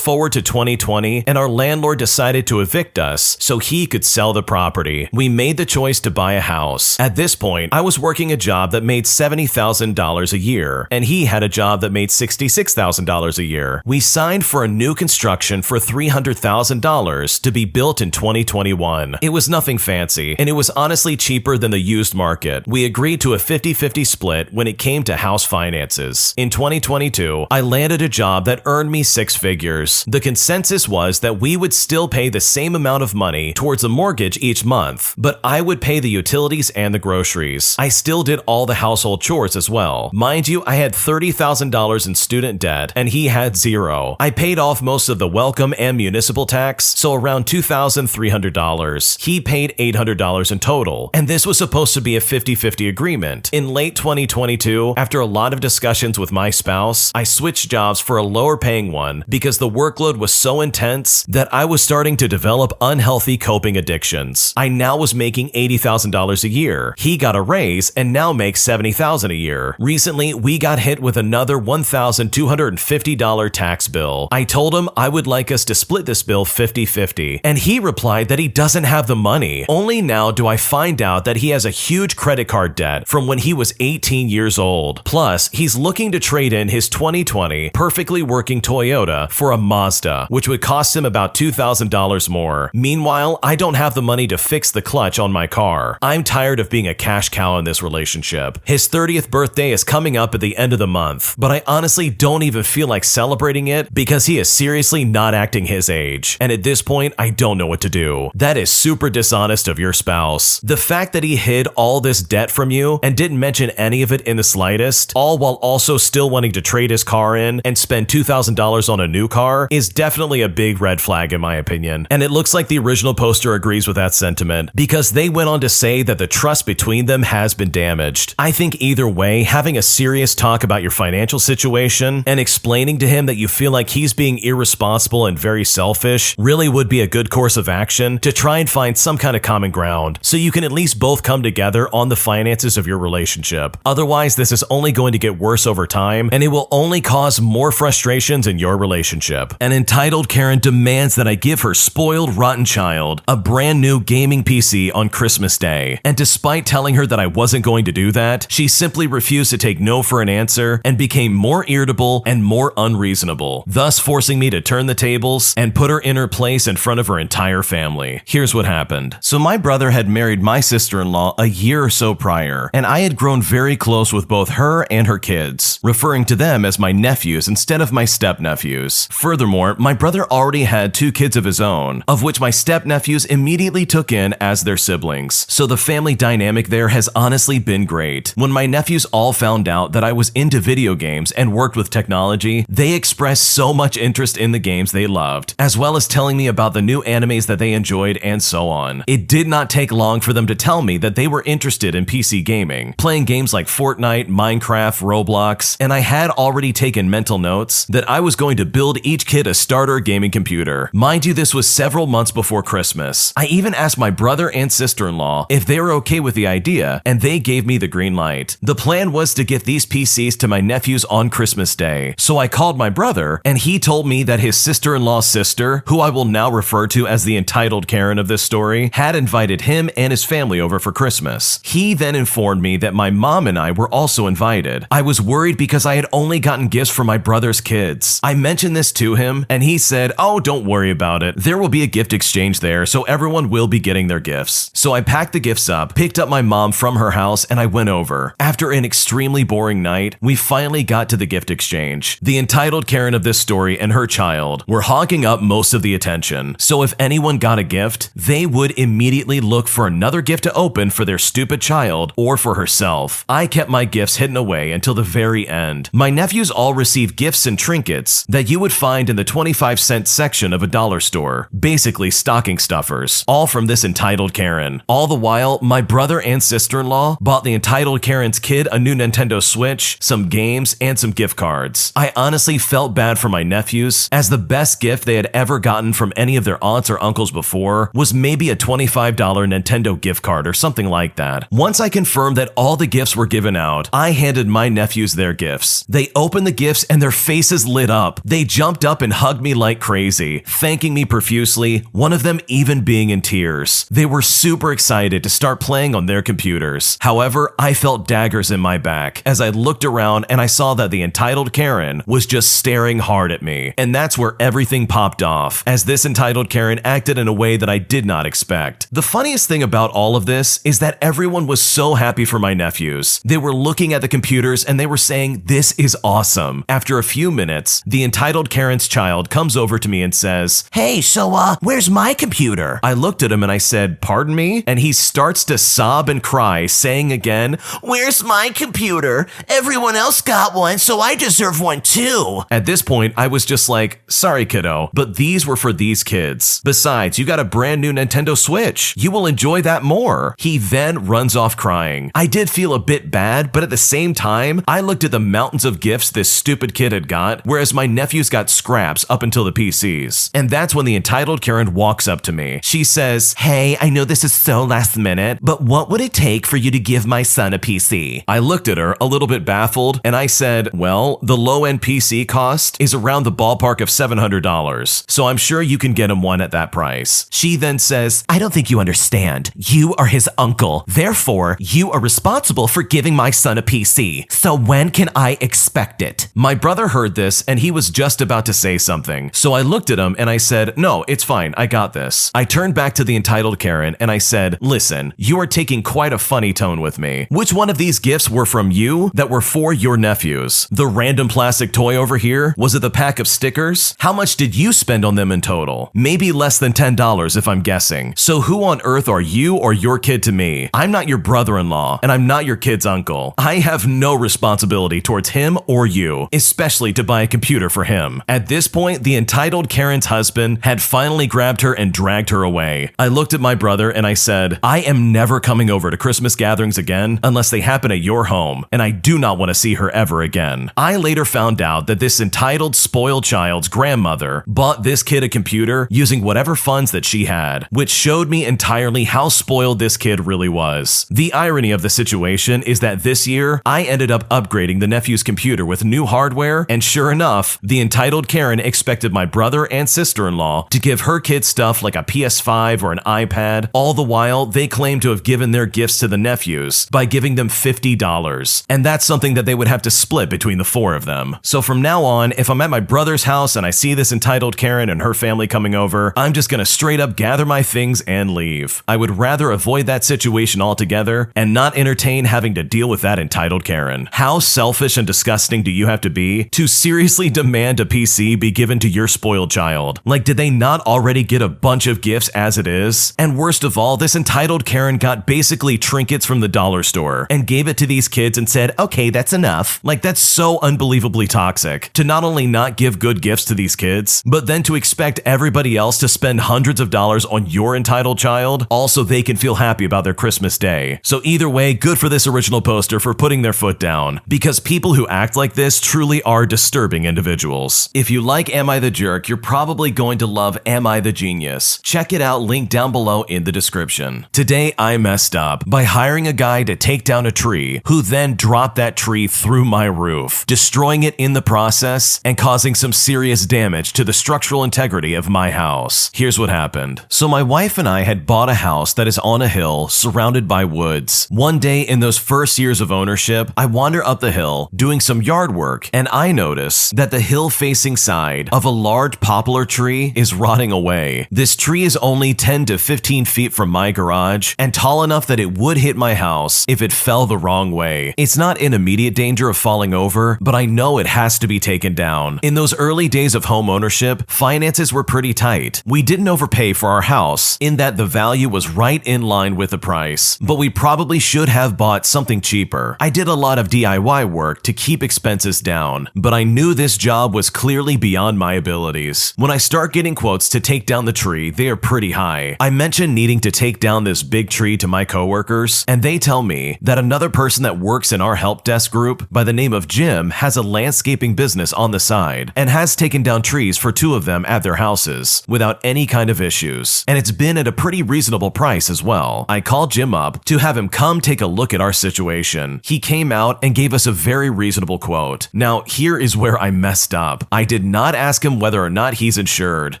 [SPEAKER 1] forward to 2020, and our landlord decided to evict us so he could sell the property. We made the choice to buy a house. At this point, I was working a job that made $70,000 a year, and he had a job that made $66,000 a year. We signed for a new construction for $300,000 to be built in 2021. It was nothing fancy, and it was honestly cheaper than the used market. We agreed to a 50-50 split when it came to house finances. In 2022, I landed a job that earned me 6 figures. The consensus was that we would still pay the same amount of money towards a mortgage each month, but I would pay the utilities and the groceries. I still did all the household chores as well. Mind you, I had $30,000 in student debt and he had $0. I paid off most of the welcome and municipal tax, so around $2,300. He paid $800 in total, and this was supposed to be a 50-50 agreement. In late 2022, after a lot of discussions with my spouse, I switched jobs for a lower paying one because the workload was so intense that I was starting to develop unhealthy coping addictions. I now was making $80,000 a year. He got a raise and now makes $70,000 a year. Recently, we got hit with another $1,250 tax bill. I told him I would like us to split this bill 50-50, and he replied that he doesn't have the money. Only now do I find out that he has a huge credit card debt from when he was 18 years old. Plus, he's looking to trade in his 2020 perfectly working Toyota for a Mazda, which would cost him about $2,000 more. Meanwhile, I don't have the money to fix the clutch on my car. I'm tired of being a cash cow in this relationship. His 30th birthday is coming up at the end of the month, but I honestly don't even feel like celebrating it because he is seriously not acting his age. And at this point, I don't know what to do. That is super dishonest of your spouse. The fact that he hid all this debt from you and didn't mention any of it in the slightest, all while also still wanting to trade his car in and spend $2,000 on a new car, is definitely a big red flag in my opinion. And it looks like the original poster agrees with that sentiment because they went on to say that the trust between them has been damaged. I think either way, having a serious talk about your financial situation and explaining to him that you feel like he's being irresponsible and very selfish really would be a good course of action to try and find some kind of common ground so you can at least both come together on the finances of your relationship. Otherwise, this is only going to get worse over time and it will only cause more frustrations in your relationship. An entitled Karen demands that I give her spoiled, rotten child a brand new gaming PC on Christmas Day. And despite telling her that I wasn't going to do that, she simply refused to take no for an answer and became more irritable and more unreasonable, thus forcing me to turn the tables and put her in her place in front of her entire family. Here's what happened. So my brother had married my sister-in-law a year or so prior, and I had grown very close with both her and her kids, referring to them as my nephews instead of my step-nephews. Furthermore, my brother already had 2 kids of his own, of which my step-nephews immediately took in as their siblings. So the family dynamic there has honestly been great. When my nephews all found out that I was into video games and worked with technology, they expressed so much interest in the games they loved, as well as telling me about the new animes that they enjoyed and so on. It did not take long for them to tell me that they were interested in PC gaming, playing games like Fortnite, Minecraft, Roblox, and I had already taken mental notes that I was going to build each kid a starter gaming computer. Mind you, this was several months before Christmas. I even asked my brother and sister-in-law if they were okay with the idea, and they gave me the green light. The plan was to get these PCs to my nephews on Christmas Day, so I called my brother, and he told me that his sister-in-law's sister, who I will now refer to as the entitled Karen of this story, had invited him and his family over for Christmas. He then informed me that my mom and I were also invited. I was worried because I had only gotten gifts from my brother brother's kids. I mentioned this to him, and he said, oh, don't worry about it. There will be a gift exchange there, so everyone will be getting their gifts. So I packed the gifts up, picked up my mom from her house, and I went over. After an extremely boring night, we finally got to the gift exchange. The entitled Karen of this story and her child were hogging up most of the attention. So if anyone got a gift, they would immediately look for another gift to open for their stupid child or for herself. I kept my gifts hidden away until the very end. My nephews all received gifts and trinkets that you would find in the 25-cent section of a dollar store, basically stocking stuffers, all from this entitled Karen. All the while, my brother and sister-in-law bought the entitled Karen's kid a new Nintendo Switch, some games, and some gift cards. I honestly felt bad for my nephews, as the best gift they had ever gotten from any of their aunts or uncles before was maybe a $25 Nintendo gift card or something like that. Once I confirmed that all the gifts were given out, I handed my nephews their gifts. They opened the gifts and their faces lit up. They jumped up and hugged me like crazy, thanking me profusely, one of them even being in tears. They were super excited to start playing on their computers. However, I felt daggers in my back as I looked around and I saw that the entitled Karen was just staring hard at me. And that's where everything popped off, as this entitled Karen acted in a way that I did not expect. The funniest thing about all of this is that everyone was so happy for my nephews. They were looking at the computers and they were saying, this is awesome. After a few minutes, the entitled Karen's child comes over to me and says,
[SPEAKER 2] Hey, so where's my computer?
[SPEAKER 1] I looked at him and I said, pardon me? And he starts to sob and cry, saying again,
[SPEAKER 2] Where's my computer? Everyone else got one, so I deserve one too.
[SPEAKER 1] At this point, I was just like, sorry kiddo, but these were for these kids. Besides, you got a brand new Nintendo Switch. You will enjoy that more. He then runs off crying. I did feel a bit bad, but at the same time, I looked at the mountains of gifts this stupid kid had got, whereas my nephews got scraps up until the PCs. And that's when the entitled Karen walks up to me. She says, Hey, I know this is so last minute, but what would it take for you to give my son a PC? I looked at her a little bit baffled and I said, well, the low-end PC cost is around the ballpark of $700, so I'm sure you can get him one at that price. She then says,
[SPEAKER 2] I don't think you understand. You are his uncle. Therefore, you are responsible for giving my son a PC. So when can I expect it?
[SPEAKER 1] My brother heard this and he was just about to say something. So I looked at him and I said, no, it's fine. I got this. I turned back to the entitled Karen and I said, listen, you are taking quite a funny tone with me. Which one of these gifts were from you that were for your nephews? The random plastic toy over here? Was it the pack of stickers? How much did you spend on them in total? Maybe less than $10 if I'm guessing. So who on earth are you or your kid to me? I'm not your brother-in-law and I'm not your kid's uncle. I have no responsibility towards him or you, especially to buy a computer for him. At this point, the entitled Karen's husband had finally grabbed her and dragged her away. I looked at my brother and I said, I am never coming over to Christmas gatherings again unless they happen at your home, and I do not want to see her ever again. I later found out that this entitled spoiled child's grandmother bought this kid a computer using whatever funds that she had, which showed me entirely how spoiled this kid really was. The irony of the situation is that this year, I ended up upgrading the nephew's computer with new hardware, and sure enough, the entitled Karen expected my brother and sister-in-law to give her kids stuff like a PS5 or an iPad. All the while, they claim to have given their gifts to the nephews by giving them $50. And that's something that they would have to split between the four of them. So from now on, if I'm at my brother's house and I see this entitled Karen and her family coming over, I'm just gonna straight up gather my things and leave. I would rather avoid that situation altogether and not entertain having to deal with that entitled Karen. How selfish and disgusting do you have to be to seriously demand a PC be given to your spoiled child? Like, did they not already get a bunch of gifts as it is? And worst of all, this entitled Karen got basically trinkets from the dollar store and gave it to these kids and said, okay, that's enough. Like, that's so unbelievably toxic to not only not give good gifts to these kids, but then to expect everybody else to spend hundreds of dollars on your entitled child, also they can feel happy about their Christmas day. So either way, good for this original poster for putting their foot down, because people who act like this truly are disturbing individuals. If you like Am I the Jerk, you're probably going to love Am I the Genius. Check it out, link down below in the description. Today I messed up by hiring a guy to take down a tree, who then dropped that tree through my roof, destroying it in the process and causing some serious damage to the structural integrity of my house. Here's what happened. So my wife and I had bought a house that is on a hill surrounded by woods. One day in those first years of ownership, I wander up the hill doing some yard work, and I notice that the hill-facing side of a large poplar tree is rotting away. This tree is only 10 to 15 feet from my garage and tall enough that it would hit my house if it fell the wrong way. It's not in immediate danger of falling over, but I know it has to be taken down. In those early days of home ownership, finances were pretty tight. We didn't overpay for our house in that the value was right in line with the price, but we probably should have bought something cheaper. I did a lot of DIY work to keep expenses down, but I knew this job was clearly beyond my abilities. When I start getting quotes to take down the tree, they are pretty high. I mention needing to take down this big tree to my coworkers, and they tell me that another person that works in our help desk group by the name of Jim has a landscaping business on the side and has taken down trees for 2 of them at their houses without any kind of issues, and it's been at a pretty reasonable price as well. I called Jim up to have him come take a look at our situation. He came out and gave us a very reasonable quote. Now, here is where I messed up. I did not ask him whether or not he's insured.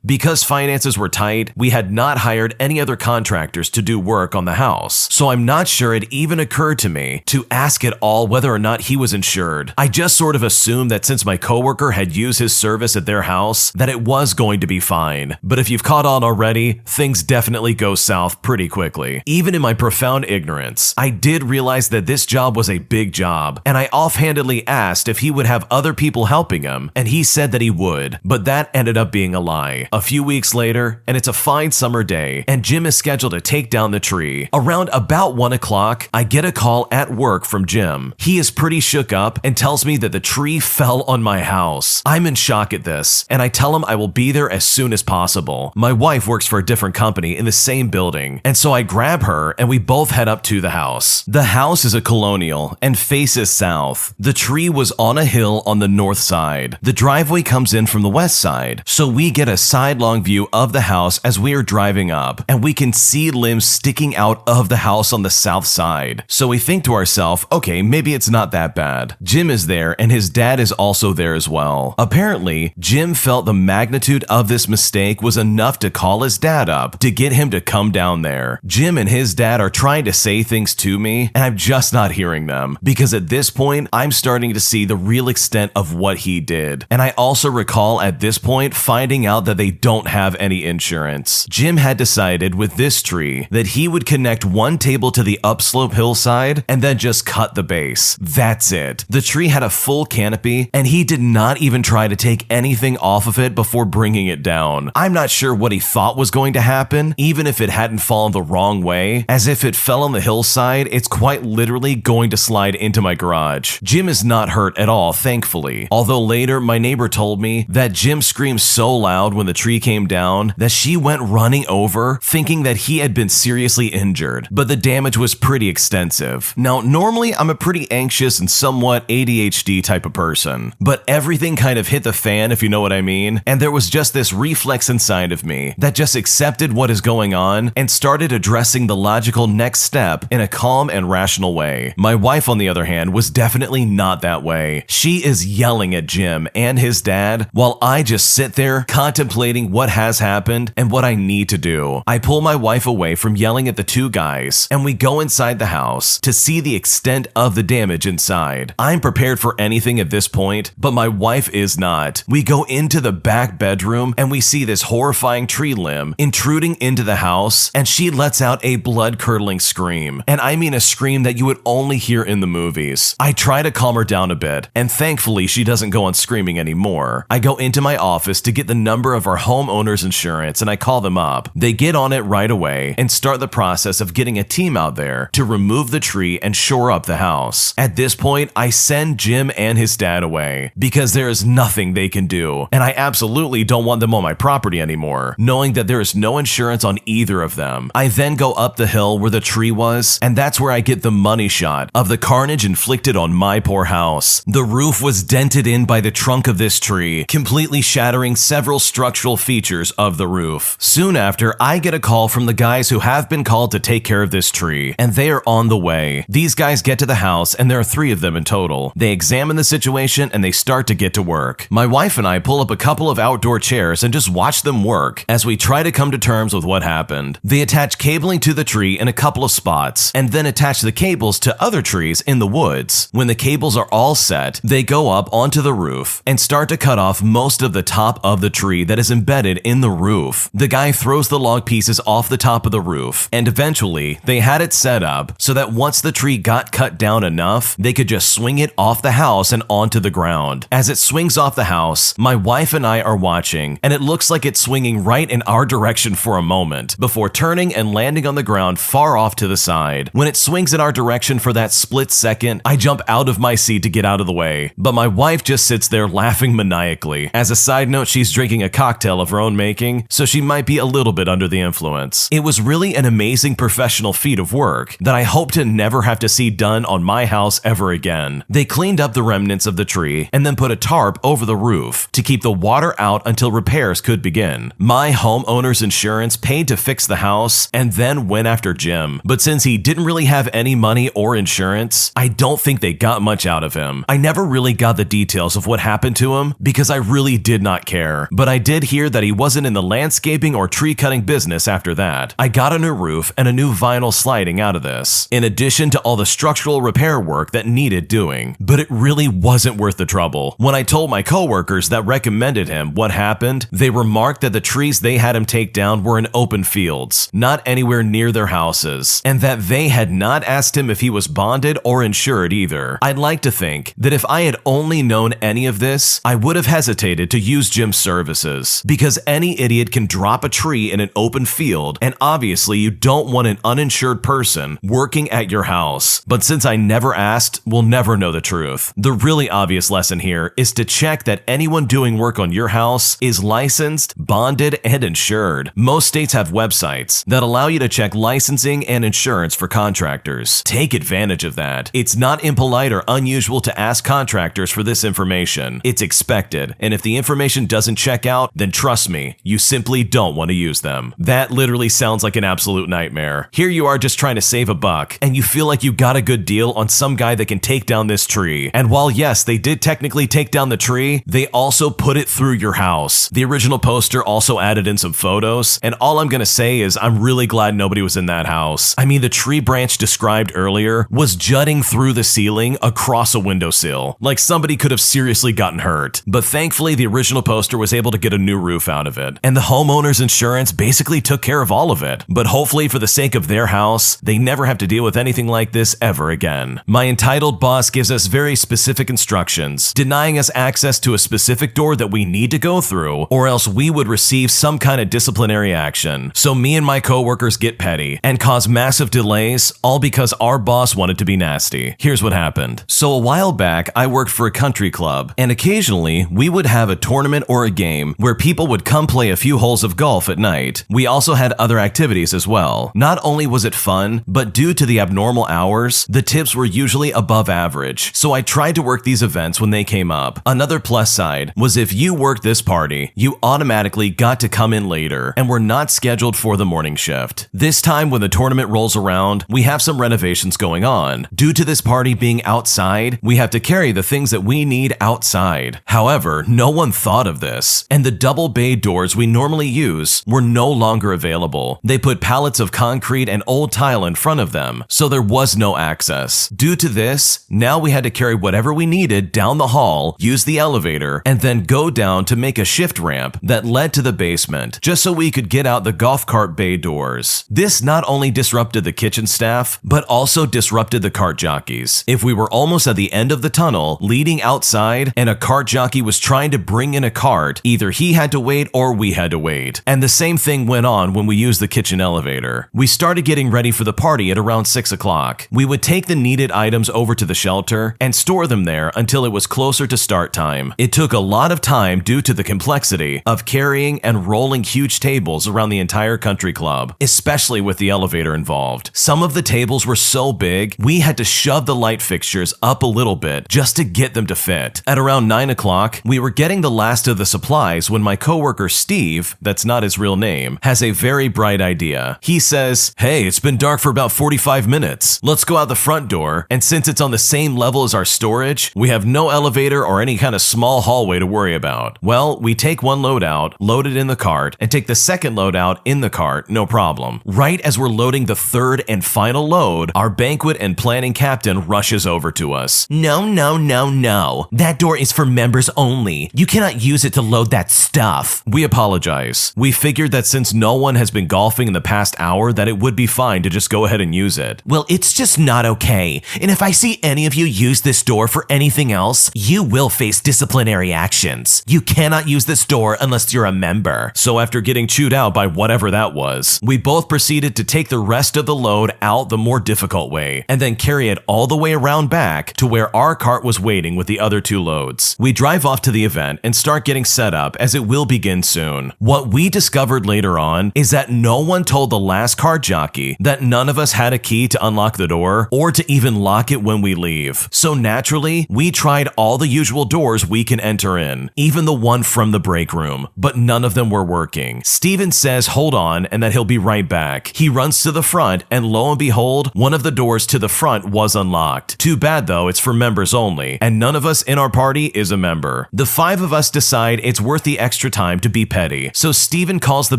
[SPEAKER 1] Because finances were tight, we had not hired any other contractors to do work on the house, so I'm not sure it even occurred to me to ask at all whether or not he was insured. I just sort of assumed that since my coworker had used his service at their house, that it was going to be fine. But if you've caught on already, things definitely go south pretty quickly. Even in my profound ignorance, I did realize that this job was a big job, and I offhandedly asked if he would have other people helping him, and he said that he would, but that ended up being a lie. A few weeks later, and it's a fine summer day, and Jim is scheduled to take down the tree. Around about 1 o'clock, I get a call at work from Jim. He is pretty shook up and tells me that the tree fell on my house. I'm in shock at this, and I tell him I will be there as soon as possible. My wife works for a different company in the same building, and so I grab her and we both head up to the house. The house is a colonial and faces south. The tree was on a hill on the north side. The driveway comes in from the west side, so we get a sidelong view of the house as we are driving up, and we can see limbs sticking out of the house on the south side. So we think to ourselves, okay, maybe it's not that bad. Jim is there and his dad is also there as well. Apparently, Jim felt the magnitude of this mistake was enough to call his dad up to get him to come down there. Jim and his dad are trying to say things to me, and I'm just not hearing them, because at this point, I'm starting to see the real extent of what he did. And I also recall at this point finding out that they don't have any insurance. Jim had decided with this tree that he would connect one table to the upslope hillside and then just cut the base. That's it. The tree had a full canopy, and he did not even try to take anything off of it before bringing it down. I'm not sure what he thought was going to happen, even if it hadn't fallen the wrong way, as if it fell on the hillside, it's quite literally going to slide into my garage. Jim is not hurt at all, thankfully, although later my neighbor told me that Jim screamed so loud when the tree came down that she went running over, thinking that he had been seriously injured, but the damage was pretty extensive. Now, normally I'm a pretty anxious and somewhat ADHD type of person, but everything kind of hit the fan, if you know what I mean, and there was just this reflex inside of me that just accepted what is going on and started addressing the logical next step in a calm and rational way. My wife, on the other hand, was definitely not that way. She is yelling at Jim and his dad while I just sit there contemplating what has happened and what I need to do. I pull my wife away from yelling at the two guys, and we go inside the house to see the extent of the damage inside. I'm prepared for anything at this point, but my wife is not. We go into the back bedroom and we see this horrifying tree limb intruding into the house, and she lets out a blood-curdling scream. And I mean a scream that you would only hear in the movies. I try to calm her down a bit, and thankfully she doesn't go on screaming anymore. I go into my office to get the number of our homeowner's insurance, and I call them up. They get on it right away and start the process of getting a team out there to remove the tree and shore up the house. At this point, I send Jim and his dad away because there is nothing they can do, and I absolutely don't want them on my property anymore, knowing that there is no insurance on either of them. I then go up the hill where the tree was, and that's where I get the money shot of the carnage inflicted on my poor house. The roof was dented in by the trunk of this tree, completely shattering several structural features of the roof. Soon after, I get a call from the guys who have been called to take care of this tree, and they are on the way. These guys get to the house, and there are 3 of them in total. They examine the situation and they start to get to work. My wife and I pull up a couple of outdoor chairs and just watch them work as we try to come to terms with what happened. They attach cabling to the tree in a couple of spots and then attach the cables to other trees in the woods. When the cables are all set, they go up onto the roof and start to cut off most of the top of the tree that is embedded in the roof. The guy throws the log pieces off the top of the roof, and eventually they had it set up so that once the tree got cut down enough, they could just swing it off the house and onto the ground. As it swings off the house, my wife and I are watching, and it looks like it's swinging right in our direction for a moment before turning and landing on the ground far off to the side. When it swings in our direction for that split second, I jump out of my seat to get out of the way, but my wife just sits there laughing maniacally. As a side note, she's drinking a cocktail of her own making, so she might be a little bit under the influence. It was really an amazing professional feat of work that I hope to never have to see done on my house ever again. They cleaned up the remnants of the tree and then put a tarp over the roof to keep the water out until repairs could begin. My homeowner's insurance paid to fix the house and then went after Jim, but since he didn't really have any money or insurance, I don't think they got much out of him. I never really got the details of what happened to him because I really did not care, but I did hear that he wasn't in the landscaping or tree cutting business after that. I got a new roof and a new vinyl sliding out of this, in addition to all the structural repair work that needed doing, but it really wasn't worth the trouble. When I told my coworkers that recommended him what happened, they remarked that the trees they had him take down were in open fields, not anywhere near their houses, and that they had not asked him if he was bonded or insured either. I'd like to think that if I had only known any of this, I would have hesitated to use Jim's services, because any idiot can drop a tree in an open field, and obviously you don't want an uninsured person working at your house. But since I never asked, we'll never know the truth. The really obvious lesson here is to check that anyone doing work on your house is licensed, bonded, and insured. Most states have websites that allow you to check licensing and insurance for contractors. Take advantage of that. It's not impolite or unusual to ask contractors for this information. It's expected, and if the information doesn't check out, then trust me, you simply don't want to use them. That literally sounds like an absolute nightmare. Here you are just trying to save a buck, and you feel like you got a good deal on some guy that can take down this tree. And while yes, they did technically take down the tree, they also put it through your house. The original poster also added in some photos, and all I'm gonna say is I'm really glad nobody was in that house. I mean, the tree branch described earlier was jutting through the ceiling across a windowsill. Like somebody could have seriously gotten hurt. But thankfully, the original poster was able to get a new roof out of it, and the homeowner's insurance basically took care of all of it. But hopefully, for the sake of their house, they never have to deal with anything like this ever again. My entitled boss gives us very specific instructions, denying us access to a specific door that we need to go through, or else we would receive some kind of disciplinary action. So me and my coworkers get petty and cause massive delays, all because our boss wanted to be nasty. Here's what happened. So a while back, I worked for a country club, and occasionally we would have a tournament or a game where people would come play a few holes of golf at night. We also had other activities as well. Not only was it fun, but due to the abnormal hours, the tips were usually above average, so I tried to work these events when they came up. Another plus side was if you worked this party, you automatically got to come in later and were not scheduled for the morning shift. This time when the tournament rolls around, we have some renovations going on. Due to this party being outside, we have to carry the things that we need outside. However, no one thought of this, and the double bay doors we normally use were no longer available. They put pallets of concrete and old tile in front of them, so there was no access. Due to this, now we had to carry whatever we needed down the hall, use the elevator, and then go down to make a shift ramp that led to the basement, just so we could get out the golf cart bay doors. This not only disrupted the kitchen staff, but also disrupted the cart jockeys. If we were almost at the end of the tunnel, leading outside, and a cart jockey was trying to bring in a cart, either he had to wait or we had to wait. And the same thing went on when we used the kitchen elevator. We started getting ready for the party at around 6 o'clock. We would take the needed items over to the shelter and store them there until it was closer to start time. It took a lot of time due to the complexity of carrying and rolling huge tables around the entire country club, especially with the elevator involved. Some of the tables were so big, we had to shove the light fixtures up a little bit just to get them to fit. At around 9 o'clock, we were getting the last of the supplies when my coworker Steve, that's not his real name, has a very bright idea. He says, "Hey, it's been dark for about 45 minutes. Let's go out the front door, and since it's on the same level as our storage, we have no elevator or any kind of small hallway to worry about." Well, we take one load out, load it in the cart, and take the second load out in the cart, no problem. Right as we're loading the third and final load, our banquet and planning captain rushes over to us. "No, no, no,
[SPEAKER 2] no, that door is for members only. You cannot use it to load that stuff.
[SPEAKER 1] We apologize. We figured that since no one has been golfing in the past hour that it would be fine to just go ahead and use it.
[SPEAKER 2] Well, it's just not okay. And if I see any of you use this door for anything else, you will face disciplinary actions. You cannot use this door unless you're a member.
[SPEAKER 1] So after getting chewed out by whatever that was, we both proceeded to take the rest of the load out the more difficult way and then carry it all the way around back to where our cart was waiting with the other 2 loads. We drive off to the event and start getting set up as it will begin soon. What we discovered later on is that no one told the last cart jockey that none of us had a key to unlock the door or to even lock it when we leave. So naturally, we tried all the usual doors we can enter in, even the one from the break room, but none of them were working. Steven says hold on and that he'll be right back. He runs to the front and lo and behold, one of the doors to the front was unlocked. Too bad though, it's for members only, and none of us in our party is a member. The 5 of us decide it's worth the extra time to be petty, so Steven calls the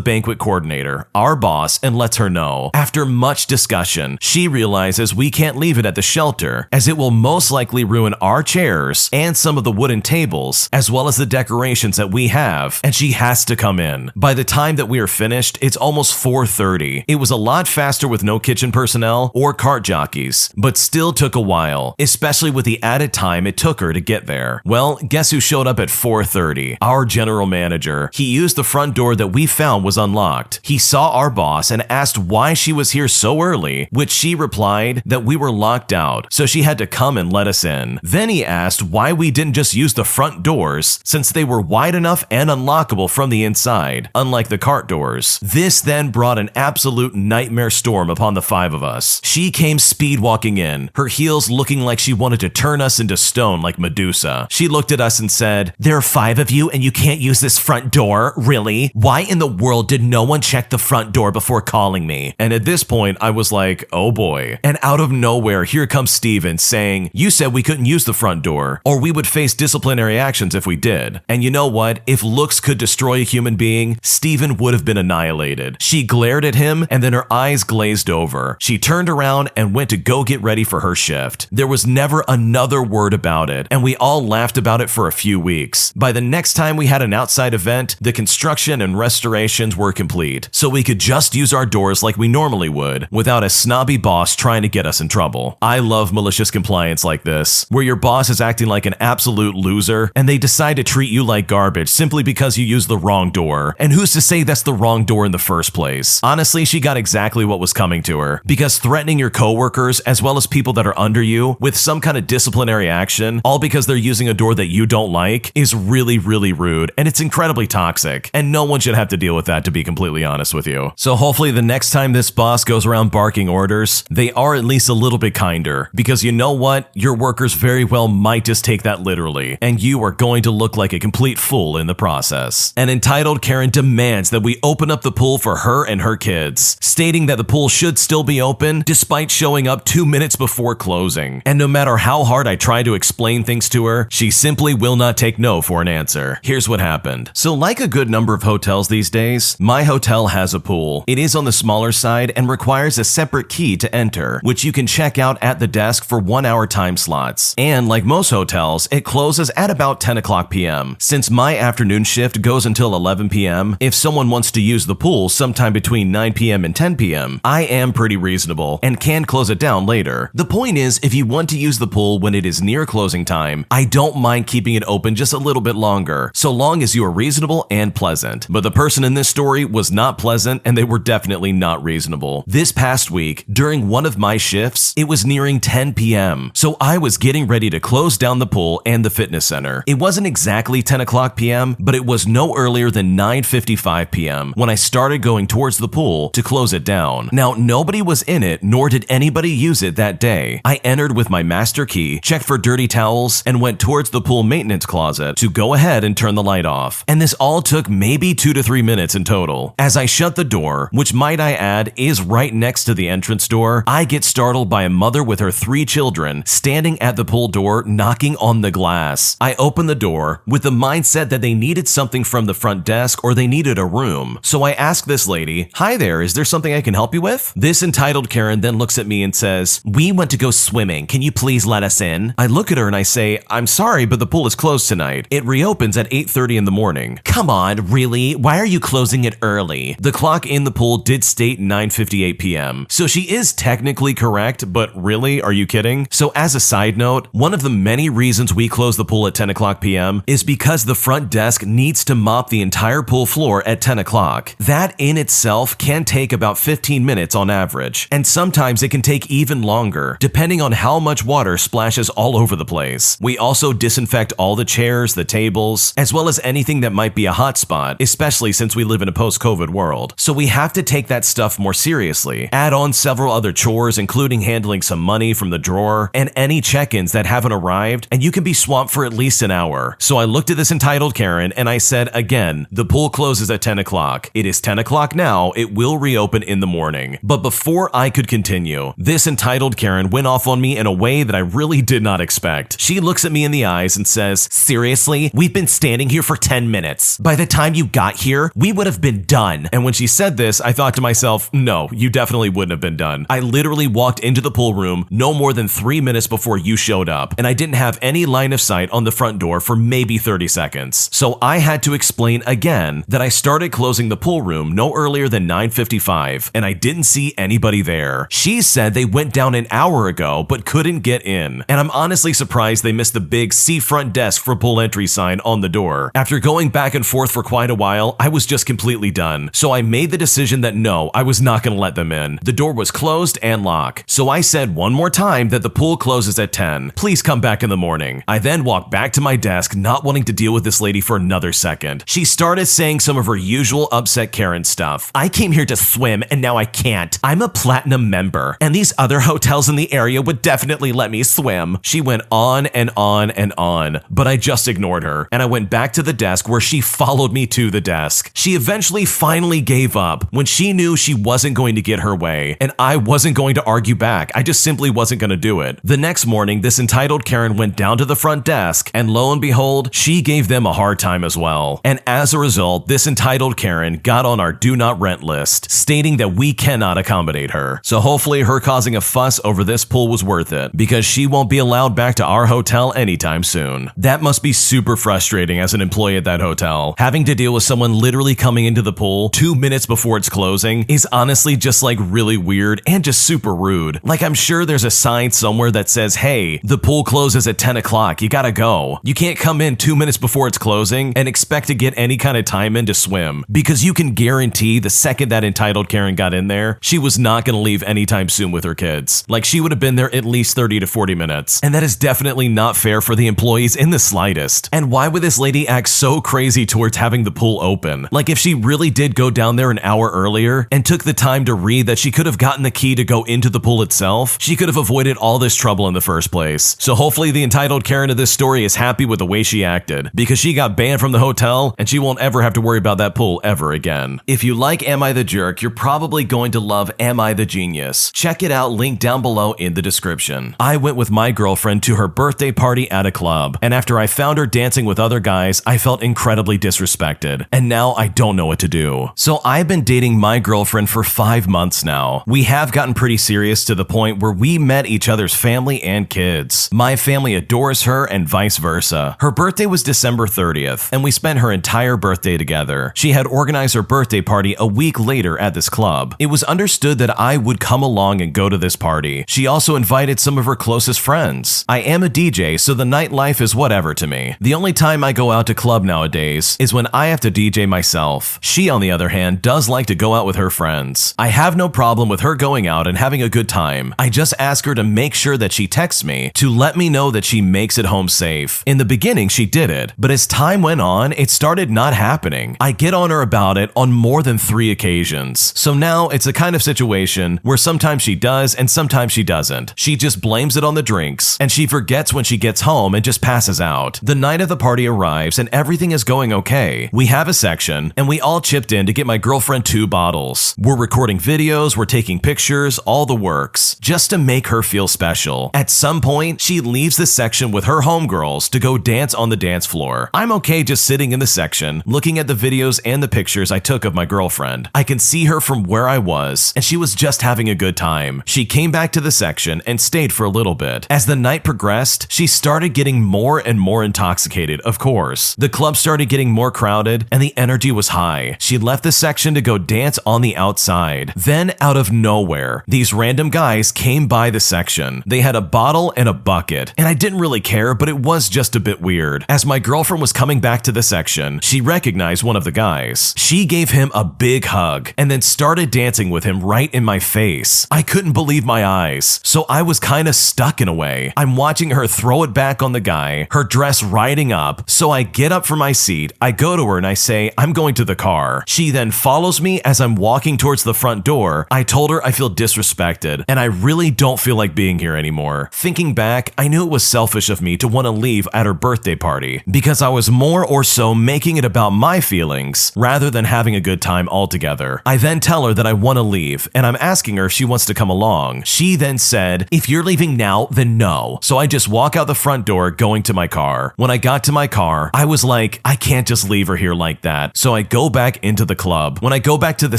[SPEAKER 1] banquet coordinator, our boss, and lets her know. After much discussion, she realizes we can't leave it at the shelter, as it will most likely ruin our chairs and some of the wooden tables, as well as the decorations that we have, and she has to come in. By the time that we are finished, it's almost 4:30. It was a lot faster with no kitchen personnel or cart jockeys, but still took a while, especially with the added time it took her to get there. Well, guess who showed up at 4:30? Our general manager. He used the front door that we found was unlocked. He saw our boss and asked why she was here so early, which she replied that we were locked out, so she had to come and let us in. Then he asked why we didn't just use the front doors, since they were wide enough and unlockable from the inside, unlike the cart doors. This then brought an absolute nightmare storm upon the 5 of us. She came speed walking in, her heels looking like she wanted to turn us into stone like Medusa. She looked at us and said, "There are 5 of you and you can't use this front door? Really? Why in the world did no one check the front door before calling me?" And at this point, I was like, oh boy. And out of nowhere, here comes Steven saying, "You said we couldn't use the front door, or we would face disciplinary actions if we did." And you know what? If looks could destroy a human being, Steven would have been annihilated. She glared at him and then her eyes glazed over. She turned around and went to go get ready for her shift. There was never another word about it, and we all laughed about it for a few weeks. By the next time we had an outside event, the construction and restorations were complete, so we could just use our doors like we normally would, without a snobby boss trying to get us in trouble. I love malicious compliance like this, where your boss is acting like an absolute loser, and they decide to treat you like garbage simply because you used the wrong door. And who's to say that's the wrong door in the first place? Honestly, she got exactly what was coming to her, because threatening your coworkers, as well as people that are under you, with some kind of disciplinary action, all because they're using a door that you don't like, is really, really rude, and it's incredibly toxic, and no one should have to deal with that, to be completely honest with you. So hopefully the next time this boss goes around barking orders, they are at least a little bit kinder, because you know what? Your workers very well might just take that literally, and you are going to look like a complete fool in the process. An entitled Karen demands that we open up the pool for her and her kids, stating that the pool should still be open despite showing up 2 minutes before closing. And no matter how hard I try to explain things to her, she simply will not take no for an answer. Here's what happened. So like a good number of hotels these days, my hotel has a pool. It is on the smaller side and requires a separate key to enter, which you can check out at the desk for 1-hour time slots. And like most hotels, it closes at about 10 o'clock p.m. Since my afternoon shift goes until 11 p.m., if someone wants to use the pool sometime between 9 p.m. and 10 p.m., I am pretty reasonable and can close it down later. The point is, if you want to use the pool when it is near closing time, I don't mind keeping it open just a little bit longer, so long as you are reasonable and pleasant. But the person in this story was not pleasant, and they were definitely not reasonable. This past week, during one of my shifts, it was nearing 10 p.m., so I was getting ready to close down the pool and the fitness center. It wasn't exactly 10 o'clock p.m., but it was no earlier than 9:55 p.m. when I started going towards the pool to close it down. Now, nobody was in it, nor did anybody use it that day. I entered with my master key, checked for dirty towels, and went towards the pool maintenance closet to go ahead and turn the light off. And this all took maybe 2 to 3 minutes in total. As I shut the door, which might I add is right next to the entrance door, I get startled by a mother with her 3 children standing at the pool door knocking on the glass. I open the door with the mindset that they needed something from the front desk or they needed a room. So I ask this lady, "Hi there, is there something I can help you with?" This entitled Karen then looks at me and says, "We want to go swimming. Can you please let us in?" I look at her and and I say, "I'm sorry, but the pool is closed tonight. It reopens at 8:30 in the morning."
[SPEAKER 2] Come on, really? Why are you closing it early?
[SPEAKER 1] The clock in the pool did state 9:58 p.m. So she is technically correct, but really, are you kidding? So as a side note, one of the many reasons we close the pool at 10 o'clock p.m. is because the front desk needs to mop the entire pool floor at 10 o'clock. That in itself can take about 15 minutes on average, and sometimes it can take even longer, depending on how much water splashes all over the place. We also disinfect all the chairs, the tables, as well as anything that might be a hot spot, especially since we live in a post-COVID world. So we have to take that stuff more seriously. Add on several other chores, including handling some money from the drawer, and any check-ins that haven't arrived, and you can be swamped for at least an hour. So I looked at this entitled Karen and I said, again, the pool closes at 10 o'clock. It is 10 o'clock now. It will reopen in the morning. But before I could continue, this entitled Karen went off on me in a way that I really did not expect. She looks at me in the eyes and says,
[SPEAKER 2] "Seriously? We've been standing here for 10 minutes. By the time you got here, we would have been done."
[SPEAKER 1] And when she said this, I thought to myself, no, you definitely wouldn't have been done. I literally walked into the pool room no more than 3 minutes before you showed up, and I didn't have any line of sight on the front door for maybe 30 seconds. So I had to explain again that I started closing the pool room no earlier than 9:55, and I didn't see anybody there. She said they went down an hour ago but couldn't get in, and I'm honestly surprised they missed the big "See front desk for pool entry" sign on the door. After going back and forth for quite a while, I was just completely done. So I made the decision that no, I was not going to let them in. The door was closed and locked. So I said one more time that the pool closes at 10. Please come back in the morning. I then walked back to my desk, not wanting to deal with this lady for another second. She started saying some of her usual upset Karen stuff.
[SPEAKER 2] "I came here to swim and now I can't. I'm a platinum member, and these other hotels in the area would definitely let me swim."
[SPEAKER 1] She went on and on and on, but I just ignored her, and I went back to the desk where she followed me to the desk. She eventually finally gave up when she knew she wasn't going to get her way, and I wasn't going to argue back. I just simply wasn't going to do it. The next morning, this entitled Karen went down to the front desk, and lo and behold, she gave them a hard time as well. And as a result, this entitled Karen got on our do not rent list, stating that we cannot accommodate her. So hopefully her causing a fuss over this pool was worth it, because she won't be allowed back to our hotel anytime soon. That must be super frustrating as an employee at that hotel. Having to deal with someone literally coming into the pool 2 minutes before it's closing is honestly just like really weird and just super rude. Like, I'm sure there's a sign somewhere that says, "Hey, the pool closes at 10 o'clock. You gotta go." You can't come in 2 minutes before it's closing and expect to get any kind of time in to swim, because you can guarantee the second that entitled Karen got in there, she was not gonna leave anytime soon with her kids. Like, she would have been there at least 30 to 40 minutes. And that is definitely not fair for the employees in the slightest. And why would this lady act so crazy towards having the pool open? Like, if she really did go down there an hour earlier and took the time to read that she could have gotten the key to go into the pool itself, she could have avoided all this trouble in the first place. So hopefully the entitled Karen of this story is happy with the way she acted, because she got banned from the hotel and she won't ever have to worry about that pool ever again. If you like Am I the Jerk, you're probably going to love Am I the Genius. Check it out, link down below in the description. I went with my girlfriend to her birthday party at a club, and after I found her dancing with other guys, I felt incredibly disrespected, and now I don't know what to do. So I've been dating my girlfriend for 5 months now. We have gotten pretty serious to the point where we met each other's family and kids. My family adores her and vice versa. Her birthday was December 30th, and we spent her entire birthday together. She had organized her birthday party a week later at this club. It was understood that I would come along and go to this party. She also invited some of her closest friends. I am a DJ, so the nightlife is whatever to me. The only time I go out to club nowadays is when I have to DJ myself. She, on the other hand, does like to go out with her friends. I have no problem with her going out and having a good time. I just ask her to make sure that she texts me to let me know that she makes it home safe. In the beginning, she did it, but as time went on, it started not happening. I get on her about it on more than 3 occasions. So now it's a kind of situation where sometimes she does and sometimes she doesn't. She just blames it on the drinks, and she forgets when she gets home and just passes out. The night of the party arrives and everything is going okay. We have a section, and we all chipped in to get my girlfriend 2 bottles. We're recording videos, we're taking pictures, all the works, just to make her feel special. At some point, she leaves the section with her homegirls to go dance on the dance floor. I'm okay just sitting in the section, looking at the videos and the pictures I took of my girlfriend. I can see her from where I was, and she was just having a good time. She came back to the section and stayed for a little bit. As the night progressed, progressed, she started getting more and more intoxicated, of course. The club started getting more crowded and the energy was high. She left the section to go dance on the outside. Then, out of nowhere, these random guys came by the section. They had a bottle and a bucket, and I didn't really care, but it was just a bit weird. As my girlfriend was coming back to the section, she recognized one of the guys. She gave him a big hug and then started dancing with him right in my face. I couldn't believe my eyes, so I was kind of stuck in a way. I'm watching her throw it back on the guy, her dress riding up, so I get up from my seat, I go to her and I say, I'm going to the car. She then follows me as I'm walking towards the front door. I told her I feel disrespected and I really don't feel like being here anymore. Thinking back, I knew it was selfish of me to want to leave at her birthday party because I was more or so making it about my feelings rather than having a good time altogether. I then tell her that I want to leave and I'm asking her if she wants to come along. She then said, if you're leaving now, then no. So I just walk out the front door going to my car. When I got to my car, I was like, I can't just leave her here like that. So I go back into the club. When I go back to the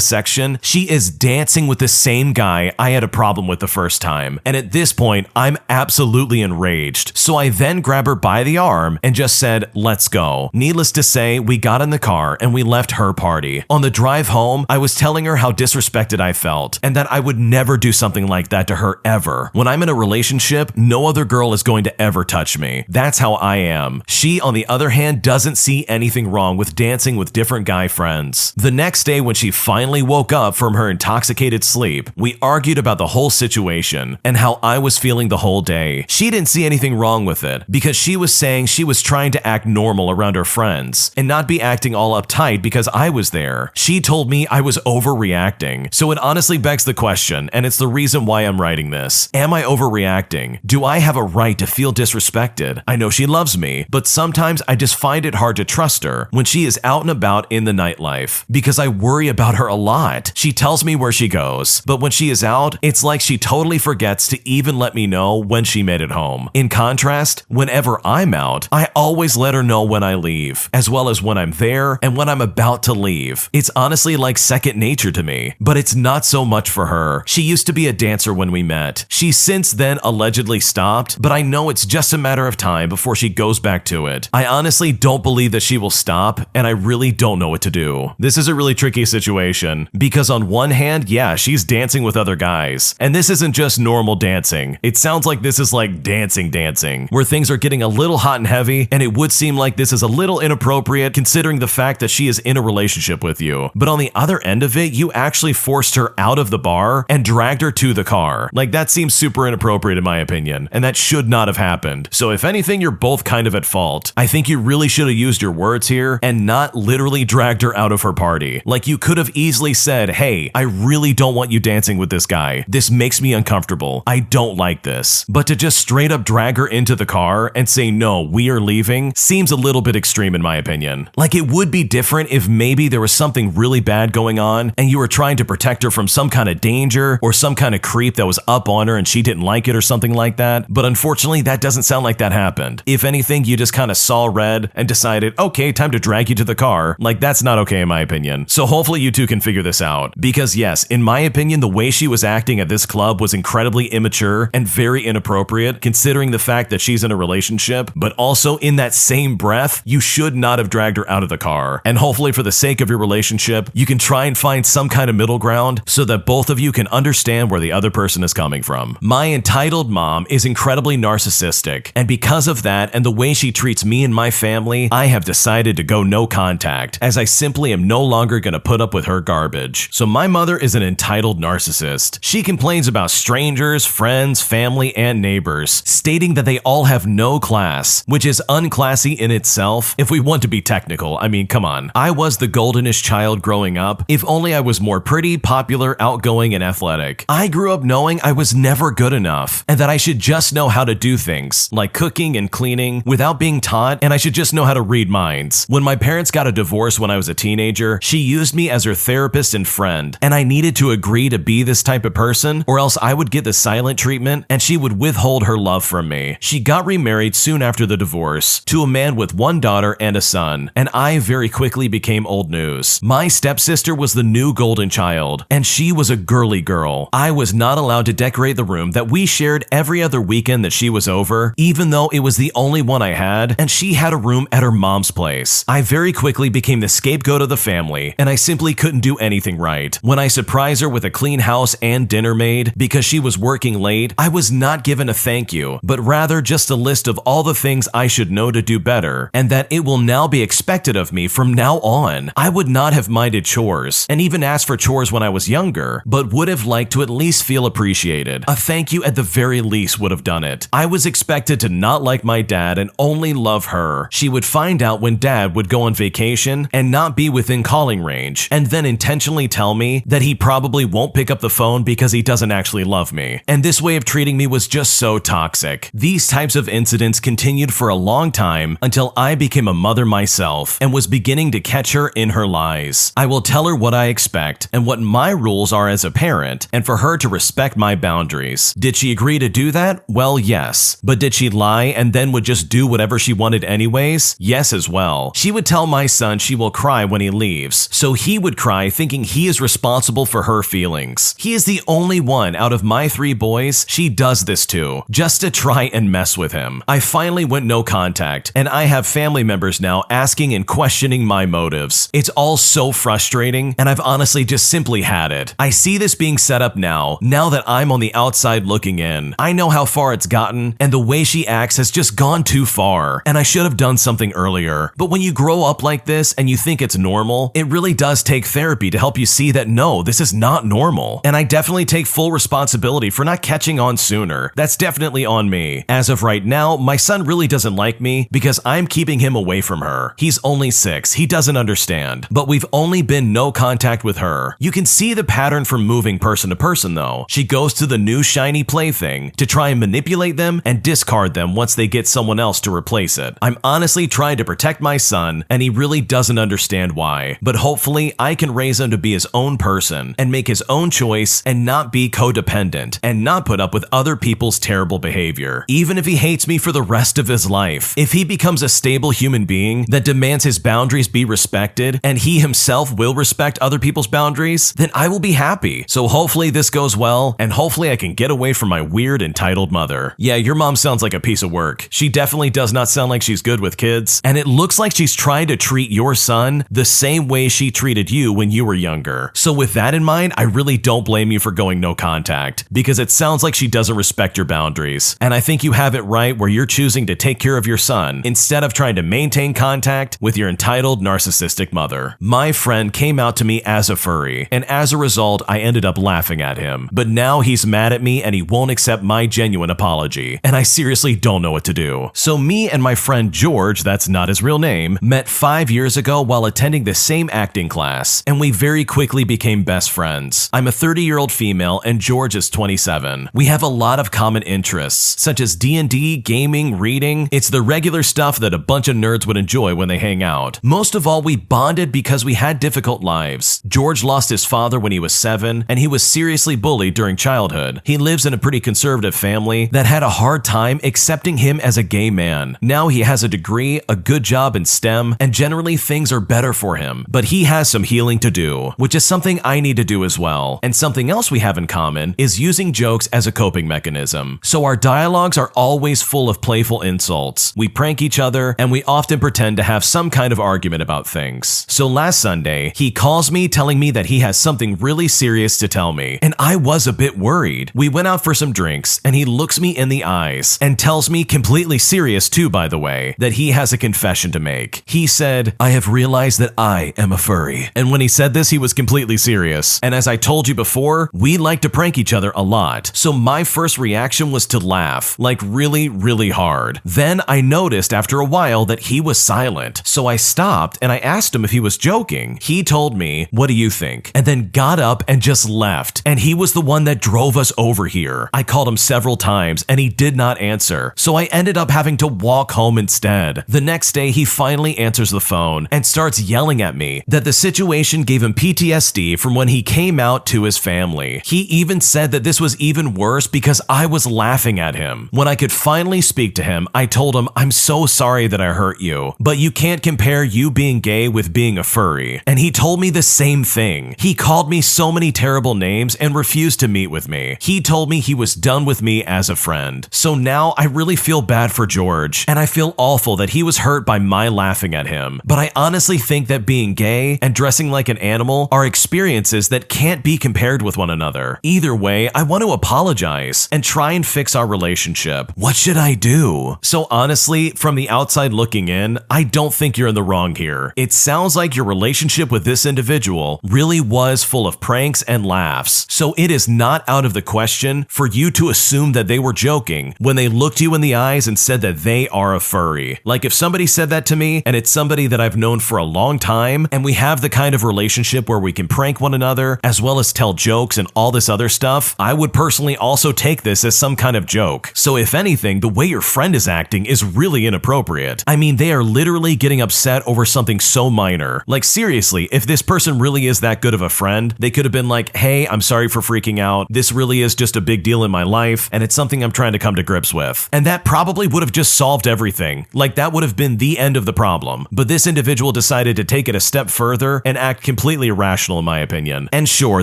[SPEAKER 1] section, she is dancing with the same guy I had a problem with the first time. And at this point, I'm absolutely enraged. So I then grab her by the arm and just said, let's go. Needless to say, we got in the car and we left her party. On the drive home, I was telling her how disrespected I felt and that I would never do something like that to her ever. When I'm in a relationship, no other girl is going to ever touch me. That's how I am. She, on the other hand, doesn't see anything wrong with dancing with different guy friends. The next day, when she finally woke up from her intoxicated sleep, we argued about the whole situation and how I was feeling the whole day. She didn't see anything wrong with it because she was saying she was trying to act normal around her friends and not be acting all uptight because I was there. She told me I was overreacting. So it honestly begs the question, and it's the reason why I'm writing this. Am I overreacting? Do I have a right to feel disrespected? I know she loves me, but sometimes I just find it hard to trust her when she is out and about in the nightlife because I worry about her a lot. She tells me where she goes, but when she is out, it's like she totally forgets to even let me know when she made it home. In contrast, whenever I'm out, I always let her know when I leave, as well as when I'm there and when I'm about to leave. It's honestly like second nature to me, but it's not so much for her. She used to be a dancer when we met. She since then allegedly stopped, but I know it's just a matter of time before she goes back to it. I honestly don't believe that she will stop, and I really don't know what to do. This is a really tricky situation because on one hand, yeah, she's dancing with other guys, and this isn't just normal dancing. It sounds like this is like dancing, where things are getting a little hot and heavy, and it would seem like this is a little inappropriate considering the fact that she is in a relationship with you. But on the other end of it, you actually forced her out of the bar and dragged her to the car. Like, that seems super inappropriate in my opinion, and that should not have happened. So if anything, you're both kind of at fault. I think you really should have used your words here and not literally dragged her out of her party. Like, you could have easily said, hey, I really don't want you dancing with this guy. This makes me uncomfortable. I don't like this. But to just straight up drag her into the car and say, no, we are leaving, seems a little bit extreme in my opinion. Like, it would be different if maybe there was something really bad going on and you were trying to protect her from some kind of danger or some kind of creep that was up on her and she didn't like it or something like that. But unfortunately, that doesn't sound like that happened. If anything, you just kind of saw red and decided, okay, time to drag you to the car. Like, that's not okay in my opinion. So hopefully you two can figure this out. Because yes, in my opinion, the way she was acting at this club was incredibly immature and very inappropriate considering the fact that she's in a relationship, but also in that same breath, you should not have dragged her out of the car. And hopefully for the sake of your relationship, you can try and find some kind of middle ground so that both of you can understand where the other person is coming from. My entitled mom is incredibly narcissistic, and because of that and the way she treats me and my family, I have decided to go no contact, as I simply am no longer gonna put up with her garbage. So my mother is an entitled narcissist. She complains about strangers, friends, family, and neighbors, stating that they all have no class, which is unclassy in itself if we want to be technical. I mean, come on. I was the goldenest child growing up, if only I was more pretty, popular, outgoing, and athletic. I grew up knowing I was never good enough, and that I should just know how to do things, like cooking and cleaning, without being taught, and I should just know how to read minds. When my parents got a divorce when I was a teenager, she used me as her therapist and friend, and I needed to agree to be this type of person, or else I would get the silent treatment, and she would withhold her love from me. She got remarried soon after the divorce, to a man with one daughter and a son, and I very quickly became old news. My stepsister was the new golden child, and she was a girly girl. I was not allowed to decorate the room that we shared every other weekend that she would was over, even though it was the only one I had, and she had a room at her mom's place. I very quickly became the scapegoat of the family, and I simply couldn't do anything right. When I surprised her with a clean house and dinner made because she was working late, I was not given a thank you, but rather just a list of all the things I should know to do better, and that it will now be expected of me from now on. I would not have minded chores, and even asked for chores when I was younger, but would have liked to at least feel appreciated. A thank you at the very least would have done it. I was expected to not like my dad and only love her. She would find out when dad would go on vacation and not be within calling range, and then intentionally tell me that he probably won't pick up the phone because he doesn't actually love me. And this way of treating me was just so toxic. These types of incidents continued for a long time until I became a mother myself and was beginning to catch her in her lies. I will tell her what I expect and what my rules are as a parent, and for her to respect my boundaries. Did she agree to do that? Well, yes. But did she lie and then would just do whatever she wanted anyways? Yes as well. She would tell my son she will cry when he leaves, so he would cry thinking he is responsible for her feelings. He is the only one out of my 3 boys she does this to, just to try and mess with him. I finally went no contact, and I have family members now asking and questioning my motives. It's all so frustrating, and I've honestly just simply had it. I see this being set up now that I'm on the outside looking in. I know how far it's gotten, and the way she acts has just gone too far, and I should have done something earlier. But when you grow up like this and you think it's normal, it really does take therapy to help you see that no, this is not normal. And I definitely take full responsibility for not catching on sooner. That's definitely on me. As of right now, my son really doesn't like me because I'm keeping him away from her. He's only 6. He doesn't understand. But we've only been no contact with her. You can see the pattern from moving person to person though. She goes to the new shiny plaything to try and manipulate them and discard them once they get someone else to replace it. I'm honestly trying to protect my son, and he really doesn't understand why. But hopefully I can raise him to be his own person and make his own choice and not be codependent and not put up with other people's terrible behavior. Even if he hates me for the rest of his life, if he becomes a stable human being that demands his boundaries be respected and he himself will respect other people's boundaries, then I will be happy. So hopefully this goes well, and hopefully I can get away from my weird entitled mother. Yeah, your mom sounds like a piece of work. She definitely does not sound like she's good with kids, and it looks like she's trying to treat your son the same way she treated you when you were younger. So with that in mind, I really don't blame you for going no contact, because it sounds like she doesn't respect your boundaries. And I think you have it right where you're choosing to take care of your son instead of trying to maintain contact with your entitled narcissistic mother. My friend came out to me as a furry, and as a result, I ended up laughing at him. But now he's mad at me and he won't accept my genuine apology, and I seriously don't know what to do. So me and my friend George, that's not his real name, met 5 years ago while attending the same acting class, and we very quickly became best friends. I'm a 30-year-old female and George is 27. We have a lot of common interests, such as D&D, gaming, reading. It's the regular stuff that a bunch of nerds would enjoy when they hang out. Most of all, we bonded because we had difficult lives. George lost his father when he was 7, and he was seriously bullied during childhood. He lives in a pretty conservative family that had a hard time accepting him as a gay man. Now he has a degree, a good job in STEM, and generally things are better for him. But he has some healing to do, which is something I need to do as well. And something else we have in common is using jokes as a coping mechanism. So our dialogues are always full of playful insults. We prank each other, and we often pretend to have some kind of argument about things. So last Sunday, he calls me telling me that he has something really serious to tell me, and I was a bit worried. We went out for some drinks, and he looks me in the eyes and tells me, completely serious too by the way, that he has a confession to make. He said, "I have realized that I am a furry." And when he said this, he was completely serious. And as I told you before, we like to prank each other a lot. So my first reaction was to laugh, like really, really hard. Then I noticed after a while that he was silent. So I stopped and I asked him if he was joking. He told me, "What do you think?" and then got up and just left. And he was the one that drove us over here. I called him several times and he did not answer. So I ended up having to walk home instead. The next day, he finally answers the phone and starts yelling at me that the situation gave him PTSD from when he came out to his family. He even said that this was even worse because I was laughing at him. When I could finally speak to him, I told him, "I'm so sorry that I hurt you, but you can't compare you being gay with being a furry." And he told me the same thing. He called me so many terrible names and refused to meet with me. He told me he was done with me as a friend. happened. So now I really feel bad for George, and I feel awful that he was hurt by my laughing at him. But I honestly think that being gay and dressing like an animal are experiences that can't be compared with one another. Either way, I want to apologize and try and fix our relationship. What should I do? So honestly, from the outside looking in, I don't think you're in the wrong here. It sounds like your relationship with this individual really was full of pranks and laughs. So it is not out of the question for you to assume that they were joking when they looked you in the eyes and said that they are a furry. Like if somebody said that to me and it's somebody that I've known for a long time and we have the kind of relationship where we can prank one another as well as tell jokes and all this other stuff, I would personally also take this as some kind of joke. So if anything, the way your friend is acting is really inappropriate. I mean, they are literally getting upset over something so minor. Like seriously, if this person really is that good of a friend, they could have been like, hey, I'm sorry for freaking out. This really is just a big deal in my life and it's something I'm trying to come to grips with. And that probably would have just solved everything. Like that would have been the end of the problem. But this individual decided to take it a step further and act completely irrational in my opinion. And sure,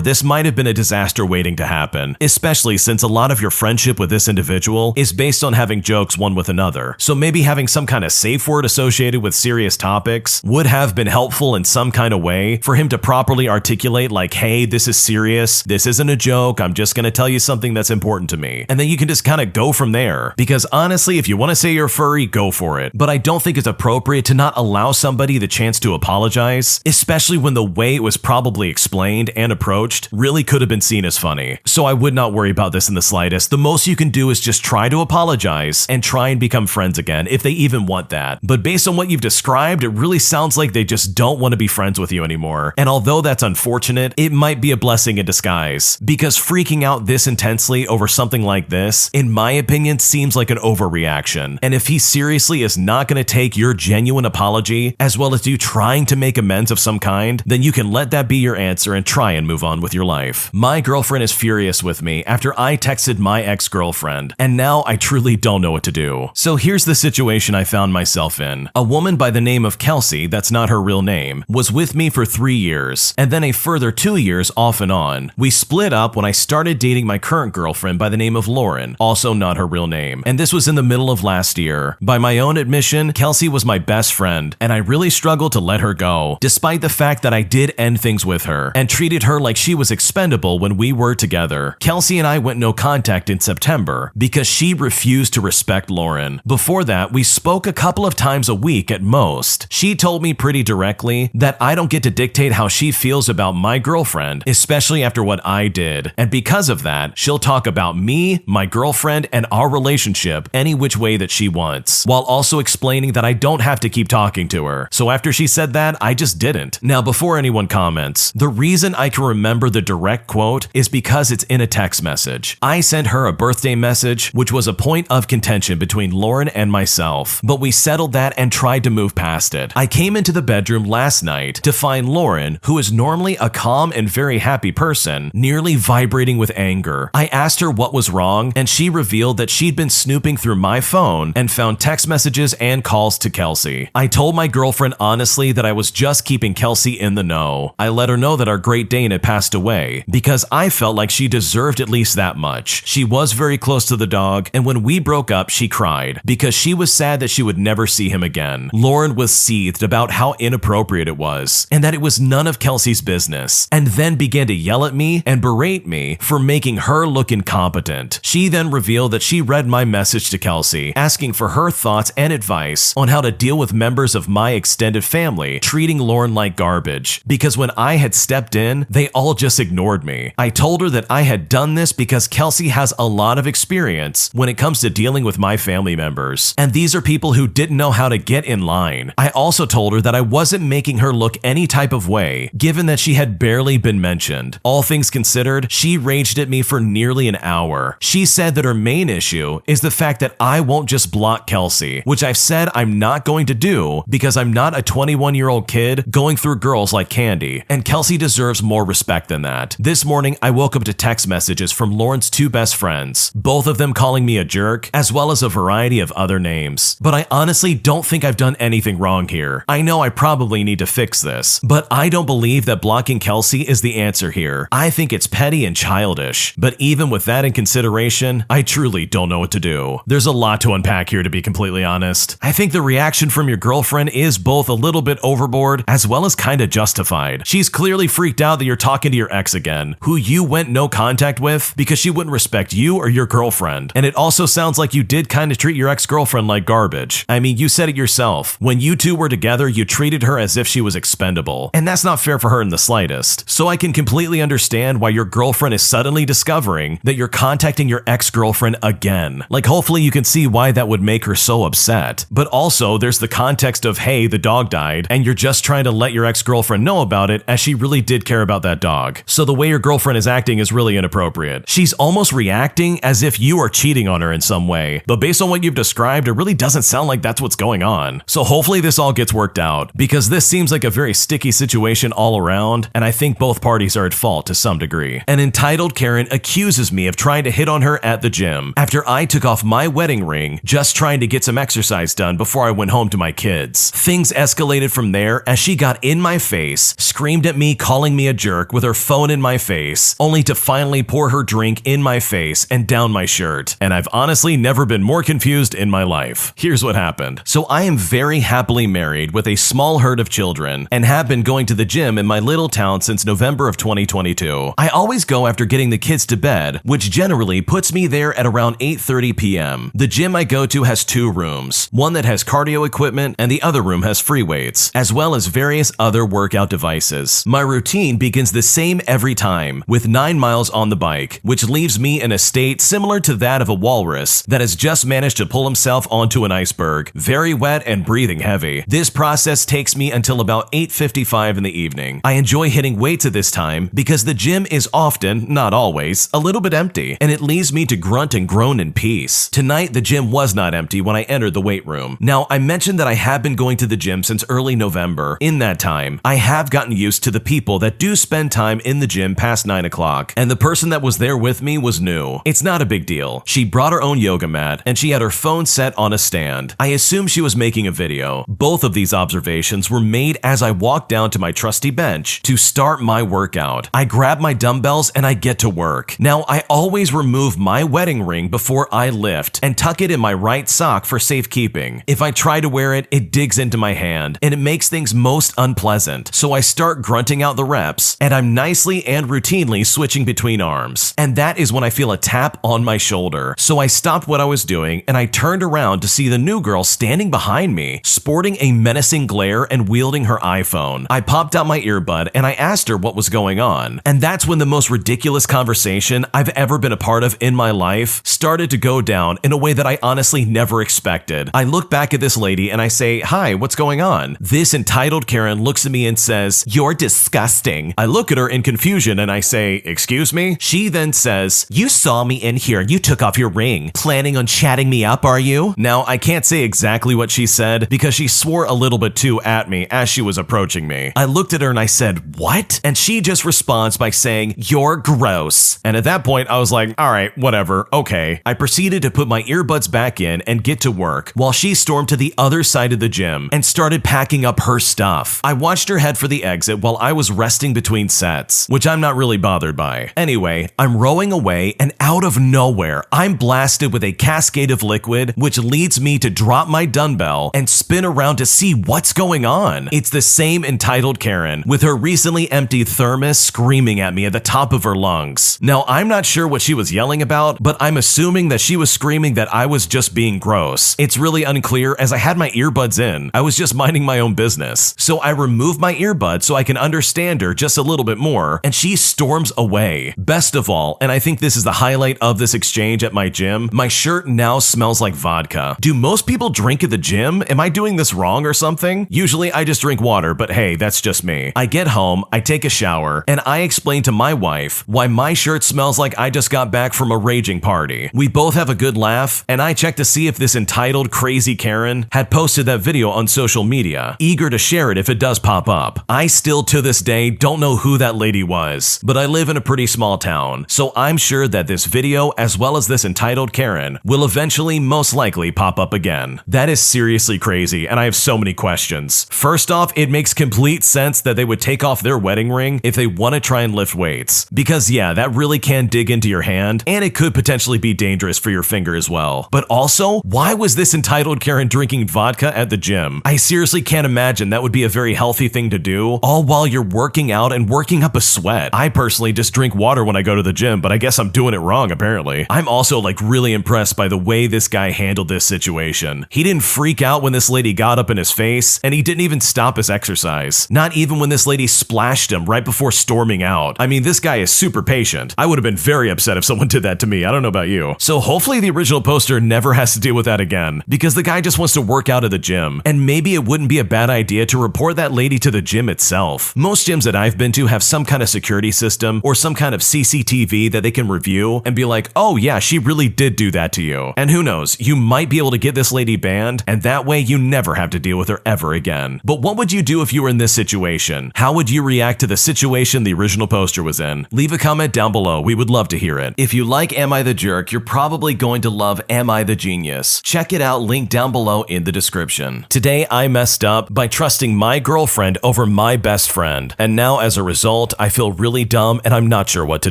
[SPEAKER 1] this might have been a disaster waiting to happen, especially since a lot of your friendship with this individual is based on having jokes one with another. So maybe having some kind of safe word associated with serious topics would have been helpful in some kind of way for him to properly articulate like, hey, this is serious. This isn't a joke. I'm just going to tell you something that's important to me. And then you can just kind of go from there. Because honestly, if you want to say you're furry, go for it. But I don't think it's appropriate to not allow somebody the chance to apologize, especially when the way it was probably explained and approached really could have been seen as funny. So I would not worry about this in the slightest. The most you can do is just try to apologize and try and become friends again if they even want that. But based on what you've described, it really sounds like they just don't want to be friends with you anymore. And although that's unfortunate, it might be a blessing in disguise, because freaking out this intensely over something like this, in my opinion, seems like an overreaction. And if he seriously is not going to take your genuine apology, as well as you trying to make amends of some kind, then you can let that be your answer and try and move on with your life. My girlfriend is furious with me after I texted my ex-girlfriend, and now I truly don't know what to do. So here's the situation I found myself in. A woman by the name of Kelsey, that's not her real name, was with me for 3 years, and then a further 2 years off and on. We split up when I started dating my current girlfriend by the name of Lauren, also not her real name, and this was in the middle of last year. By my own admission, Kelsey was my best friend, and I really struggled to let her go, despite the fact that I did end things with her, and treated her like she was expendable when we were together. Kelsey and I went no contact in September, because she refused to respect Lauren. Before that, we spoke a couple of times a week at most. She told me pretty directly that I don't get to dictate how she feels about my girlfriend, especially after what I did. And because of that, she'll talk about me, my girlfriend, and our relationship any which way that she wants, while also explaining that I don't have to keep talking to her. So after she said that, I just didn't. Now, before anyone comments, the reason I can remember the direct quote is because it's in a text message. I sent her a birthday message, which was a point of contention between Lauren and myself, but we settled that and tried to move past it. I came into the bedroom last night to find Lauren, who is normally a calm and very happy person, nearly vibrating with anger. I asked her what was wrong, and she revealed that she'd been snooping through my phone and found text messages and calls to Kelsey. I told my girlfriend honestly that I was just keeping Kelsey in the know. I let her know that our Great Dane had passed away, because I felt like she deserved at least that much. She was very close to the dog, and when we broke up, she cried, because she was sad that she would never see him again. Lauren was seethed about how inappropriate it was, and that it was none of Kelsey's business, and then began to yell at me and berate me for making her look incompetent. She then revealed that she read my message to Kelsey, asking for her thoughts and advice on how to deal with members of my extended family treating Lauren like garbage, because when I had stepped in, they all just ignored me. I told her that I had done this because Kelsey has a lot of experience when it comes to dealing with my family members, and these are people who didn't know how to get in line. I also told her that I wasn't making her look any type of way, given that she had barely been mentioned. All things considered, she raged at me for nearly an hour. She said that her main issue is the fact that I won't just block Kelsey, which I've said I'm not going to do because I'm not a 21-year-old kid going through girls like candy, and Kelsey deserves more respect than that. This morning, I woke up to text messages from Lauren's two best friends, both of them calling me a jerk, as well as a variety of other names. But I honestly don't think I've done anything wrong here. I know I probably need to fix this, but I don't believe that blocking Kelsey is the answer here. I think it's petty and childish, but even with that in consideration, I truly truly don't know what to do. There's a lot to unpack here, to be completely honest. I think the reaction from your girlfriend is both a little bit overboard as well as kinda justified. She's clearly freaked out that you're talking to your ex again, who you went no contact with because she wouldn't respect you or your girlfriend. And it also sounds like you did kinda treat your ex-girlfriend like garbage. I mean, you said it yourself. When you two were together, you treated her as if she was expendable. And that's not fair for her in the slightest. So I can completely understand why your girlfriend is suddenly discovering that you're contacting your ex-girlfriend again. Like, hopefully you can see why that would make her so upset. But also, there's the context of, hey, the dog died, and you're just trying to let your ex-girlfriend know about it, as she really did care about that dog. So the way your girlfriend is acting is really inappropriate. She's almost reacting as if you are cheating on her in some way, but based on what you've described, it really doesn't sound like that's what's going on. So hopefully this all gets worked out, because this seems like a very sticky situation all around, and I think both parties are at fault to some degree. An entitled Karen accuses me of trying to hit on her at the gym after I took off my wedding ring just trying to get some exercise done before I went home to my kids. Things escalated from there as she got in my face, screamed at me, calling me a jerk with her phone in my face, only to finally pour her drink in my face and down my shirt. And I've honestly never been more confused in my life. Here's what happened. So I am very happily married with a small herd of children and have been going to the gym in my little town since November of 2022. I always go after getting the kids to bed, which generally puts me there at around 8:30 p.m. The gym I go to has 2 rooms, one that has cardio equipment and the other room has free weights, as well as various other workout devices. My routine begins the same every time, with 9 miles on the bike, which leaves me in a state similar to that of a walrus that has just managed to pull himself onto an iceberg, very wet and breathing heavy. This process takes me until about 8:55 in the evening. I enjoy hitting weights at this time because the gym is often, not always, a little bit empty, and it leaves me to grunt and groan in peace. Tonight, the gym was not empty when I entered the weight room. Now, I mentioned that I have been going to the gym since early November. In that time, I have gotten used to the people that do spend time in the gym past 9 o'clock, and the person that was there with me was new. It's not a big deal. She brought her own yoga mat, and she had her phone set on a stand. I assume she was making a video. Both of these observations were made as I walked down to my trusty bench to start my workout. I grab my dumbbells and I get to work. Now, I always remove my wedding ring before I lift and tuck it in my right sock for safekeeping. If I try to wear it, it digs into my hand and it makes things most unpleasant. So I start grunting out the reps and I'm nicely and routinely switching between arms. And that is when I feel a tap on my shoulder. So I stopped what I was doing and I turned around to see the new girl standing behind me, sporting a menacing glare and wielding her iPhone. I popped out my earbud and I asked her what was going on. And that's when the most ridiculous conversation I've ever been a part of in my life started to go down in a way that I honestly never expected. I look back at this lady and I say, "Hi, what's going on?" This entitled Karen looks at me and says, "You're disgusting." I look at her in confusion and I say, "Excuse me?" She then says, "You saw me in here and you took off your ring. Planning on chatting me up, are you?" Now, I can't say exactly what she said because she swore a little bit too at me as she was approaching me. I looked at her and I said, "What?" And she just responds by saying, "You're gross." And at that point, I was like, all right, whatever, okay. I proceeded to put my earbuds back in and get to work while she stormed to the other side of the gym and started packing up her stuff. I watched her head for the exit while I was resting between sets, which I'm not really bothered by. Anyway, I'm rowing away and out of nowhere, I'm blasted with a cascade of liquid, which leads me to drop my dumbbell and spin around to see what's going on. It's the same entitled Karen with her recently emptied thermos screaming at me at the top of her lungs. Now, I'm not sure what she was yelling about, but I'm assuming that she was screaming that I was just being gross. It's really unclear as I had my earbuds in. I was just minding my own business. So I removed my earbuds so I can understand her just a little bit more, and she storms away. Best of all, and I think this is the highlight of this exchange at my gym, my shirt now smells like vodka. Do most people drink at the gym? Am I doing this wrong or something? Usually I just drink water, but hey, that's just me. I get home, I take a shower, and I explain to my wife why my shirt smells like I just got back from a raging party. We both have a good laugh, and I check to see if this entitled crazy Karen had posted that video on social media, eager to share it if it does pop up. I still to this day don't know who that lady was, but I live in a pretty small town, so I'm sure that this video as well as this entitled Karen will eventually most likely pop up again. That is seriously crazy, and I have so many questions. First off, it makes complete sense that they would take off their wedding ring if they want to try and lift weights, because yeah, that really can dig into your hand, and it could potentially actually be dangerous for your finger as well. But also, why was this entitled Karen drinking vodka at the gym? I seriously can't imagine that would be a very healthy thing to do, all while you're working out and working up a sweat. I personally just drink water when I go to the gym, but I guess I'm doing it wrong apparently. I'm also really impressed by the way this guy handled this situation. He didn't freak out when this lady got up in his face, and he didn't even stop his exercise. Not even when this lady splashed him right before storming out. I mean, this guy is super patient. I would have been very upset if someone did that to me. I don't know about you. So hopefully the original poster never has to deal with that again, because the guy just wants to work out at the gym. And maybe it wouldn't be a bad idea to report that lady to the gym itself. Most gyms that I've been to have some kind of security system or some kind of CCTV that they can review and be like, oh yeah, she really did do that to you. And who knows, you might be able to get this lady banned, and that way you never have to deal with her ever again. But what would you do if you were in this situation? How would you react to the situation the original poster was in? Leave a comment down below. We would love to hear it. If you like Am I the Jerk, you're probably going to love Am I the Genius? Check it out, link down below in the description. Today I messed up by trusting my girlfriend over my best friend, and now as a result, I feel really dumb and I'm not sure what to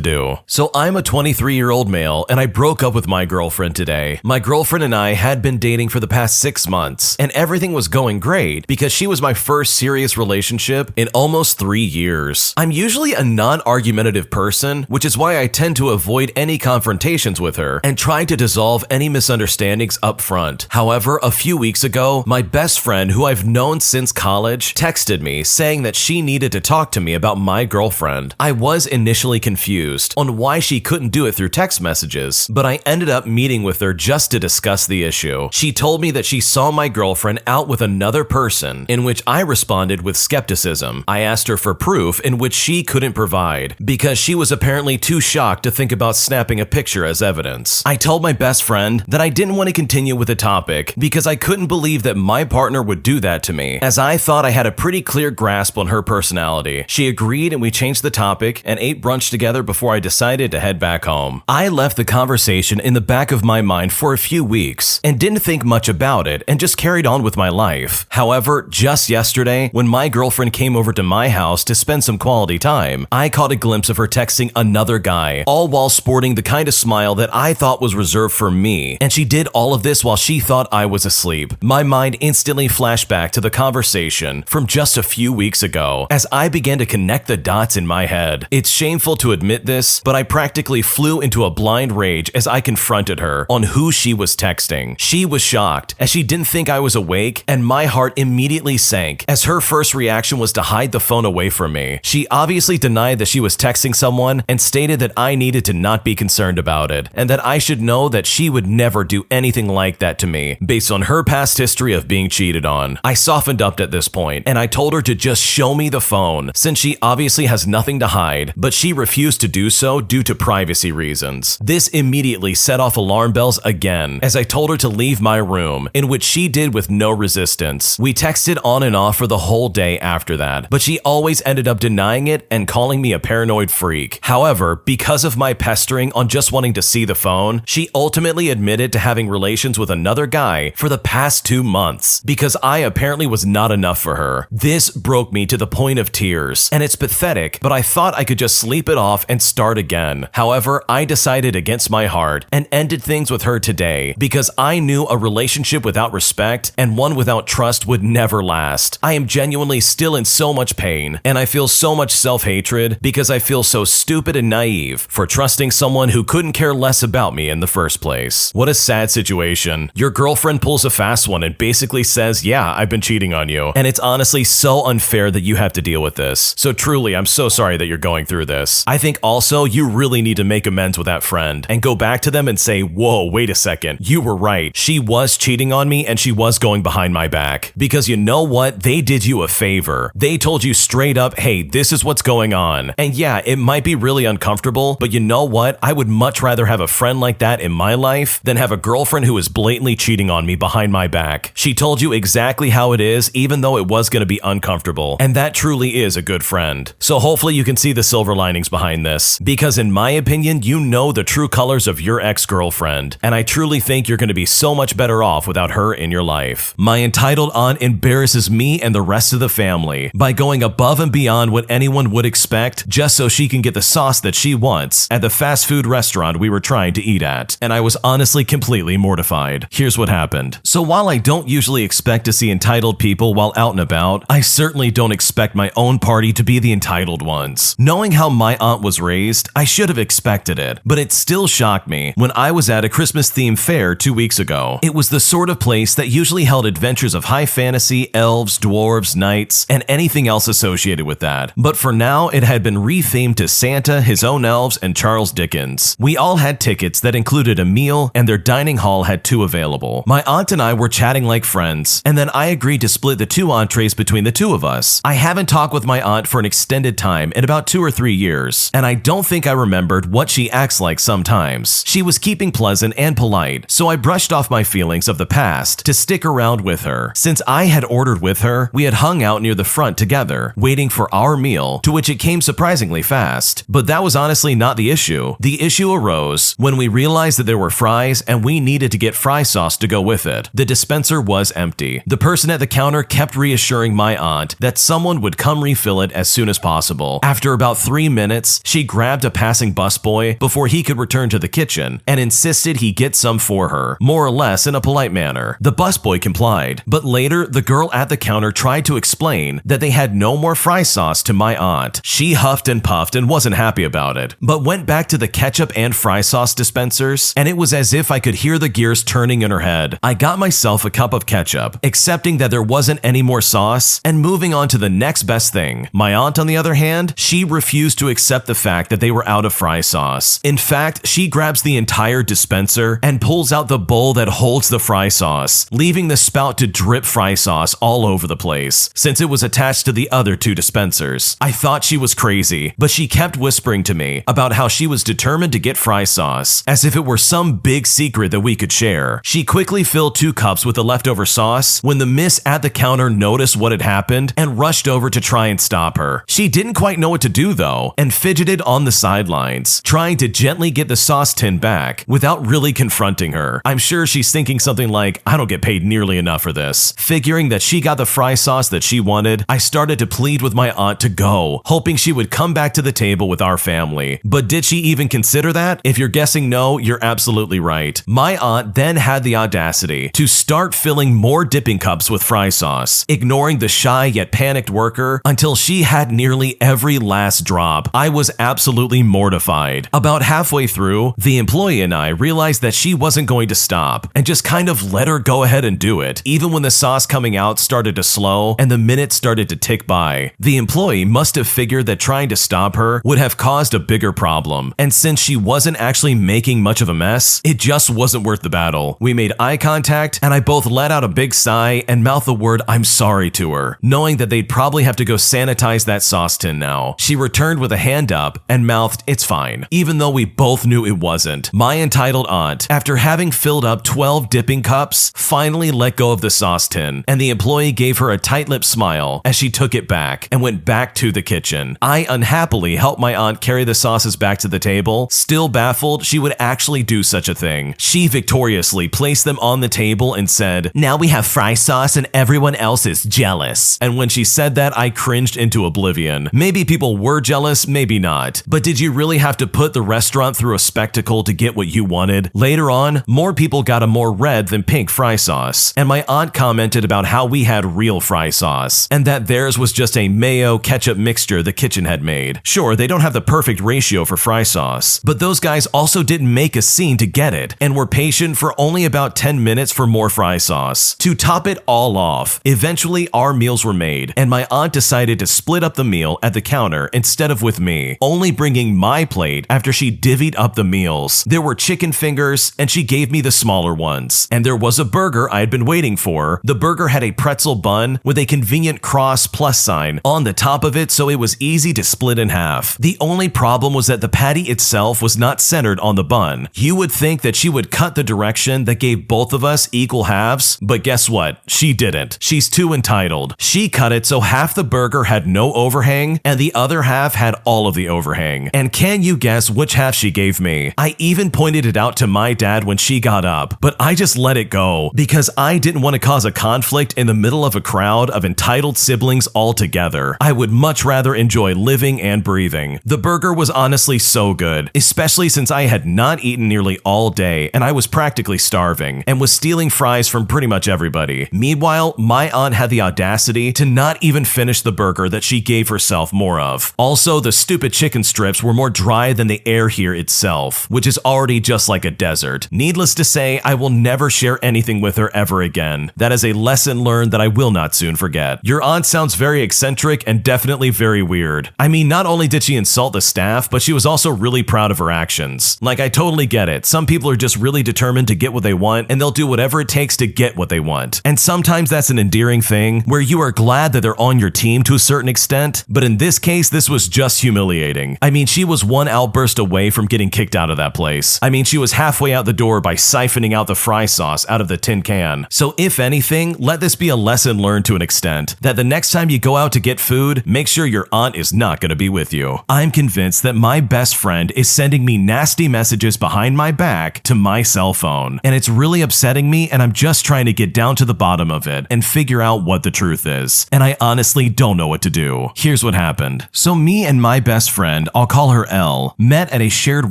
[SPEAKER 1] do. So I'm a 23-year-old male and I broke up with my girlfriend today. My girlfriend and I had been dating for the past 6 months, and everything was going great because she was my first serious relationship in almost 3 years. I'm usually a non-argumentative person, which is why I tend to avoid any confrontations with her and try to dissolve any misunderstandings up front. However, a few weeks ago, my best friend, who I've known since college, texted me saying that she needed to talk to me about my girlfriend. I was initially confused on why she couldn't do it through text messages, but I ended up meeting with her just to discuss the issue. She told me that she saw my girlfriend out with another person, in which I responded with skepticism. I asked her for proof, in which she couldn't provide, because she was apparently too shocked to think about snapping a picture as evidence. I told my best friend that I didn't want to continue with the topic because I couldn't believe that my partner would do that to me, as I thought I had a pretty clear grasp on her personality. She agreed and we changed the topic and ate brunch together before I decided to head back home. I left the conversation in the back of my mind for a few weeks and didn't think much about it and just carried on with my life. However, just yesterday, when my girlfriend came over to my house to spend some quality time, I caught a glimpse of her texting another guy, all while sporting the kind of smile that I thought was reserved for me, and she did all of this while she thought I was asleep. My mind instantly flashed back to the conversation from just a few weeks ago as I began to connect the dots in my head. It's shameful to admit this, but I practically flew into a blind rage as I confronted her on who she was texting. She was shocked as she didn't think I was awake, and my heart immediately sank as her first reaction was to hide the phone away from me. She obviously denied that she was texting someone and stated that I needed to not be concerned about it and that I should know that she would never do anything like that to me based on her past history of being cheated on. I softened up at this point and I told her to just show me the phone since she obviously has nothing to hide, but she refused to do so due to privacy reasons. This immediately set off alarm bells again as I told her to leave my room, in which she did with no resistance. We texted on and off for the whole day after that, but she always ended up denying it and calling me a paranoid freak. However, because of my pestering on just wanting to see the phone, she ultimately admitted to having relations with another guy for the past 2 months because I apparently was not enough for her. This broke me to the point of tears, and it's pathetic, but I thought I could just sleep it off and start again. However, I decided against my heart and ended things with her today because I knew a relationship without respect and one without trust would never last. I am genuinely still in so much pain, and I feel so much self-hatred because I feel so stupid and naive for trusting someone who couldn't care less about me in the first place. What a sad situation. Your girlfriend pulls a fast one and basically says, yeah, I've been cheating on you, and it's honestly so unfair that you have to deal with this. So truly, I'm so sorry that you're going through this. I think also you really need to make amends with that friend and go back to them and say, whoa, wait a second, you were right. She was cheating on me and she was going behind my back. Because you know what? They did you a favor. They told you straight up, hey, this is what's going on. And yeah, it might be really uncomfortable, but you know what? I would much rather have a friend like that in my life than have a girlfriend who is blatantly cheating on me behind my back. She told you exactly how it is, even though it was going to be uncomfortable. And that truly is a good friend. So hopefully you can see the silver linings behind this. Because in my opinion, you know the true colors of your ex-girlfriend. And I truly think you're going to be so much better off without her in your life. My entitled aunt embarrasses me and the rest of the family by going above and beyond what anyone would expect just so she can get the sauce that she wants at the fast food restaurant we were trying trying to eat at, and I was honestly completely mortified. Here's what happened. So while I don't usually expect to see entitled people while out and about, I certainly don't expect my own party to be the entitled ones. Knowing how my aunt was raised, I should have expected it, but it still shocked me when I was at a Christmas-themed fair 2 weeks ago. It was the sort of place that usually held adventures of high fantasy, elves, dwarves, knights, and anything else associated with that. But for now, it had been rethemed to Santa, his own elves, and Charles Dickens. We all had tickets that included a meal, and their dining hall had 2 available. My aunt and I were chatting like friends, and then I agreed to split the 2 entrees between the 2 of us. I haven't talked with my aunt for an extended time in about 2 or 3 years, and I don't think I remembered what she acts like sometimes. She was keeping pleasant and polite, so I brushed off my feelings of the past to stick around with her. Since I had ordered with her, we had hung out near the front together, waiting for our meal, to which it came surprisingly fast. But that was honestly not the issue. The issue arose when we realized that there were fries and we needed to get fry sauce to go with it. The dispenser was empty. The person at the counter kept reassuring my aunt that someone would come refill it as soon as possible. After about 3 minutes, she grabbed a passing busboy before he could return to the kitchen and insisted he get some for her, more or less in a polite manner. The busboy complied, but later the girl at the counter tried to explain that they had no more fry sauce to my aunt. She huffed and puffed and wasn't happy about it, but went back to the ketchup and fry sauce dispensers, and it was as if I could hear the gears turning in her head. I got myself a cup of ketchup, accepting that there wasn't any more sauce, and moving on to the next best thing. My aunt, on the other hand, she refused to accept the fact that they were out of fry sauce. In fact, she grabs the entire dispenser and pulls out the bowl that holds the fry sauce, leaving the spout to drip fry sauce all over the place, since it was attached to the other 2 dispensers. I thought she was crazy, but she kept whispering to me about how she was determined to get fry sauce, as if it were some big secret that we could share. She quickly filled 2 cups with the leftover sauce when the miss at the counter noticed what had happened and rushed over to try and stop her. She didn't quite know what to do though, and fidgeted on the sidelines, trying to gently get the sauce tin back without really confronting her. I'm sure she's thinking something like, I don't get paid nearly enough for this. Figuring that she got the fry sauce that she wanted, I started to plead with my aunt to go, hoping she would come back to the table with our family. But did she even consider that? If you're guessing no, you're absolutely right. My aunt then had the audacity to start filling more dipping cups with fry sauce, ignoring the shy yet panicked worker until she had nearly every last drop. I was absolutely mortified. About halfway through, the employee and I realized that she wasn't going to stop and just kind of let her go ahead and do it, even when the sauce coming out started to slow and the minutes started to tick by. The employee must have figured that trying to stop her would have caused a bigger problem, and since she wasn't actually making much of a mess, it just wasn't worth the battle. We made eye contact, and I both let out a big sigh and mouthed the word "I'm sorry" to her, knowing that they'd probably have to go sanitize that sauce tin now. She returned with a hand up and mouthed, "It's fine," even though we both knew it wasn't. My entitled aunt, after having filled up 12 dipping cups, finally let go of the sauce tin, and the employee gave her a tight-lipped smile as she took it back and went back to the kitchen. I unhappily helped my aunt carry the sauces back to the table, still baffled she would actually do such a thing. She victoriously placed them on the table and said, "Now we have fry sauce and everyone else is jealous." And when she said that, I cringed into oblivion. Maybe people were jealous, maybe not. But did you really have to put the restaurant through a spectacle to get what you wanted? Later on, more people got a more red than pink fry sauce, and my aunt commented about how we had real fry sauce, and that theirs was just a mayo ketchup mixture the kitchen had made. Sure, they don't have the perfect ratio for fry sauce, but those guys also didn't make a scene to get it, and were patient for only about 10 minutes for more fry sauce. To top it all off, eventually our meals were made, and my aunt decided to split up the meal at the counter instead of with me, only bringing my plate after she divvied up the meals. There were chicken fingers, and she gave me the smaller ones. And there was a burger I had been waiting for. The burger had a pretzel bun with a convenient cross plus sign on the top of it, so it was easy to split in half. The only problem was that the patty itself was not centered on the bun. You would think that she would cut the direction that gave both of us equal halves, but guess what? She didn't. She's too entitled. She cut it so half the burger had no overhang and the other half had all of the overhang. And can you guess which half she gave me? I even pointed it out to my dad when she got up, but I just let it go because I didn't want to cause a conflict in the middle of a crowd of entitled siblings altogether. I would much rather enjoy living and breathing. The burger was honestly so good, especially since I I had not eaten nearly all day and I was practically starving and was stealing fries from pretty much everybody. Meanwhile, my aunt had the audacity to not even finish the burger that she gave herself more of. Also, the stupid chicken strips were more dry than the air here itself, which is already just like a desert. Needless to say, I will never share anything with her ever again. That is a lesson learned that I will not soon forget. Your aunt sounds very eccentric and definitely very weird. I mean, not only did she insult the staff, but she was also really proud of her actions. Like, I totally get it. Some people are just really determined to get what they want, and they'll do whatever it takes to get what they want. And sometimes that's an endearing thing, where you are glad that they're on your team to a certain extent, but in this case, this was just humiliating. I mean, she was one outburst away from getting kicked out of that place. I mean, she was halfway out the door by siphoning out the fry sauce out of the tin can. So if anything, let this be a lesson learned to an extent, that the next time you go out to get food, make sure your aunt is not going to be with you. I'm convinced that my best friend is sending me nasty messages behind my back to my cell phone, and it's really upsetting me, and I'm just trying to get down to the bottom of it and figure out what the truth is. And I honestly don't know what to do. Here's what happened. So me and my best friend, I'll call her Elle, met at a shared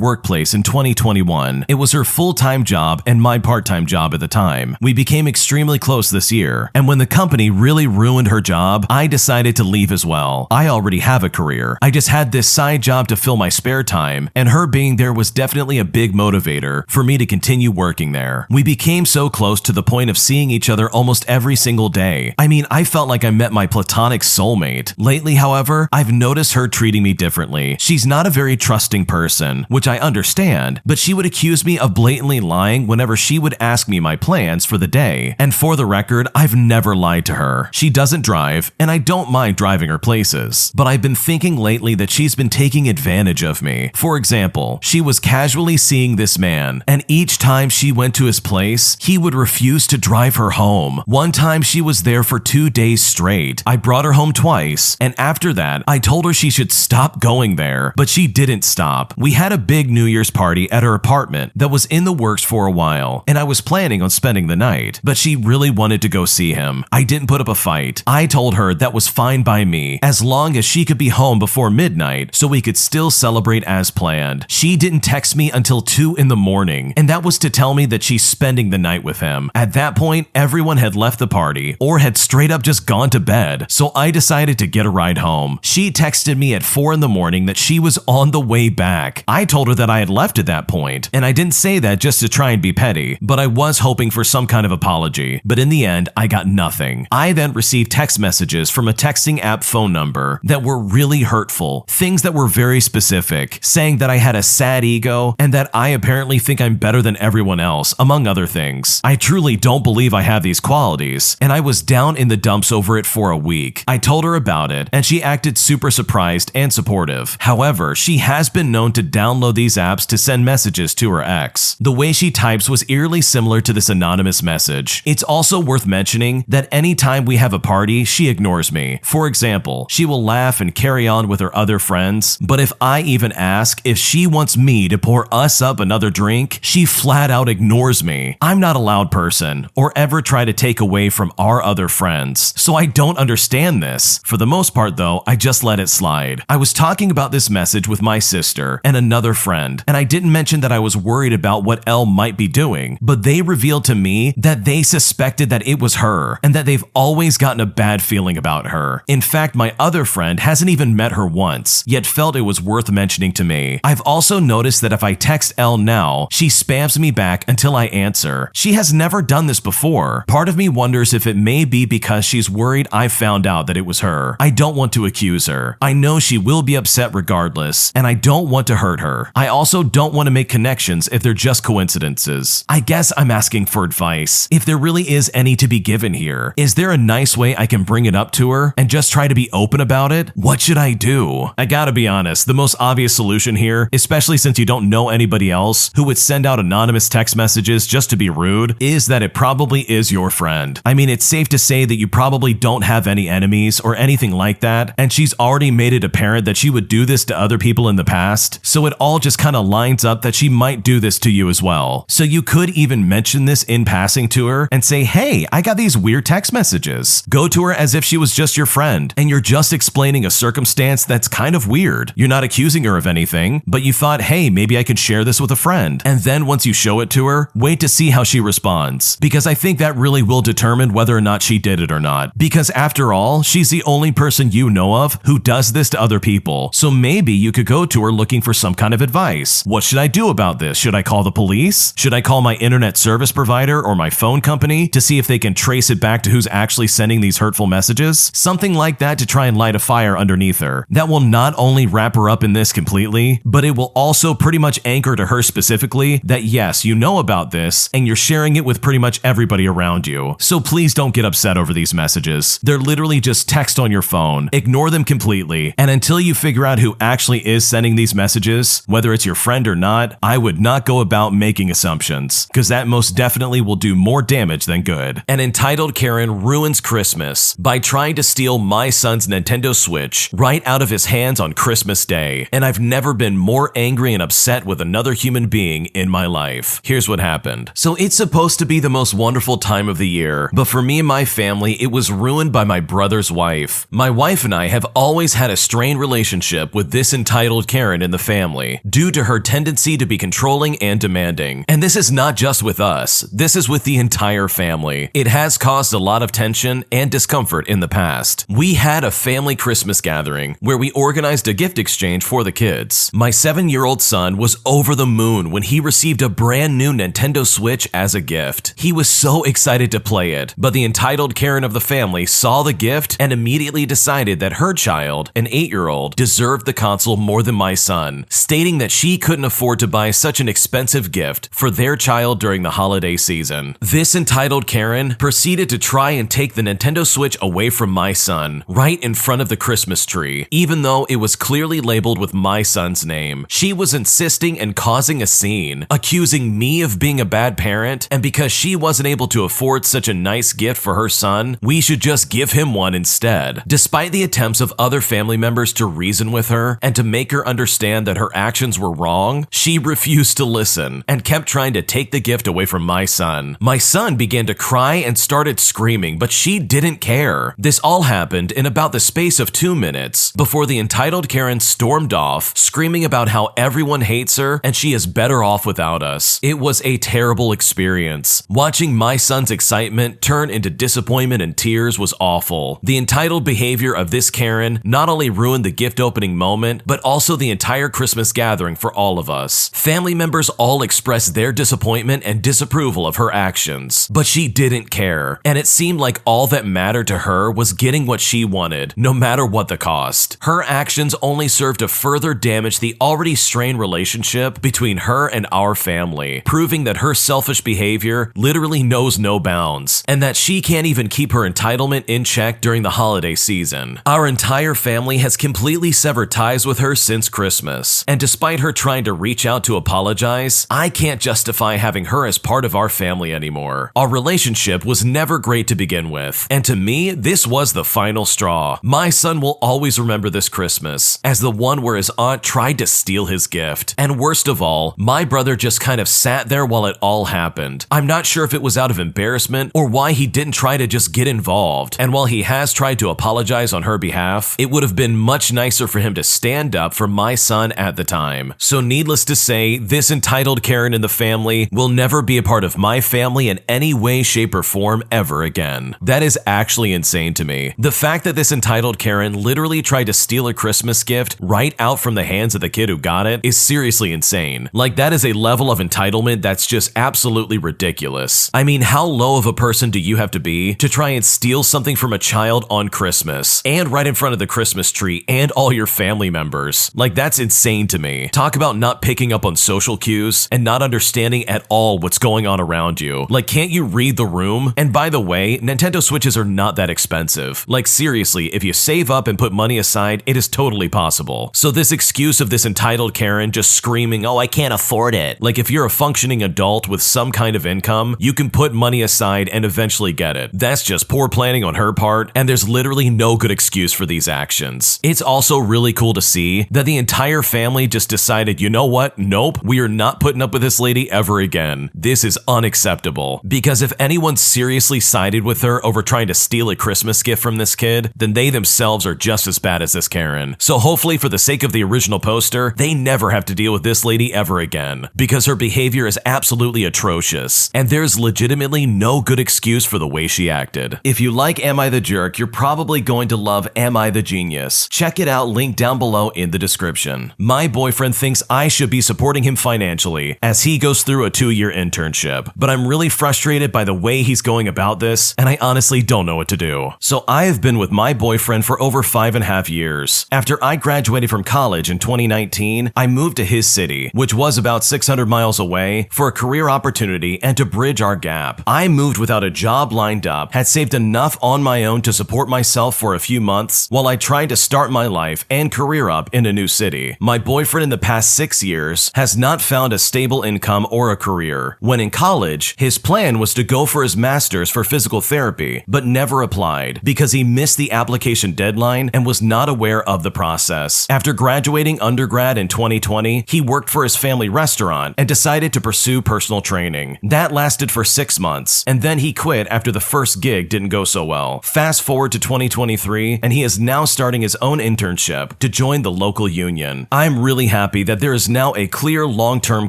[SPEAKER 1] workplace in 2021. It was her full-time job and my part-time job at the time. We became extremely close this year, and when the company really ruined her job, I decided to leave as well. I already have a career. I just had this side job to fill my spare time, and her being there was definitely a big motivator for me to continue working there. We became so close to the point of seeing each other almost every single day. I mean, I felt like I met my platonic soulmate. Lately, however, I've noticed her treating me differently. She's not a very trusting person, which I understand, but she would accuse me of blatantly lying whenever she would ask me my plans for the day. And for the record, I've never lied to her. She doesn't drive, and I don't mind driving her places. But I've been thinking lately that she's been taking advantage of me. For example, she was casually seeing this man, and each time she went to his place, he would refuse to drive her home. One time she was there for 2 days straight. I brought her home twice, and after that, I told her she should stop going there, but she didn't stop. We had a big New Year's party at her apartment that was in the works for a while, and I was planning on spending the night, but she really wanted to go see him. I didn't put up a fight. I told her that was fine by me, as long as she could be home before midnight so we could still celebrate as planned. She didn't text me until 2 in the morning, and that was to tell me that she's spending the night with him. At that point, everyone had left the party or had straight up just gone to bed, so I decided to get a ride home. She texted me at 4 in the morning that she was on the way back. I told her that I had left at that point, and I didn't say that just to try and be petty, but I was hoping for some kind of apology. But in the end, I got nothing. I then received text messages from a texting app phone number that were really hurtful, things that were very specific, saying that I had a sad ego and that I apparently think I'm better than everyone else, among other things. I truly don't believe I have these qualities, and I was down in the dumps over it for a week. I told her about it, and she acted super surprised and supportive. However, she has been known to download these apps to send messages to her ex. The way she types was eerily similar to this anonymous message. It's also worth mentioning that anytime we have a party, she ignores me. For example, she will laugh and carry on with her other friends, but if I even ask if she wants me to pour us up another drink, she flat out ignores me. I'm not a loud person, or ever try to take away from our other friends, so I don't understand this. For the most part though, I just let it slide. I was talking about this message with my sister and another friend, and I didn't mention that I was worried about what Elle might be doing, but they revealed to me that they suspected that it was her, and that they've always gotten a bad feeling about her. In fact, my other friend hasn't even met her once, yet felt it was worth mentioning to me. I've also noticed that if I text Elle now, she spams me back until I answer. She has never done this before. Part of me wonders if it may be because she's worried I found out that it was her. I don't want to accuse her. I know she will be upset regardless, and I don't want to hurt her. I also don't want to make connections if they're just coincidences. I guess I'm asking for advice. If there really is any to be given here, is there a nice way I can bring it up to her and just try to be open about it? What should I do? I gotta be honest, the most obvious solution here, especially since you don't know anybody else who would send out anonymous text messages just to be rude, is that it probably is your friend. I mean, it's safe to say that you probably don't have any enemies or anything like that, and she's already made it apparent that she would do this to other people in the past, so it all just kind of lines up that she might do this to you as well. So you could even mention this in passing to her and say, hey, I got these weird text messages. Go to her as if she was just your friend, and you're just explaining a circumstance that's kind of weird. You're not accusing her of anything, but you thought, hey, maybe I can share this with a friend. And then once you show it to her, wait to see how she responds. Because I think that really will determine whether or not she did it or not. Because after all, she's the only person you know of who does this to other people. So maybe you could go to her looking for some kind of advice. What should I do about this? Should I call the police? Should I call my internet service provider or my phone company to see if they can trace it back to who's actually sending these hurtful messages? Something like that to try and light a fire underneath her. That will not only wrap her up in this completely, but it will also pretty much anchor to her specifically that yes, you know about this and you're sharing it with pretty much everybody around you. So please don't get upset over these messages. They're literally just text on your phone. Ignore them completely. And until you figure out who actually is sending these messages, whether it's your friend or not, I would not go about making assumptions, because that most definitely will do more damage than good. An entitled Karen ruins Christmas by trying to steal my son's Nintendo Switch right out of his hands on Christmas Day. And I've never been more angry and upset with another human being in my life. Here's what happened. So it's supposed to be the most wonderful time of the year, but for me and my family, it was ruined by my brother's wife. My wife and I have always had a strained relationship with this entitled Karen in the family due to her tendency to be controlling and demanding. And this is not just with us, this is with the entire family. It has caused a lot of tension and discomfort in the past. We had a family Christmas gathering where we organized a gift exchange for the kids. My 7-year-old son was over the moon when he received a brand new Nintendo Switch as a gift. He was so excited to play it, but the entitled Karen of the family saw the gift and immediately decided that her child, an 8-year-old, deserved the console more than my son, stating that she couldn't afford to buy such an expensive gift for their child during the holiday season. This entitled Karen proceeded to try and take the Nintendo Switch away from my son right in front of the Christmas tree, even though it was clearly labeled with my son's name. She was insisting and causing a scene, accusing me of being a bad parent, and because she wasn't able to afford such a nice gift for her son, we should just give him one instead. Despite the attempts of other family members to reason with her and to make her understand that her actions were wrong, she refused to listen and kept trying to take the gift away from my son. My son began to cry and started screaming, but she didn't care. This all happened in about the space of 2 minutes before the entitled Karen stormed off, screaming about how everyone hates her and she is better off without us. It was a terrible experience. Watching my son's excitement turn into disappointment and tears was awful. The entitled behavior of this Karen not only ruined the gift opening moment, but also the entire Christmas gathering for all of us. Family members all expressed their disappointment and disapproval of her actions, but she didn't care, and it seemed like all that mattered to her was getting what she wanted, no matter what the cost. Her actions only served to further damage the already strained relationship between her and our family, proving that her selfish behavior literally knows no bounds, and that she can't even keep her entitlement in check during the holiday season. Our entire family has completely severed ties with her since Christmas, and despite her trying to reach out to apologize, I can't justify having her as part of our family anymore. Our relationship was never great to begin with, and to me, this was the final straw. My son will always remember this Christmas as the one where his aunt tried to steal his gift. And worst of all, my brother just kind of sat there while it all happened. I'm not sure if it was out of embarrassment or why he didn't try to just get involved. And while he has tried to apologize on her behalf, it would have been much nicer for him to stand up for my son at the time. So needless to say, this entitled Karen in the family will never be a part of my family in any way, shape, or form ever again. That is actually insane to me. The fact that this entitled Karen literally tried to steal a Christmas gift right out from the hands of the kid who got it is seriously insane. Like, that is a level of entitlement that's just absolutely ridiculous. I mean, how low of a person do you have to be to try and steal something from a child on Christmas and right in front of the Christmas tree and all your family members? Like, that's insane to me. Talk about not picking up on social cues and not understanding at all what's going on around you. Like, can't you read the room? And by the way, Nintendo Switches are not that expensive. Like, seriously, if you save up and put money aside, it is totally possible. So this excuse of this entitled Karen just screaming, "Oh, I can't afford it." Like, if you're a functioning adult with some kind of income, you can put money aside and eventually get it. That's just poor planning on her part, and there's literally no good excuse for these actions. It's also really cool to see that the entire family just decided, you know what? Nope, we are not putting up with this lady ever again. This is unacceptable. Because if anyone seriously sided with her over trying to steal a Christmas gift from this kid, then they themselves are just as bad as this Karen. So hopefully, for the sake of the original poster, they never have have to deal with this lady ever again, because her behavior is absolutely atrocious, and there's legitimately no good excuse for the way she acted. If you like Am I the Jerk, you're probably going to love Am I the Genius. Check it out, link down below in the description. My boyfriend thinks I should be supporting him financially as he goes through a 2-year internship, but I'm really frustrated by the way he's going about this, and I honestly don't know what to do. So I have been with my boyfriend for over 5.5 years. After I graduated from college in 2019, I moved to his city, which was about 600 miles away, for a career opportunity and to bridge our gap. I moved without a job lined up, had saved enough on my own to support myself for a few months while I tried to start my life and career up in a new city. My boyfriend in the past 6 years has not found a stable income or a career. When in college, his plan was to go for his master's for physical therapy, but never applied because he missed the application deadline and was not aware of the process. After graduating undergrad in 2020, he worked for his family restaurant and decided to pursue personal training. That lasted for 6 months, and then he quit after the first gig didn't go so well. Fast forward to 2023, and he is now starting his own internship to join the local union. I'm really happy that there is now a clear long-term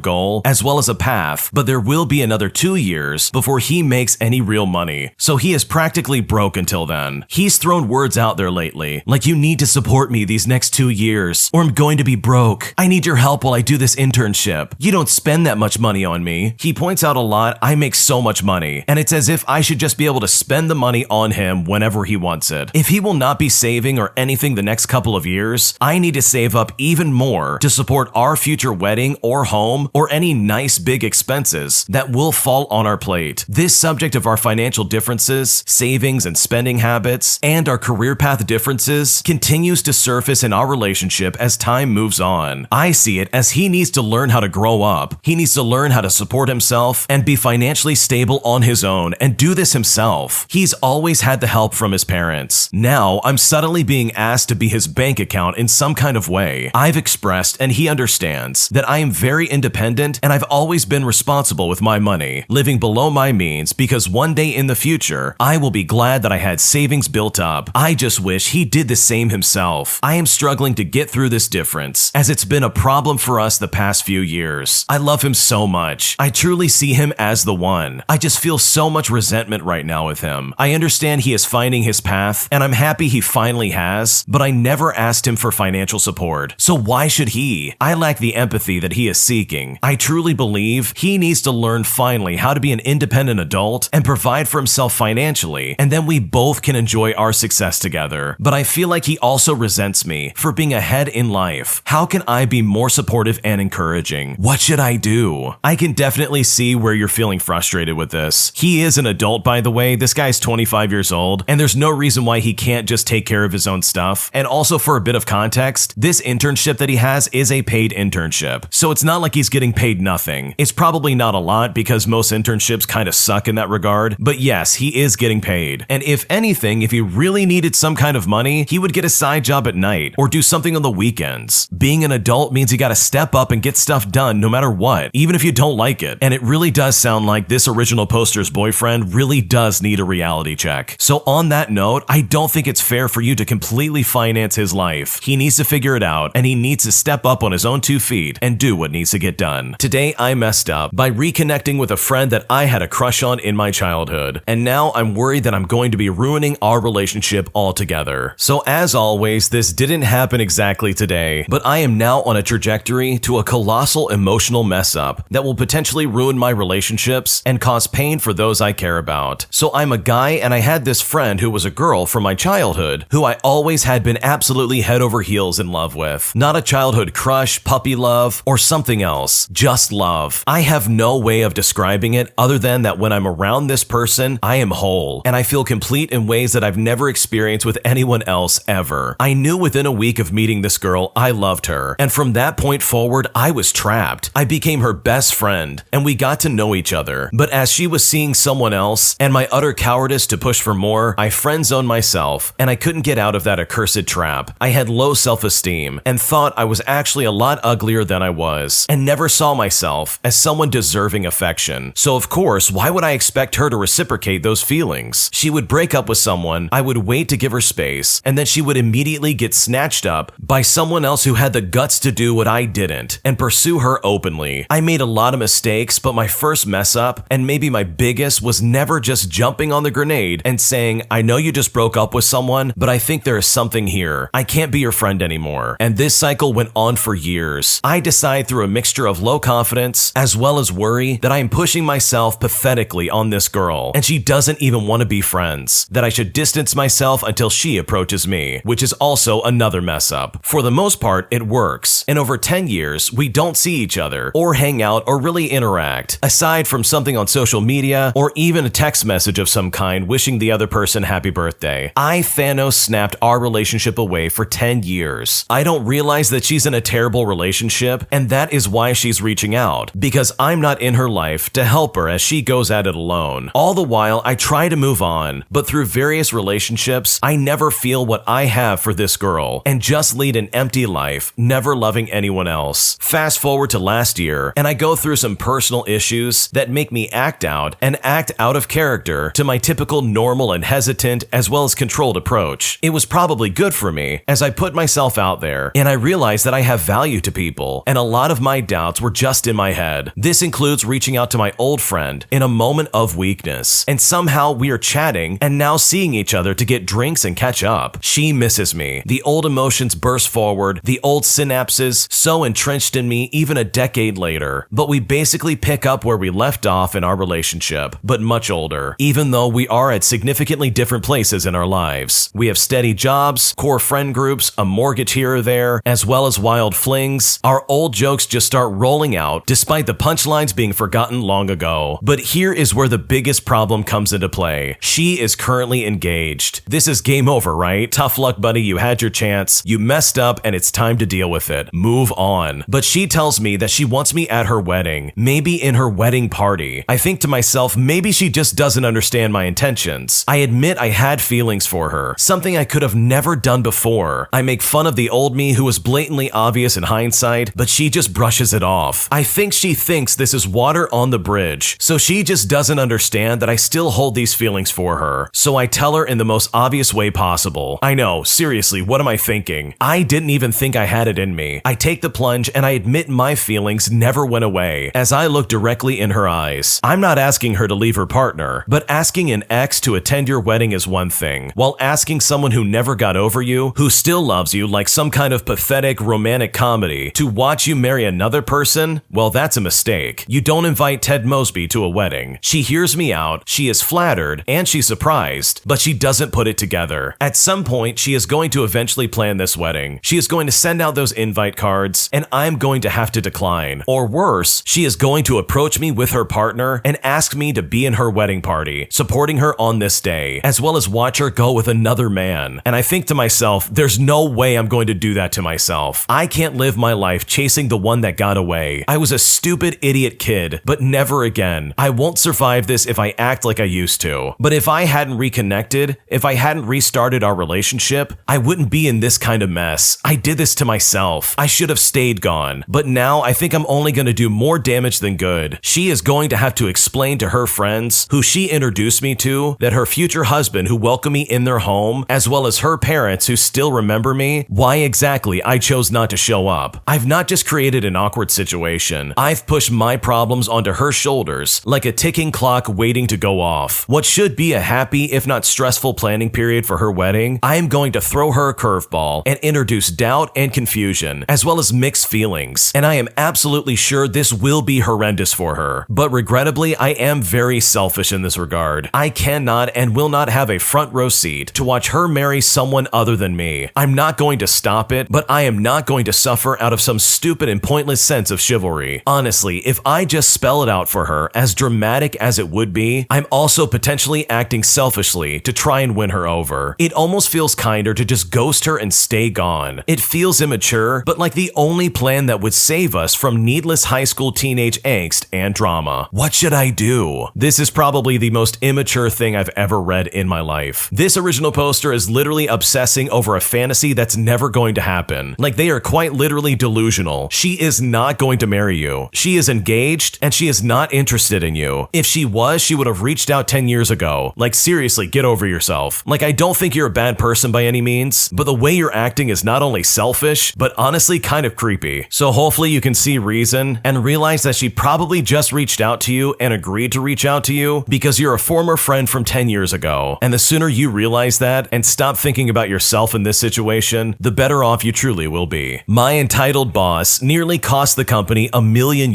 [SPEAKER 1] goal as well as a path, but there will be another 2 years before he makes any real money. So he is practically broke until then. He's thrown words out there lately, like, you need to support me these next 2 years, or I'm going to be broke. I need your help while I do this internship. You don't spend that much money on me. He points out a lot I make so much money, and it's as if I should just be able to spend the money on him whenever he wants it. If he will not be saving or anything the next couple of years, I need to save up even more to support our future wedding or home or any nice big expenses that will fall on our plate. This subject of our financial differences, savings and spending habits, and our career path differences continues to surface in our relationship as time moves on. I see it as he needs to learn how to grow up. He needs to learn how to support himself and be financially stable on his own and do this himself. He's always had the help from his parents. Now, I'm suddenly being asked to be his bank account in some kind of way. I've expressed, and he understands, that I am very independent and I've always been responsible with my money, living below my means, because one day in the future, I will be glad that I had savings built up. I just wish he did the same himself. I am struggling to get through this difference, as it's been a problem for us the past few years. I love him so much. I truly see him as the one. I just feel so much resentment right now with him. I understand he is finding his path, and I'm happy he finally has, but I never asked him for financial support. So why should he? I lack the empathy that he is seeking. I truly believe he needs to learn finally how to be an independent adult and provide for himself financially, and then we both can enjoy our success together. But I feel like he also resents me for being ahead in life. How can I be more supportive and encouraging? What should I do? I can definitely see where you're feeling frustrated with this. He is an adult, by the way. This guy's 25 years old, and there's no reason why he can't just take care of his own stuff. And also, for a bit of context, this internship that he has is a paid internship. So it's not like he's getting paid nothing. It's probably not a lot because most internships kind of suck in that regard, but yes, he is getting paid. And if anything, if he really needed some kind of money, he would get a side job at night or do something on the weekends. Being an adult means you gotta step up and get stuff done no matter what, even if you don't like it. And it really does sound like this original poster's boyfriend really does need a reality check. So on that note, I don't think it's fair for you to completely finance his life. He needs to figure it out, and he needs to step up on his own 2 feet and do what needs to get done. Today, I messed up by reconnecting with a friend that I had a crush on in my childhood, and now I'm worried that I'm going to be ruining our relationship altogether. So as always, this didn't happen exactly today, but I am now on a trajectory to a colossal emotional mess up that will potentially ruin my relationships and cause pain for those I care about. So I'm a guy, and I had this friend who was a girl from my childhood who I always had been absolutely head over heels in love with. Not a childhood crush, puppy love, or something else. Just love. I have no way of describing it other than that when I'm around this person, I am whole, and I feel complete in ways that I've never experienced with anyone else ever. I knew within a week of meeting this girl, I loved her, and from that point forward, I was trapped. I became her best friend, and we got to know each other. But as she was seeing someone else, and my utter cowardice to push for more, I friend-zoned myself, and I couldn't get out of that accursed trap. I had low self-esteem, and thought I was actually a lot uglier than I was, and never saw myself as someone deserving affection. So of course, why would I expect her to reciprocate those feelings? She would break up with someone, I would wait to give her space, and then she would immediately get snatched up by someone else who had the guts to do what but I didn't, and pursue her openly. I made a lot of mistakes, but my first mess up, and maybe my biggest, was never just jumping on the grenade and saying, I know you just broke up with someone, but I think there is something here. I can't be your friend anymore. And this cycle went on for years. I decide through a mixture of low confidence as well as worry that I am pushing myself pathetically on this girl, and she doesn't even want to be friends, that I should distance myself until she approaches me, which is also another mess up. For the most part, it works, and over 10 years, we don't see each other, or hang out, or really interact, aside from something on social media, or even a text message of some kind wishing the other person happy birthday. I Thanos snapped our relationship away for 10 years. I don't realize that she's in a terrible relationship, and that is why she's reaching out, because I'm not in her life to help her as she goes at it alone. All the while, I try to move on, but through various relationships, I never feel what I have for this girl, and just lead an empty life, never loving anyone else. Fast forward to last year, and I go through some personal issues that make me act out and act out of character to my typical normal and hesitant as well as controlled approach. It was probably good for me as I put myself out there, and I realized that I have value to people, and a lot of my doubts were just in my head. This includes reaching out to my old friend in a moment of weakness, and somehow we are chatting and now seeing each other to get drinks and catch up. She misses me. The old emotions burst forward, the old synapses so entrenched in me even a decade later, but we basically pick up where we left off in our relationship, but much older, even though we are at significantly different places in our lives. We have steady jobs, core friend groups, a mortgage here or there, as well as wild flings. Our old jokes just start rolling out despite the punchlines being forgotten long ago. But here is where the biggest problem comes into play. She is currently engaged. This is game over, right? Tough luck, buddy. You had your chance. You messed up and it's time to deal with it. Move on. But she tells me that she wants me at her wedding, maybe in her wedding party. I think to myself, maybe she just doesn't understand my intentions. I admit I had feelings for her, something I could have never done before. I make fun of the old me who was blatantly obvious in hindsight, but she just brushes it off. I think she thinks this is water on the bridge, so she just doesn't understand that I still hold these feelings for her. So I tell her in the most obvious way possible. I know, seriously, what am I thinking? I didn't even think I had it in me. I take the plunge and I admit my feelings never went away as I look directly in her eyes. I'm not asking her to leave her partner, but asking an ex to attend your wedding is one thing, while asking someone who never got over you, who still loves you like some kind of pathetic romantic comedy, to watch you marry another person, well, that's a mistake. You don't invite Ted Mosby to a wedding. She hears me out, she is flattered, and she's surprised, but she doesn't put it together. At some point, she is going to eventually plan this wedding. She is going to send out those invite cards, and I'm going to have to decline. Or worse, she is going to approach me with her partner and ask me to be in her wedding party, supporting her on this day, as well as watch her go with another man. And I think to myself, there's no way I'm going to do that to myself. I can't live my life chasing the one that got away. I was a stupid idiot kid, but never again. I won't survive this if I act like I used to. But if I hadn't reconnected, if I hadn't restarted our relationship, I wouldn't be in this kind of mess. I did this to myself. I should have stayed gone. But now I think I'm only going to do more damage than good. She is going to have to explain to her friends, who she introduced me to, that her future husband who welcomed me in their home, as well as her parents who still remember me, why exactly I chose not to show up. I've not just created an awkward situation. I've pushed my problems onto her shoulders like a ticking clock waiting to go off. What should be a happy, if not stressful planning period for her wedding, I am going to throw her a curveball and introduce doubt and confusion, as well as mixed feelings. And I am absolutely sure this will be horrendous for her. But regrettably, I am very selfish in this regard. I cannot and will not have a front row seat to watch her marry someone other than me. I'm not going to stop it, but I am not going to suffer out of some stupid and pointless sense of chivalry. Honestly, if I just spell it out for her, as dramatic as it would be, I'm also potentially acting selfishly to try and win her over. It almost feels kinder to just ghost her and stay gone. It feels immature, but like the only plan that would save us from needless high school teenage angst and drama. What should I do? This is probably the most immature thing I've ever read in my life. This original poster is literally obsessing over a fantasy that's never going to happen. Like they are quite literally delusional. She is not going to marry you. She is engaged and she is not interested in you. If she was, she would have reached out 10 years ago. Like seriously, get over yourself. Like I don't think you're a bad person by any means, but the way you're acting is not only selfish, but honestly kind kind of creepy. So hopefully you can see reason and realize that she probably just reached out to you and agreed to reach out to you because you're a former friend from 10 years ago. And the sooner you realize that and stop thinking about yourself in this situation, the better off you truly will be. My entitled boss nearly cost the company €1 million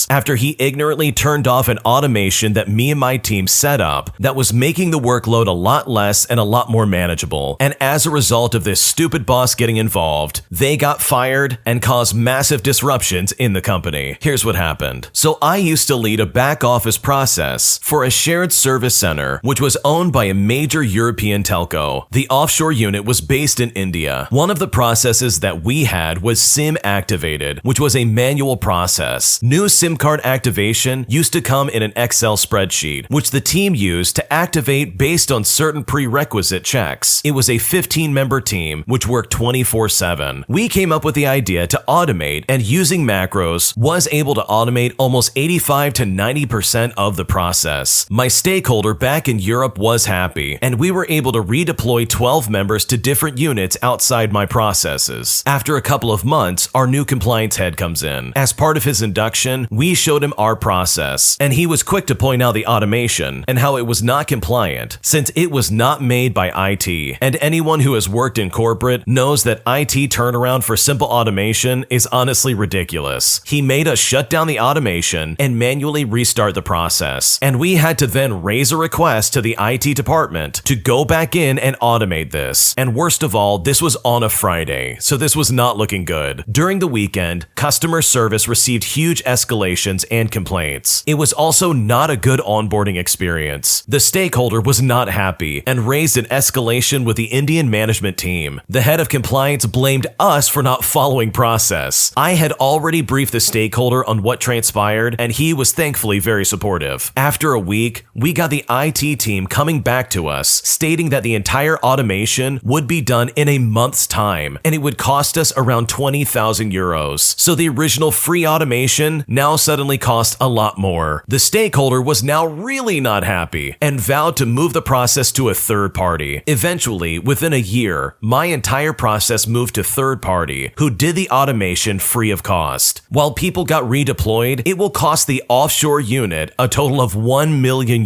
[SPEAKER 1] after he ignorantly turned off an automation that me and my team set up that was making the workload a lot less and a lot more manageable. And as a result of this stupid boss getting involved, they got fired and caused massive disruptions in the company. Here's what happened. So I used to lead a back office process for a shared service center, which was owned by a major European telco. The offshore unit was based in India. One of the processes that we had was SIM activated, which was a manual process. New SIM card activation used to come in an Excel spreadsheet, which the team used to activate based on certain prerequisite checks. It was a 15-member team, which worked 24/7. We came up with the idea to automate, and using macros was able to automate almost 85 to 90% of the process. My stakeholder back in Europe was happy, and we were able to redeploy 12 members to different units outside my processes. After a couple of months, our new compliance head comes in. As part of his induction, we showed him our process, and he was quick to point out the automation and how it was not compliant since it was not made by IT. And anyone who has worked in corporate knows that IT turnaround for simple automation is honestly ridiculous. He made us shut down the automation and manually restart the process, and we had to then raise a request to the IT department to go back in and automate this. And worst of all, this was on a Friday, so this was not looking good. During the weekend, customer service received huge escalations and complaints. It was also not a good onboarding experience. The stakeholder was not happy and raised an escalation with the Indian management team. The head of compliance blamed us for not following process. I had already briefed the stakeholder on what transpired, and he was thankfully very supportive. After a week, we got the IT team coming back to us, stating that the entire automation would be done in a month's time, and it would cost us around €20,000. So the original free automation now suddenly cost a lot more. The stakeholder was now really not happy and vowed to move the process to a third party. Eventually, within a year, my entire process moved to third party, who did the automation free of cost. While people got redeployed, it will cost the offshore unit a total of €1 million,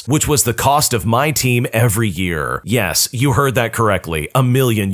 [SPEAKER 1] which was the cost of my team every year. Yes, you heard that correctly, €1 million.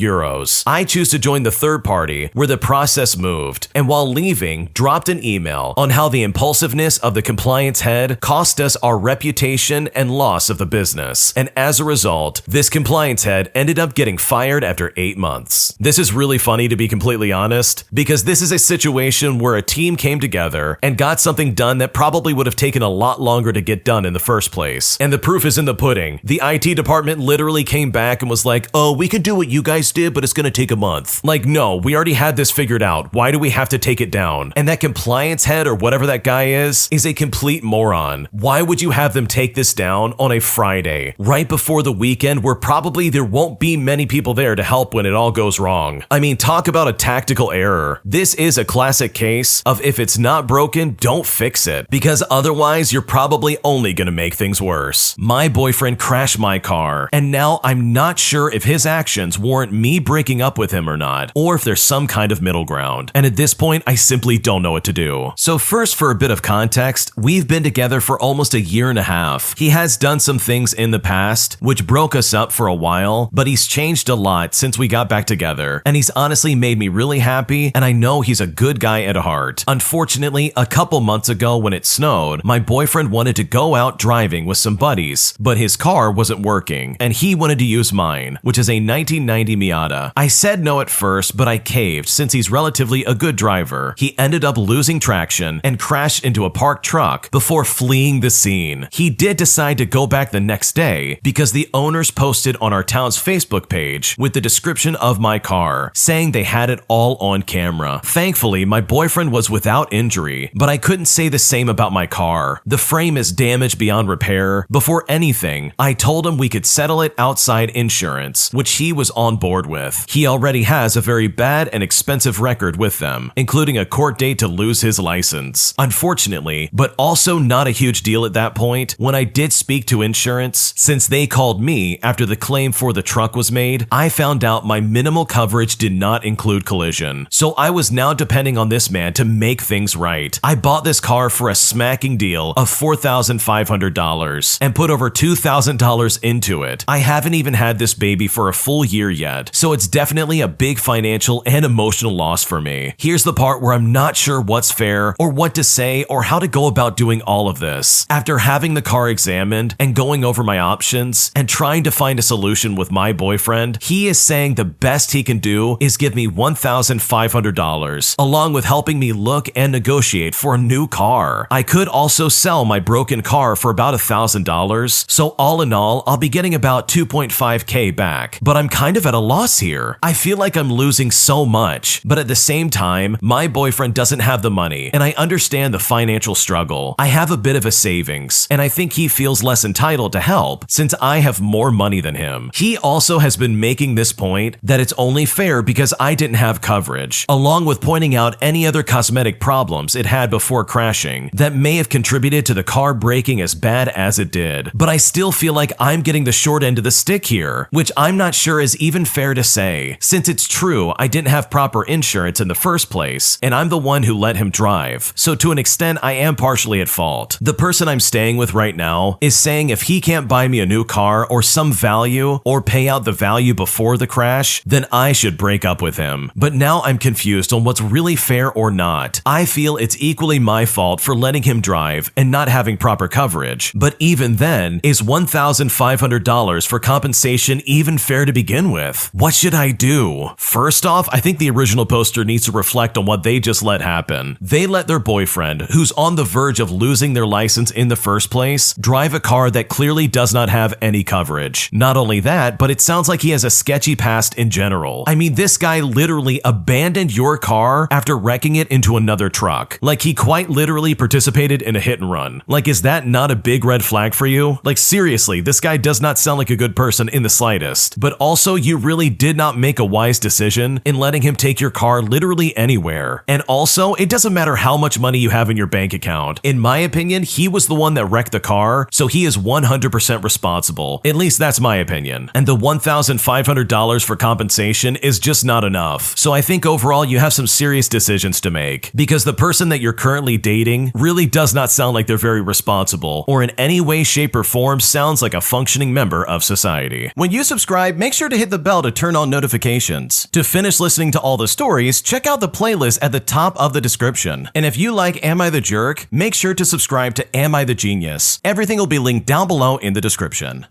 [SPEAKER 1] I choose to join the third party where the process moved, and while leaving, dropped an email on how the impulsiveness of the compliance head cost us our reputation and loss of the business. And as a result, this compliance head ended up getting fired after 8 months. This is really funny, to be completely honest, because this is a situation where a team came together and got something done that probably would have taken a lot longer to get done in the first place. And the proof is in the pudding. The IT department literally came back and was like, "Oh, we can do what you guys did, but it's gonna take a month." Like, no, we already had this figured out. Why do we have to take it down? And that compliance head, or whatever that guy is a complete moron. Why would you have them take this down on a Friday, right before the weekend where probably there won't be many people there to help when it all goes wrong? I mean, talk about a tactical error. This is a classic case of if it's not broken, don't fix it, because otherwise you're probably only gonna make things worse. My boyfriend crashed my car, and now I'm not sure if his actions warrant me breaking up with him or not, or if there's some kind of middle ground. And at this point, I simply don't know what to do. So first, for a bit of context, we've been together for almost a year and a half. He has done some things in the past which broke us up for a while, but he's changed a lot since we got back together, and he's honestly made me really happy, and I know he's a good guy at heart. Unfortunately, a couple months ago when it snowed, my boyfriend wanted to go out driving with some buddies, but his car wasn't working, and he wanted to use mine, which is a 1990 Miata. I said no at first, but I caved since he's relatively a good driver. He ended up losing traction and crashed into a parked truck before fleeing the scene. He did decide to go back the next day because the owners posted on our town's Facebook page with the description of my car, saying they had it all on camera. Thankfully, my boyfriend was without injury, but I couldn't say the same about my car. The frame is damaged beyond repair. Before anything, I told him we could settle it outside insurance, which he was on board with. He already has a very bad and expensive record with them, including a court date to lose his license. Unfortunately, but also not a huge deal at that point, when I did speak to insurance, since they called me after the claim for the truck was made, I found out my minimal coverage did not include collision. collision. So I was now depending on this man to make things right. I bought this car for a smacking deal of $4,500 and put over $2,000 into it. I haven't even had this baby for a full year yet, so it's definitely a big financial and emotional loss for me. Here's the part where I'm not sure what's fair or what to say or how to go about doing all of this. After having the car examined and going over my options and trying to find a solution with my boyfriend, he is saying the best he can do is give me $1,500, along with helping me look and negotiate for a new car. I could also sell my broken car for about $1,000, so all in all, I'll be getting about $2.5K back. But I'm kind of at a loss here. I feel like I'm losing so much, but at the same time, my boyfriend doesn't have the money, and I understand the financial struggle. I have a bit of a savings, and I think he feels less entitled to help since I have more money than him. He also has been making this point that it's only fair because I didn't have coverage, along with pointing out any other cosmetic problems it had before crashing that may have contributed to the car breaking as bad as it did. But I still feel like I'm getting the short end of the stick here, which I'm not sure is even fair to say, since it's true I didn't have proper insurance in the first place, and I'm the one who let him drive, so to an extent I am partially at fault. The person I'm staying with right now is saying if he can't buy me a new car or some value or pay out the value before the crash, then I should break up with him. But now I'm confused on what's really fair or not. I feel it's equally my fault for letting him drive and not having proper coverage, but even then, is $1,500 for compensation even fair to begin with? What should I do? First off, I think the original poster needs to reflect on what they just let happen. They let their boyfriend, who's on the verge of losing their license in the first place, drive a car that clearly does not have any coverage. Not only that, but it sounds like he has a sketchy past in general. I mean, this guy literally abandoned your car after wrecking it into another truck. Like, he quite literally participated in a hit and run. Like, is that not a big red flag for you? Like, seriously, this guy does not sound like a good person in the slightest. But also, you really did not make a wise decision in letting him take your car literally anywhere. And also, it doesn't matter how much money you have in your bank account. In my opinion, he was the one that wrecked the car, so he is 100% responsible. At least that's my opinion. And the $1,500 for compensation is just not enough. So I think overall you have some serious decisions to make, because the person that you're currently dating really does not sound like they're very responsible, or in any way, shape, or form sounds like a functioning member of society. When you subscribe, make sure to hit the bell to turn on notifications. To finish listening to all the stories, check out the playlist at the top of the description. And if you like Am I the Jerk, make sure to subscribe to Am I the Genius. Everything will be linked down below in the description.